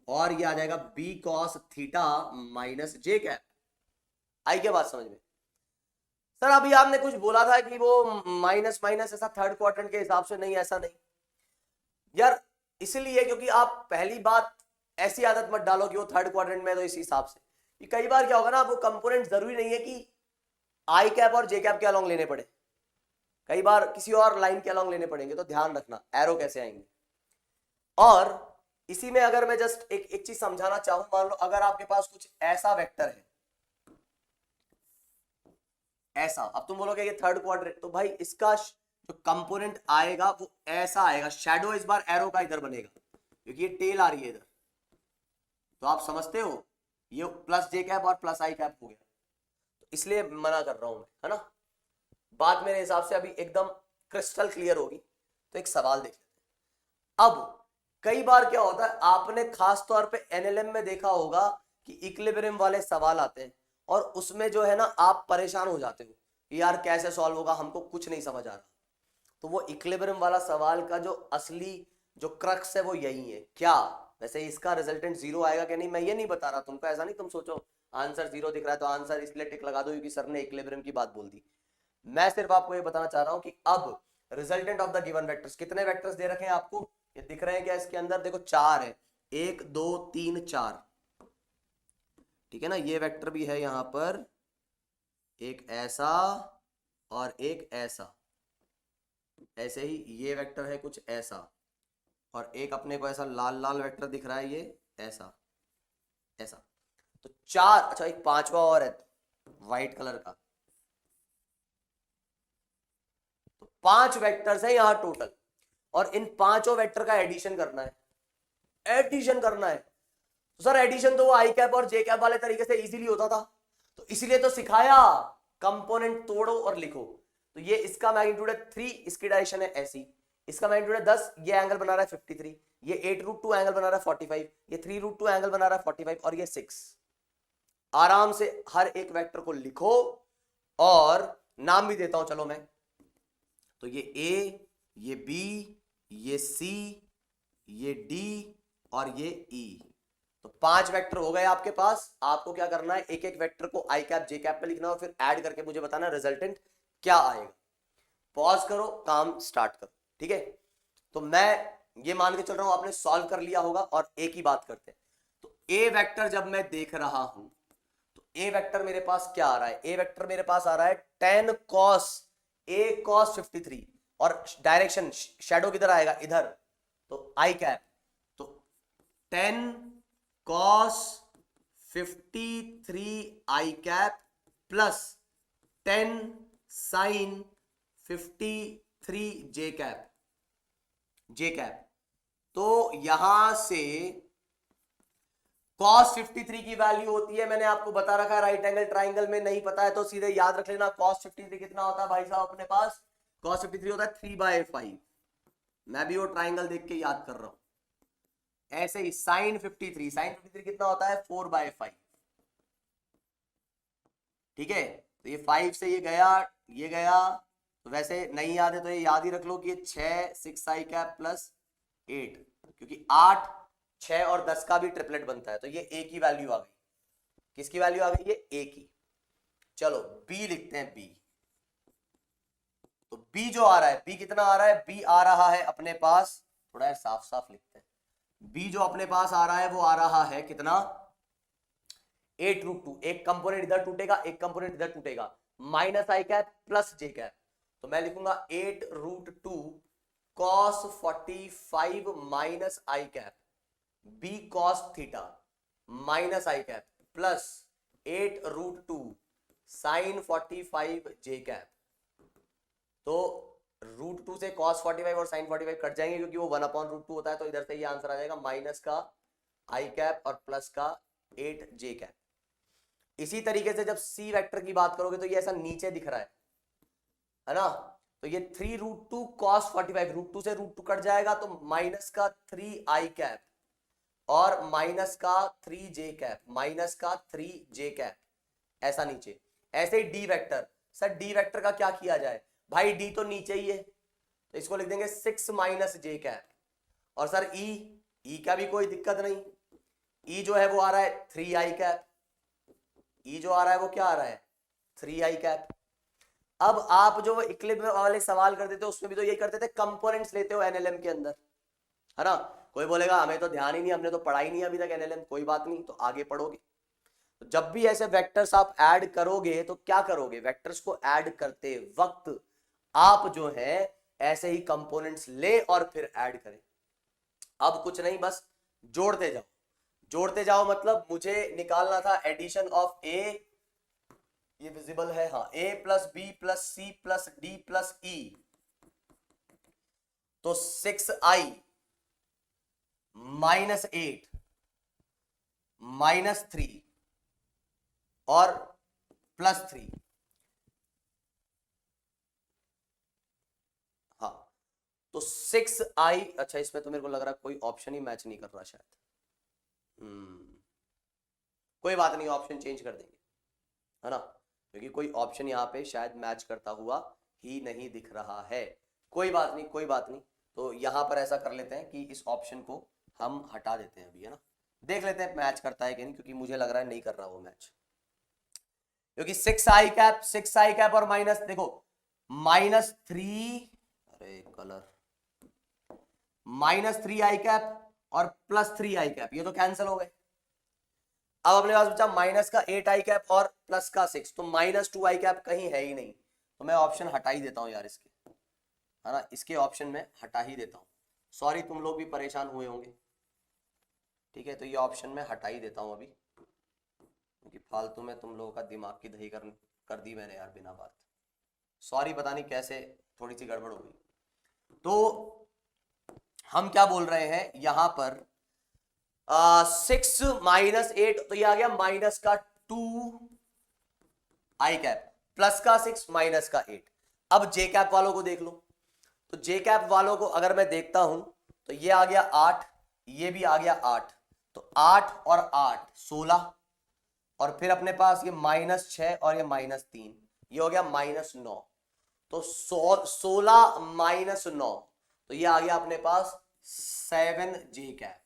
और ये आ जाएगा बी कॉस थीटा माइनस जे कैप। आई क्या बात समझ में। सर अभी आपने कुछ बोला था कि वो माइनस माइनस ऐसा थर्ड क्वाड्रेंट के हिसाब से, नहीं ऐसा नहीं यार, इसलिए क्योंकि आप पहली बात ऐसी आदत मत डालो कि वो थर्ड क्वाड्रेंट में, तो इस हिसाब से कि कई बार क्या होगा ना, वो कंपोनेंट जरूरी नहीं है कि आई कैप और जे कैप के अलॉन्ग लेने पड़े, कई बार किसी और लाइन के अलॉन्ग लेने पड़ेंगे, तो ध्यान रखना एरो कैसे आएंगे। और इसी में अगर मैं जस्ट एक चीज समझाना चाहूं, मान लो अगर आपके पास कुछ ऐसा वेक्टर है ऐसा, अब तुम बोलोगे ये थर्ड क्वाड्रेंट, तो भाई इसका जो कंपोनेंट आएगा वो ऐसा आएगा, शैडो इस बार एरो का इधर बनेगा क्योंकि ये टेल आ रही है इधर, तो आप समझते हो ये प्लस जे कैप और प्लस आई कैप हो गया, तो इसलिए मना कर रहा हूं मैं, है ना। बात मेरे हिसाब से अभी एकदम क्रिस्टल क्लियर होगी, तो एक सवाल देख लेते हैं। अब कई बार क्या होता है, आपने खास तौर पे एनएलएम में देखा होगा कि इक्विलिब्रियम वाले सवाल आते हैं और उसमें जो है ना आप परेशान हो जाते हो कि यार कैसे सॉल्व होगा, हमको कुछ नहीं समझ आ रहा। तो वो इक्विलिब्रियम वाला सवाल का जो असली जो क्रक्स है वो यही है। क्या वैसे इसका रिजल्टेंट जीरो आएगा कि नहीं मैं ये नहीं बता रहा तुमको, ऐसा नहीं तुम सोचो आंसर जीरो दिख रहा है तो आंसर इसलिए टिक लगा दो क्योंकि सर ने इक्विलिब्रियम की बात बोल दी। मैं सिर्फ आपको ये बताना चाह रहा हूं कि अब resultant of the given vectors, कितने वेक्टर्स दे रखे हैं आपको, ये दिख रहे हैं क्या इसके अंदर, देखो चार है, 1 2 3 4, ठीक है ना। ये वेक्टर भी है यहां पर, एक ऐसा और एक ऐसा, ऐसे ही ये वेक्टर है कुछ ऐसा, और एक अपने को ऐसा लाल लाल वेक्टर दिख रहा है ये ऐसा ऐसा, तो चार। अच्छा एक पांचवा और है व्हाइट कलर का, तो 5 वेक्टर्स है यहां टोटल, और इन पांचों वेक्टर का एडिशन करना है, एडिशन करना है। तो सर एडिशन तो वो आई कैप और जे कैप वाले तरीके से इजीली होता था, तो इसीलिए तो सिखाया कंपोनेंट तोड़ो और लिखो। तो ये इसका मैग्नीट्यूड है 3, इसकी डायरेक्शन है ऐसी, इसका मैग्नीट्यूड है 10, ये एंगल बना रहा है 53, ये 8√2 एंगल बना रहा है 45, ये 3√2 एंगल बना रहा है 45, और ये 6। आराम से हर एक वेक्टर को लिखो और नाम भी देता हूं चलो मैं, तो ये ए, ये बी, ये सी, ये डी और ये ई, तो 5 वेक्टर हो गए आपके पास। आपको क्या करना है, एक एक वेक्टर को आई कैप जे कैप पे लिखना और फिर ऐड करके मुझे बताना रिजल्टेंट क्या आएगा। पॉज करो, काम स्टार्ट करो, ठीक है। तो मैं ये मान के चल रहा हूं आपने सॉल्व कर लिया होगा और ए की बात करते हैं। तो ए वेक्टर जब मैं देख रहा हूं तो ए वेक्टर मेरे पास क्या आ रहा है, ए वेक्टर मेरे पास आ रहा है 10 cos a cos 53 और डायरेक्शन शेडो किधर आएगा, इधर, तो आई कैप, तो 10 cos 53 आई कैप प्लस 10 sin 53 जे कैप, जे कैप। तो यहां से cos 53 की वैल्यू होती है, मैंने आपको बता रखा है राइट एंगल ट्राइंगल में, नहीं पता है तो सीधे याद रख लेना cos 53 कितना होता है भाई साहब अपने पास, cos 53 होता है 3/5। मैं भी वो ट्राइंगल देख के याद कर रहा हूं। ऐसे ही sin 53 कितना होता है 4/5। ठीक है, तो ये 5 से ये गया, ये गया, तो वैसे नहीं याद है तो ये याद ही रख लो कि ये 6 6 आई कैप प्लस 8, क्योंकि 8 6 और 10 का भी ट्रिपलेट बनता है, तो ये ए की वैल्यू आ गई। किसकी वैल्यू आ गई, ये ए की। चलो बी लिखते हैं, बी। तो बी जो आ रहा है, बी कितना आ रहा है, बी आ रहा है अपने पास, थोड़ा साफ साफ लिखते हैं, बी जो अपने पास आ रहा है वो आ रहा है कितना, 8√2। एक कंपोनेंट इधर टूटेगा, एक कंपोनेंट इधर टूटेगा, minus i cap plus j cap. तो मैं लिखूंगा 8√2 cos 45 minus i cap b cos theta minus i cap plus 8√2 sin 45 j cap. तो √2 से cos 45 और sin 45 कट जाएंगे क्योंकि वो 1/√2 होता है, तो इधर से ये आंसर आ जाएगा माइनस का आई कैप और प्लस का 8 जे कैप। इसी तरीके से जब सी वेक्टर की बात करोगे तो ये ऐसा नीचे दिख रहा है ना, तो ये 3√2 cos 45, √2 से √2 कट जाएगा तो माइनस का 3 आई कैप और माइनस का 3 जे कैप, माइनस का 3 जे कैप, ऐसा नीचे। ऐसे ही d vector, sir d vector का क्या किया जाए, भाई डी तो नीचे ही है तो इसको लिख देंगे 6 माइनस जे कैप। और सर ई का भी कोई दिक्कत नहीं, ई जो है वो आ रहा है 3 आई कैप, ई जो आ रहा है वो क्या आ रहा है 3 आई कैप। अब आप जो इक्विलिब्रियम वाले सवाल करते थे उसमें भी तो यही करते थे, कंपोनेंट्स लेते हो एनएलएम के अंदर, है ना। कोई बोलेगा हमें तो ध्यान ही नहीं, हमने तो पढ़ा ही नहीं अभी तक एनएलएम, कोई बात नहीं, तो आगे पढ़ोगे। तो जब भी ऐसे वेक्टर्स आप ऐड करोगे तो क्या करोगे, वेक्टर्स को ऐड करते वक्त आप जो है ऐसे ही कंपोनेंट्स ले और फिर ऐड करें। अब कुछ नहीं, बस जोड़ते जाओ, जोड़ते जाओ, मतलब मुझे निकालना था एडिशन ऑफ ए, ये विजिबल है, हाँ, a plus B plus C plus D plus e, तो 6i माइनस 8 माइनस 3 और प्लस 3, हाँ, तो 6i, अच्छा इसमें तो मेरे को लग रहा है कोई ऑप्शन ही मैच नहीं कर रहा शायद, कोई बात नहीं, ऑप्शन चेंज कर देंगे, है ना, क्योंकि कोई ऑप्शन यहाँ पे शायद मैच करता हुआ ही नहीं दिख रहा है। कोई बात नहीं, कोई बात नहीं, तो यहाँ पर ऐसा कर लेते हैं कि इस ऑप्शन को हम हटा देते हैं अभी, है ना, देख लेते हैं मैच करता है कि नहीं, क्योंकि मुझे लग रहा है नहीं कर रहा वो मैच, क्योंकि 6 आई कैप और माइनस, देखो माइनस 3, अरे कलर, माइनस 3 आई कैप और प्लस 3 आई कैप, ये तो कैंसिल हो गए। अब अपने पास बचा माइनस का 8 आई कैप और प्लस का 6, तो माइनस 2 आई कैप कहीं है ही नहीं, तो मैं ऑप्शन हटा ही देता हूं यार इसके, है ना, इसके ऑप्शन में हटा ही देता हूं। सॉरी तुम लोग भी परेशान हुए होंगे, ठीक है, तो ये ऑप्शन में हटा ही देता हूं अभी, क्योंकि फालतू में तुम लोगों का दिमाग की दही कर दी मैंने यार बिना बात। सॉरी, पता नहीं कैसे थोड़ी सी गड़बड़ हो गई। तो हम क्या बोल रहे हैं यहां पर, 6 माइनस 8, तो ये आ गया माइनस का 2 आई कैप प्लस का 6 माइनस का 8। अब जे कैप वालों को देख लो, तो जे कैप वालों को अगर मैं देखता हूं तो ये आ गया 8, ये भी आ गया 8, तो 8 और 8 16, और फिर अपने पास ये माइनस 6 और ये माइनस 3, ये हो गया माइनस 9, तो 16 माइनस 9, तो ये आ गया अपने पास 7 जे कैप,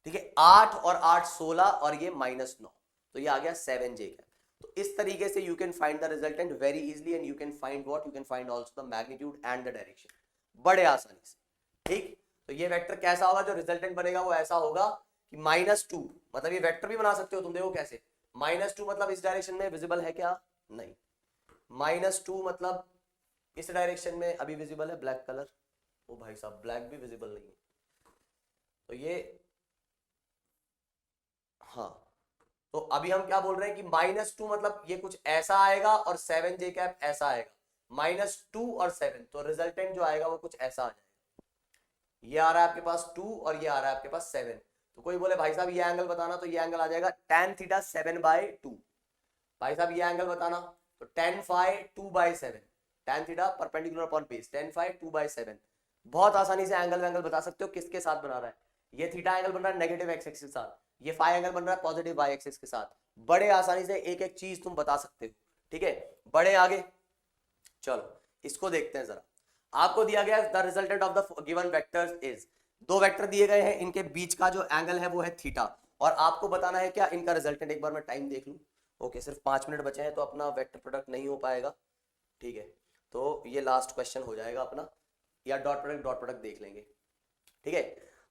ठीक है, 8 और 8 16 और ये माइनस 9, तो ये आ गया 7 जे कैप। तो इस तरीके से you can find the resultant very easily, and you can find what, you can find also the magnitude and the direction, बड़े आसानी से, ठीक। तो तो ये वेक्टर कैसा होगा, जो रिजल्टेंट बनेगा वो ऐसा होगा कि -2, मतलब ये वेक्टर भी बना सकते हो तुम, देखो कैसे, -2 मतलब इस डायरेक्शन में विजिबल है क्या, नहीं, -2 मतलब इस डायरेक्शन में अभी विजिबल है, ब्लैक कलर, ओ भाई साहब ब्लैक भी विजिबल नहीं है, तो ये, हाँ, तो अभी हम क्या बोल रहे हैं कि -2 मतलब ये कुछ ऐसा आएगा और 7j कैप ऐसा आएगा, -2 और 7, तो रिजल्टेंट जो आएगा वो कुछ ऐसा आ जाएगा, ये आ रहा है आपके पास 2 और ये आ रहा है आपके पास 7, तो कोई बोले भाई साहब ये एंगल बताना, तो ये एंगल आ जाएगा tan थीटा 7/2, भाई साहब ये एंगल बताना, तो tan phi 2/7, tan theta perpendicular upon base, tan phi 2/7, बहुत आसानी से एंगल वैंगल बता सकते हो, किसके साथ बना रहा है, ये थीटा एंगल बन रहा है नेगेटिव एक्स एक्सिस के साथ, ये फाई एंगल बन रहा है पॉजिटिव वाई एक्सिस के साथ, बड़े आसानी से एक एक चीज तुम बता सकते हो, ठीक है, बड़े आगे, चलो इसको देखते हैं जरा, आपको दिया गया the resultant of the given vectors is, दो वेक्टर दिए गए हैं, इनके बीच का जो एंगल है वो है थीटा, और आपको बताना है क्या इनका रिजल्टेंट, एक बार मैं टाइम देख लूं, ओके सिर्फ 5 मिनट बचे हैं तो अपना वेक्टर प्रोडक्ट नहीं हो पाएगा, ठीक है, तो ये लास्ट क्वेश्चन हो जाएगा अपना, या डॉट प्रोडक्ट देख लेंगे, ठीक है,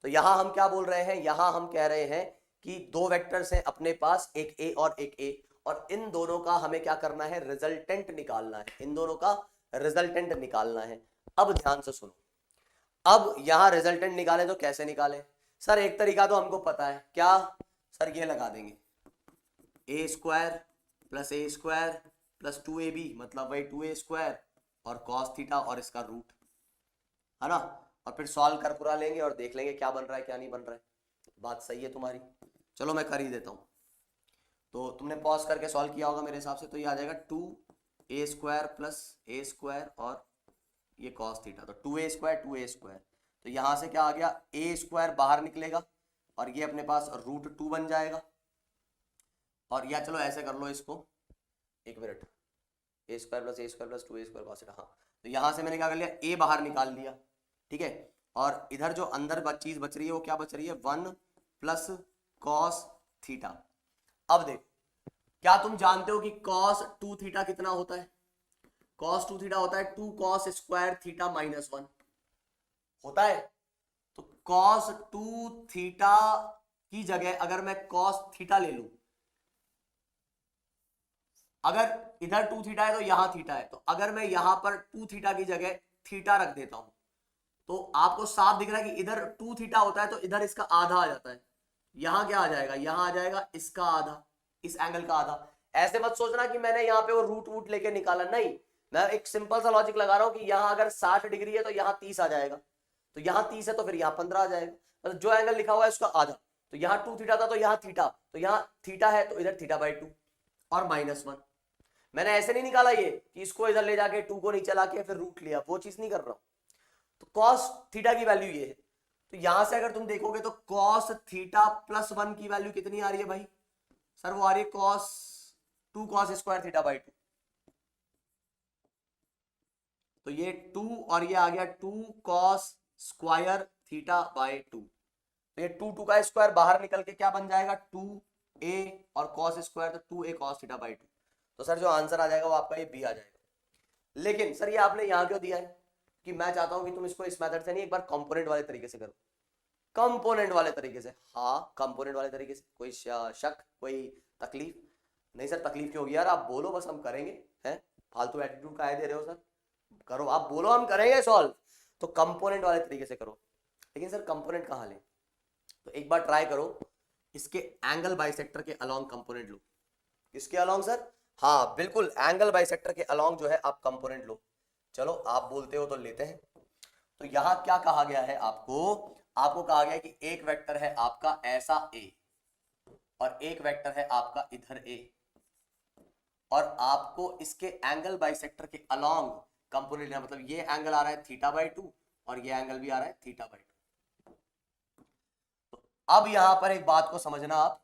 तो यहां हम क्या बोल रहे हैं, यहां हम कह रहे हैं कि दो वेक्टर्स हैं अपने पास, एक ए और एक ए, और इन दोनों का हमें क्या करना है, रिजल्टेंट निकालना है, इन दोनों का रिजल्टेंट निकालना है। अब ध्यान से सुनो, अब यहां रिजल्टेंट निकाले तो कैसे निकाले, सर एक तरीका तो हमको पता है, क्या सर, ये लगा देंगे a² + a² + 2ab, मतलब वही 2a² और cos थीटा और इसका रूट, है ना, और फिर सॉल्व कर पूरा लेंगे और देख लेंगे क्या बन रहा है क्या नहीं बन रहा है, बात सही है तुम्हारी, चलो मैं कर ही देता हूँ, तो तुमने पॉज करके सॉल्व किया होगा मेरे हिसाब से, तो ये आ जाएगा 2a² + a² और ये cos थीटा, तो 2a², तो यहां से क्या आ गया, a² बाहर निकलेगा और ये अपने पास √2 बन जाएगा, और या चलो ऐसे कर लो इसको, एक minute, a² + a² + 2a² cos theta, हाँ, तो यहां से मैंने क्या कर लिया, a बाहर निकाल लिया, ठीक है, और इधर जो अंदर चीज बच रही है वो क्या बच रही है, 1 + cos थीटा। अब देखो, क्या तुम जानते हो कि cos 2 थीटा कितना होता है, cos 2 थीटा होता है 2 cos स्क्वायर थीटा -1 होता है, तो cos 2 थीटा की जगह अगर मैं cos थीटा ले लूं, अगर इधर 2 थीटा है तो यहां थीटा है, तो अगर मैं यहां पर 2 थीटा की जगह थीटा रख देता हूं, तो आपको साफ दिख रहा है कि इधर 2 थीटा होता है तो इधर इसका आधा आ जाता है, यहां क्या आ जाएगा, यहां आ जाएगा इसका आधा, इस एंगल का आधा, ऐसे मत सोचना कि मैंने यहाँ पे वो रूट वूट लेके निकाला, नहीं, मैं एक सिंपल सा लॉजिक लगा रहा हूं कि यहां अगर 60 डिग्री है तो यहां 30 आ जाएगा, तो यहां 30 है तो फिर यहां 15 आ जाएगा, मतलब जो एंगल लिखा हुआ है उसका आधा, तो यहां 2 थीटा था तो यहां थीटा, तो यहां थीटा है तो इधर θ/2 और -1, मैंने ऐसे नहीं निकाला ये कि इसको इधर ले जाके 2 को नीचे लाके फिर रूट लिया, वो चीज नहीं कर रहा हूं, तो cos थीटा की वैल्यू ये है, तो यहां से अगर तुम देखोगे तो cos थीटा +1 की वैल्यू कितनी आ रही है भाई, सर वो आ रही है 2 cos² θ/2, तो ये 2 और ये आ गया 2 cos² θ/2, तो ये 2 का स्क्वायर बाहर निकल के क्या बन जाएगा, 2a और cos² तो 2a cos θ/2, तो सर जो आंसर आ जाएगा वो आपका ये बी आ जाएगा। लेकिन सर ये आपने यहां क्यों दिया है, कि मैं चाहता हूं कि तुम इसको इस मेथड से नहीं, एक बार कंपोनेंट वाले तरीके से करो, कंपोनेंट वाले तरीके से, हाँ कंपोनेंट वाले तरीके से, कोई शक कोई तकलीफ नहीं, सर तकलीफ क्यों होगी यार, आप बोलो बस हम करेंगे, हैं फालतू एटीट्यूड काहे दे रहे हो सर, करो आप बोलो हम करेंगे सॉल्व, तो कंपोनेंट वाले तरीके से करो, लेकिन सर कंपोनेंट कहाँ ले, तो एक बार ट्राई करो, इसके एंगल बाइसेक्टर के अलोंग कंपोनेंट लो, इसके अलोंग सर, हाँ बिल्कुल एंगल बाइसेक्टर के अलोंग जो है आप कंपोनेंट लो, चलो आप बोलते हो तो लेते हैं, तो यहां क्या कहा गया है आपको कहा गया कि एक वेक्टर है आपका ऐसा ए और एक वेक्टर है आपका इधर ए, और आपको इसके एंगल बाइसेक्टर के अलोंग कंपोनेंट लेना, मतलब ये एंगल आ रहा है θ/2 और ये एंगल भी आ रहा है θ/2, तो अब यहां पर एक बात को समझना आप,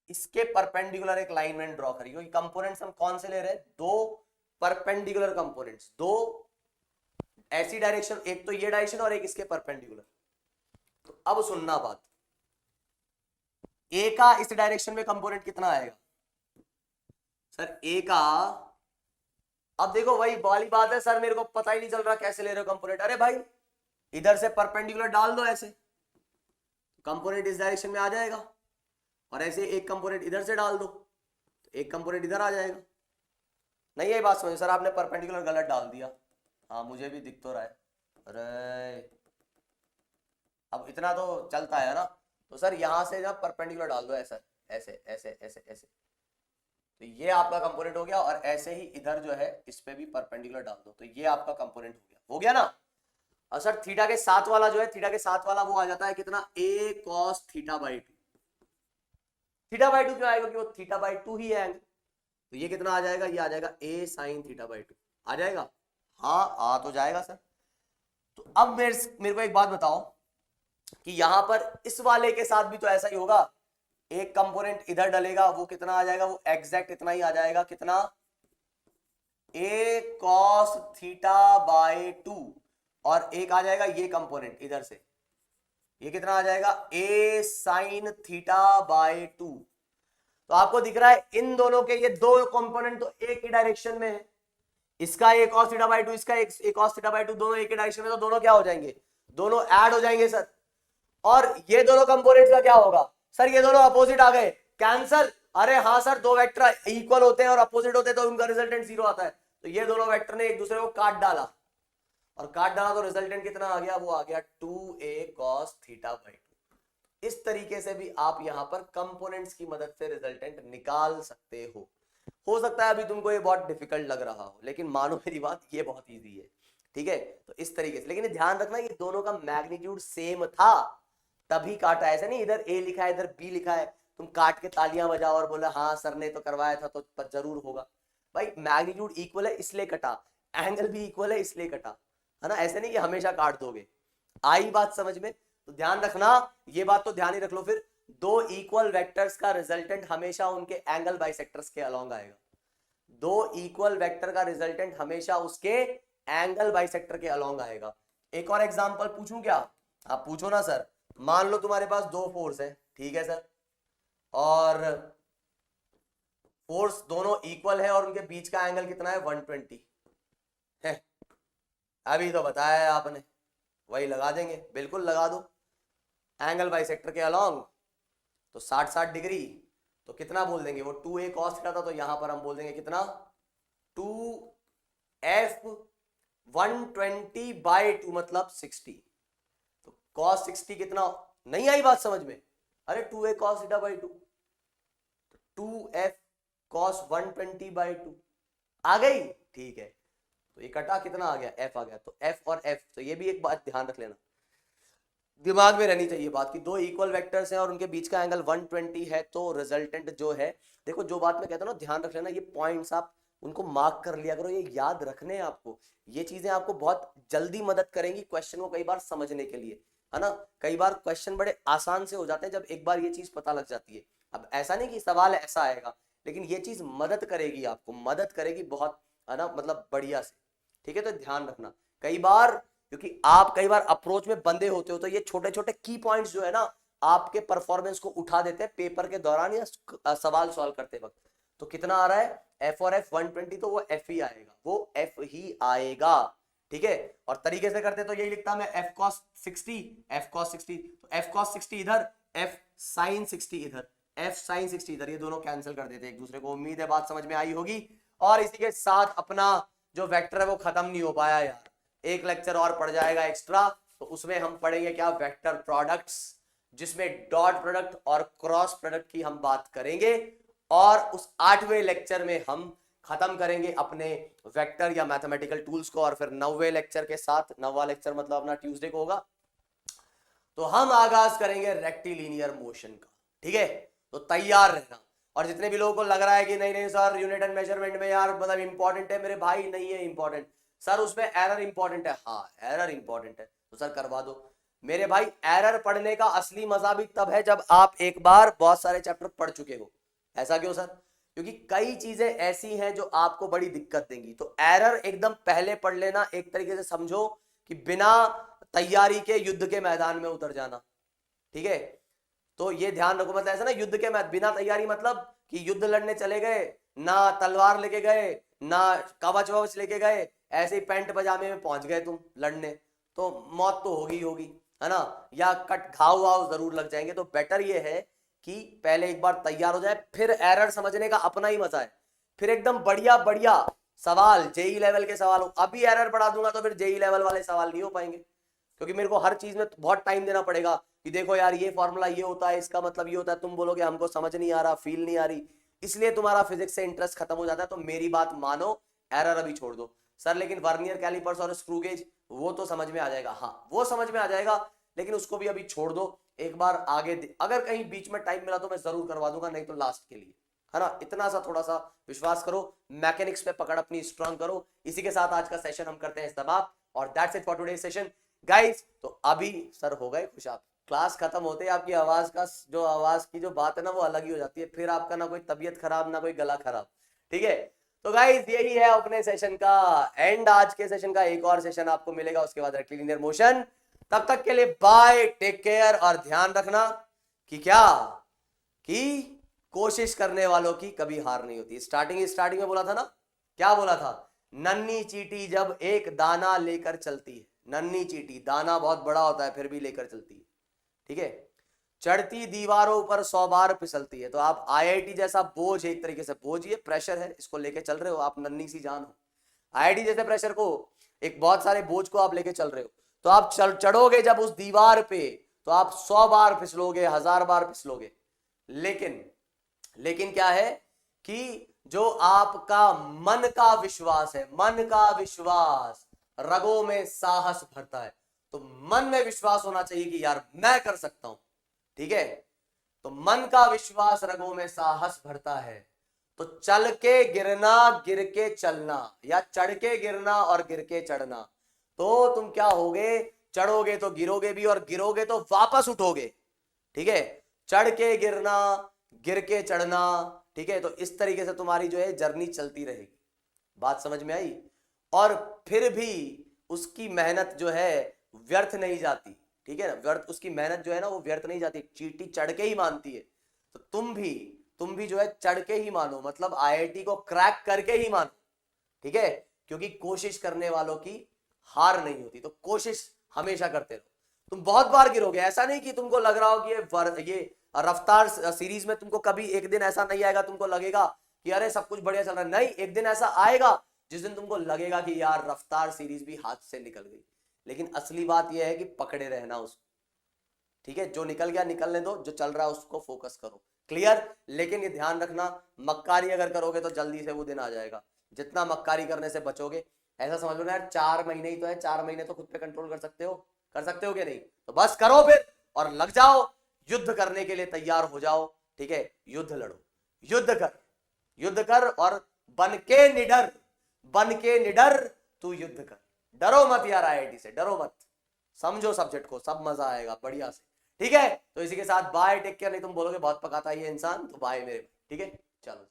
इसके परपेंडिकुलर एक लाइन में ड्रॉ करिए, क्योंकि कंपोनेंट्स हम कौन से ले रहे हैं, दो परपेंडिकुलर कंपोनेंट्स, दो ऐसी डायरेक्शन, एक तो ये डायरेक्शन और एक इसके परपेंडिकुलर, तो अब सुनना बात, ए का इस डायरेक्शन में कंपोनेंट कितना आएगा, सर ए का, अब देखो वही वाली बात है, सर मेरे को पता ही नहीं चल रहा कैसे ले रहे हो कंपोनेंट, अरे भाई इधर से परपेंडिकुलर डाल दो ऐसे, कंपोनेंट इस डायरेक्शन में आ जाएगा, और ऐसे एक कंपोनेंट इधर से डाल दो तो एक कंपोनेंट इधर आ जाएगा। नहीं यही बात समझो सर, आपने परपेंडिकुलर गलत डाल दिया। हाँ मुझे भी दिख तो रहा है। अरे अब इतना तो चलता है ना, तो सर यहां से जब परपेंडिकुलर डाल दो ऐसा, ऐसे ऐसे ऐसे ऐसे, तो ये आपका कंपोनेंट हो गया, और ऐसे ही इधर जो है इस पे भी परपेंडिकुलर डाल दो तो ये आपका कंपोनेंट हो गया ना। और सर थीटा के साथ वाला जो है, थीटा के साथ वाला वो आ जाता है कितना, a cos theta by 2। Theta by 2 क्यों आएगा, क्योंकि वो थीटा बाई 2 ही है, तो ये कितना आ जाएगा, ये आ जाएगा a sin थीटा बाई 2 आ जाएगा। हाँ आ तो जाएगा सर। तो अब मेरे को एक बात बताओ कि यहां पर इस वाले के साथ भी तो ऐसा ही होगा, एक कंपोनेंट इधर डलेगा, वो कितना आ जाएगा, वो एग्जैक्ट इतना ही आ जाएगा, कितना, a cos थीटा बाई 2, और एक आ जाएगा ये कंपोनेंट इधर से, ये कितना आ जाएगा, a sin थीटा बाई 2। तो आपको दिख रहा है इन दोनों के ये दो कंपोनेंट तो एक ही डायरेक्शन में है, इसका एक cos थीटा बाई 2, इसका एक cos थीटा बाई 2, दोनों एक ही डायरेक्शन में, तो दोनों क्या हो जाएंगे, दोनों ऐड हो जाएंगे सर। और ये दोनों कंपोनेंट्स का क्या होगा सर, ये दोनों अपोजिट आ गए, कैंसल। अरे हाँ सर, दो वेक्टर इक्वल होते हैं और अपोजिट होते हैं तो उनका रिजल्टेंट जीरो आता है, तो ये दोनों वेक्टर ने एक दूसरे को काट डाला, और काट डाला तो रिजल्टेंट कितना आ गया, वो आ गया 2a cos थीटा बाई 2। इस तरीके से भी आप यहां पर कंपोनेंट्स की मदद से रिजल्टेंट निकाल सकते हो सकता है अभी तुमको ये बहुत डिफिकल्ट लग रहा हो, लेकिन मानो मेरी बात, ये बहुत इजी है, ठीक है। तो इस तरीके से, लेकिन ध्यान रखना ये दोनों का मैग्नीट्यूड सेम था तभी काटा, ऐसा नहीं इधर a लिखा है इधर b लिखा है तुम काट के तालियां बजाओ और बोला हाँ सर ने तो करवाया था तो जरूर होगा। भाई मैग्नीट्यूड इक्वल है इसलिए कटा, एंगल भी इक्वल है इसलिए कटा, है ना, ऐसे नहीं कि हमेशा काट दोगे। आई बात समझ में, तो ध्यान रखना, ये बात तो ध्यान ही रख लो फिर, दो इक्वल वेक्टर्स का रिजल्टेंट हमेशा उनके एंगल बाइसेक्टर्स के अलोंग आएगा, दो इक्वल वेक्टर का रिजल्टेंट हमेशा उसके एंगल बाइसेक्टर के अलोंग आएगा। एक और एग्जांपल पूछूं क्या, आप पूछो ना सर। मान लो तुम्हारे पास दो फोर्स है, ठीक है सर, और फोर्स दोनों इक्वल है और उनके बीच का एंगल कितना है, 120 है। अभी तो बताया है आपने, वही लगा देंगे, बिल्कुल लगा दो एंगल बाइसेक्टर के अलोंग, तो 60 डिग्री, तो कितना बोल देंगे, वो 2a cos थीटा था, तो यहां पर हम बोल देंगे कितना, 2f 120 बाई 2 मतलब 60, तो cos 60 कितना, नहीं आई बात समझ में, अरे 2a cos theta by 2, 2f cos 120 by 2 आ गई, ठीक है। तो ये कटा कितना आ गया, f आ गया, तो f और f, तो ये भी एक बात ध्यान रख लेना, दिमाग में रहनी चाहिए बात कि दो इक्वल वेक्टर्स हैं और उनके बीच का एंगल 120 है, तो रिजल्टेंट जो है, देखो जो बात मैं कहता हूं ना ध्यान रख लेना, ये पॉइंट्स आप उनको मार्क कर लिया करो, ये याद रखने हैं आपको, ये चीजें आपको बहुत जल्दी मदद करेंगी क्वेश्चन को कई बार समझने के लिए, है ना। कई बार क्वेश्चन बड़े आसान से हो जाते हैं जब एक बार ये चीज पता लग जाती है। अब ऐसा नहीं कि सवाल ऐसा आएगा, लेकिन ये चीज मदद करेगी, आपको मदद करेगी बहुत, है ना, मतलब बढ़िया से, ठीक है। तो ध्यान रखना, कई बार क्योंकि आप कई बार अप्रोच में बंदे होते हो, तो ये छोटे छोटे की पॉइंट्स जो है ना आपके परफॉर्मेंस को उठा देते हैं पेपर के दौरान या सवाल सॉल्व करते वक्त। तो कितना आ रहा है, f और f 120, तो वो f ही आएगा, वो f ही आएगा, ठीक है। और तरीके से करते तो यही लिखता मैं, f cos 60, f cos 60, तो f cos 60 इधर, f sin 60 इधर, f sin 60 इधर, ये दोनों कैंसिल कर देते एक दूसरे को। उम्मीद है बात समझ में आई होगी। और इसी के साथ अपना जो वेक्टर है वो खत्म नहीं हो पाया यार, एक लेक्चर और पड़ जाएगा एक्स्ट्रा, तो उसमें हम पढ़ेंगे क्या, वेक्टर प्रोडक्ट्स, जिसमें डॉट प्रोडक्ट और क्रॉस प्रोडक्ट की हम बात करेंगे। और उस 8वें लेक्चर में हम खत्म करेंगे अपने वेक्टर या मैथमेटिकल टूल्स को, और फिर 9वें लेक्चर के साथ, 9वां लेक्चर मतलब अपना ट्यूसडे को होगा, तो हम आगाज करेंगे रेक्टिलिनियर मोशन का, ठीक है। तो तैयार रहना। और जितने भी लोगों को लग रहा है कि नहीं नहीं सर यूनिट एंड मेजरमेंट में यार मतलब इंपॉर्टेंट है, मेरे भाई नहीं है इंपॉर्टेंट सर, उसमें एरर इंपॉर्टेंट है, हाँ एरर इंपॉर्टेंट है, तो सर करवा दो मेरे भाई। एरर पढ़ने का असली मजा भी तब है जब आप एक बार बहुत सारे चैप्टर पढ़ चुके हो। ऐसा क्यों सर, क्योंकि कई चीजें ऐसी हैं जो आपको बड़ी दिक्कत देंगी, तो एरर एकदम पहले पढ़ लेना, एक तरीके से समझो कि बिना तैयारी के युद्ध के मैदान में उतर जाना, ठीक है। तो ये ध्यान रखो, मतलब ऐसा ना युद्ध के मैदान बिना तैयारी, मतलब कि युद्ध लड़ने चले गए, ना तलवार लेके गए ना कवच ववच लेके गए, ऐसे ही पैंट पजामे में पहुंच गए तुम लड़ने, तो मौत तो होगी होगी, है ना, या कट घाव वाव जरूर लग जाएंगे। तो बेटर ये है कि पहले एक बार तैयार हो जाए, फिर एरर समझने का अपना ही मजा है, फिर एकदम बढ़िया बढ़िया सवाल जेई लेवल के सवाल हो। अभी एरर पढ़ा दूंगा तो फिर जेई लेवल वाले सवाल नहीं हो पाएंगे, क्योंकि मेरे को हर चीज में बहुत टाइम देना पड़ेगा कि देखो यार ये फॉर्मूला ये होता है, इसका मतलब ये होता है, तुम बोलोगे हमको समझ नहीं आ रहा, फील नहीं आ रही, इसलिए तुम्हारा फिजिक्स से इंटरेस्ट खत्म हो जाता है। तो मेरी बात मानो, एरर अभी छोड़ दो सर, लेकिन वर्नियर कैलिपर्स और स्क्रू गेज वो तो समझ में आ जाएगा, हाँ वो समझ में आ जाएगा, लेकिन उसको भी अभी छोड़ दो, एक बार आगे अगर कहीं बीच में टाइम मिला तो मैं जरूर करवा दूंगा, नहीं तो लास्ट के लिए, है ना। इतना सा थोड़ा सा विश्वास करो, मैकेनिक्स पे पकड़ अपनी स्ट्रांग करो। इसी के साथ आज का सेशन हम करते हैं समाप्त, और that's it for today session guys. तो अभी सर हो गए खुश आप, क्लास खत्म होते आपकी आवाज का जो आवाज की जो बात है ना वो अलग ही हो जाती है, फिर आपका ना कोई तबीयत खराब ना कोई गला खराब, ठीक है। तो गाइस यही है अपने सेशन का एंड, आज के सेशन का एक और सेशन आपको मिलेगा उसके बाद रेक्टिलिनियर मोशन। तब तक के लिए बाय, टेक केयर, और ध्यान रखना कि क्या कि कोशिश करने वालों की कभी हार नहीं होती। स्टार्टिंग में बोला था ना, क्या बोला था, नन्ही चींटी जब एक दाना लेकर चलती है, नन्ही चींटी, दाना बहुत बड़ा होता है फिर भी लेकर चलती है, ठीक है, चढ़ती दीवारों पर 100 बार फिसलती है। तो आप आईआईटी जैसा बोझ, एक तरीके से बोझ, ये प्रेशर है, इसको लेके चल रहे हो आप, नन्ही सी जान हो, आईआईटी जैसे प्रेशर को, एक बहुत सारे बोझ को आप लेके चल रहे हो, तो आप चढ़ोगे जब उस दीवार पे तो आप 100 बार फिसलोगे, 1000 बार फिसलोगे, लेकिन क्या है कि जो आपका मन का विश्वास है, मन का विश्वास रगों में साहस भरता है। तो मन में विश्वास होना चाहिए कि यार मैं कर सकता हूं, ठीक है, तो मन का विश्वास रगों में साहस भरता है। तो चल के गिरना, गिर के चलना, या चढ़ के गिरना और गिर के चढ़ना, तो तुम क्या होगे, चढ़ोगे तो गिरोगे भी, और गिरोगे तो वापस उठोगे, ठीक है, चढ़ के गिरना, गिर के चढ़ना, ठीक है। तो इस तरीके से तुम्हारी जो है जर्नी चलती रहेगी, बात समझ में आई, और फिर भी उसकी मेहनत जो है व्यर्थ नहीं जाती, ठीक है ना, व्यर्थ उसकी मेहनत जो है ना वो व्यर्थ नहीं जाती, चींटी चढ़ के ही मानती है। तो तुम भी जो है चढ़ के ही मानो, मतलब आईआईटी को क्रैक करके ही मानो, ठीक है, क्योंकि कोशिश करने वालों की हार नहीं होती। तो कोशिश हमेशा करते रहो, तुम बहुत बार गिरोगे, ऐसा नहीं कि तुमको लग रहा हो कि ये रफ्तार सीरीज में तुमको कभी एक दिन ऐसा नहीं आएगा तुमको लगेगा कि अरे सब कुछ बढ़िया चल रहा है, नहीं, एक दिन ऐसा आएगा जिस दिन तुमको लगेगा कि यार रफ्तार सीरीज भी हाथ से निकल गई। लेकिन असली बात यह है कि पकड़े रहना उसको, ठीक है, जो निकल गया निकलने दो, जो चल रहा है उसको फोकस करो, क्लियर। लेकिन ये ध्यान रखना, मक्कारी अगर करोगे तो जल्दी से वो दिन आ जाएगा, जितना मक्कारी करने से बचोगे। ऐसा समझ लो ना यार, 4 महीने ही तो है, 4 महीने तो खुद पे कंट्रोल कर सकते हो कि नहीं, तो बस करो फिर और लग जाओ, युद्ध करने के लिए तैयार हो जाओ, ठीक है, युद्ध लड़ो, युद्ध कर और बन के निडर तू युद्ध कर, डरो मत यार, आईआईटी से डरो मत, समझो सब्जेक्ट को, सब मजा आएगा बढ़िया से, ठीक है। तो इसी के साथ बाय, टेक केयर, नहीं तुम बोलोगे बहुत पकाता है ये इंसान, तो बाय मेरे, ठीक है, चलो।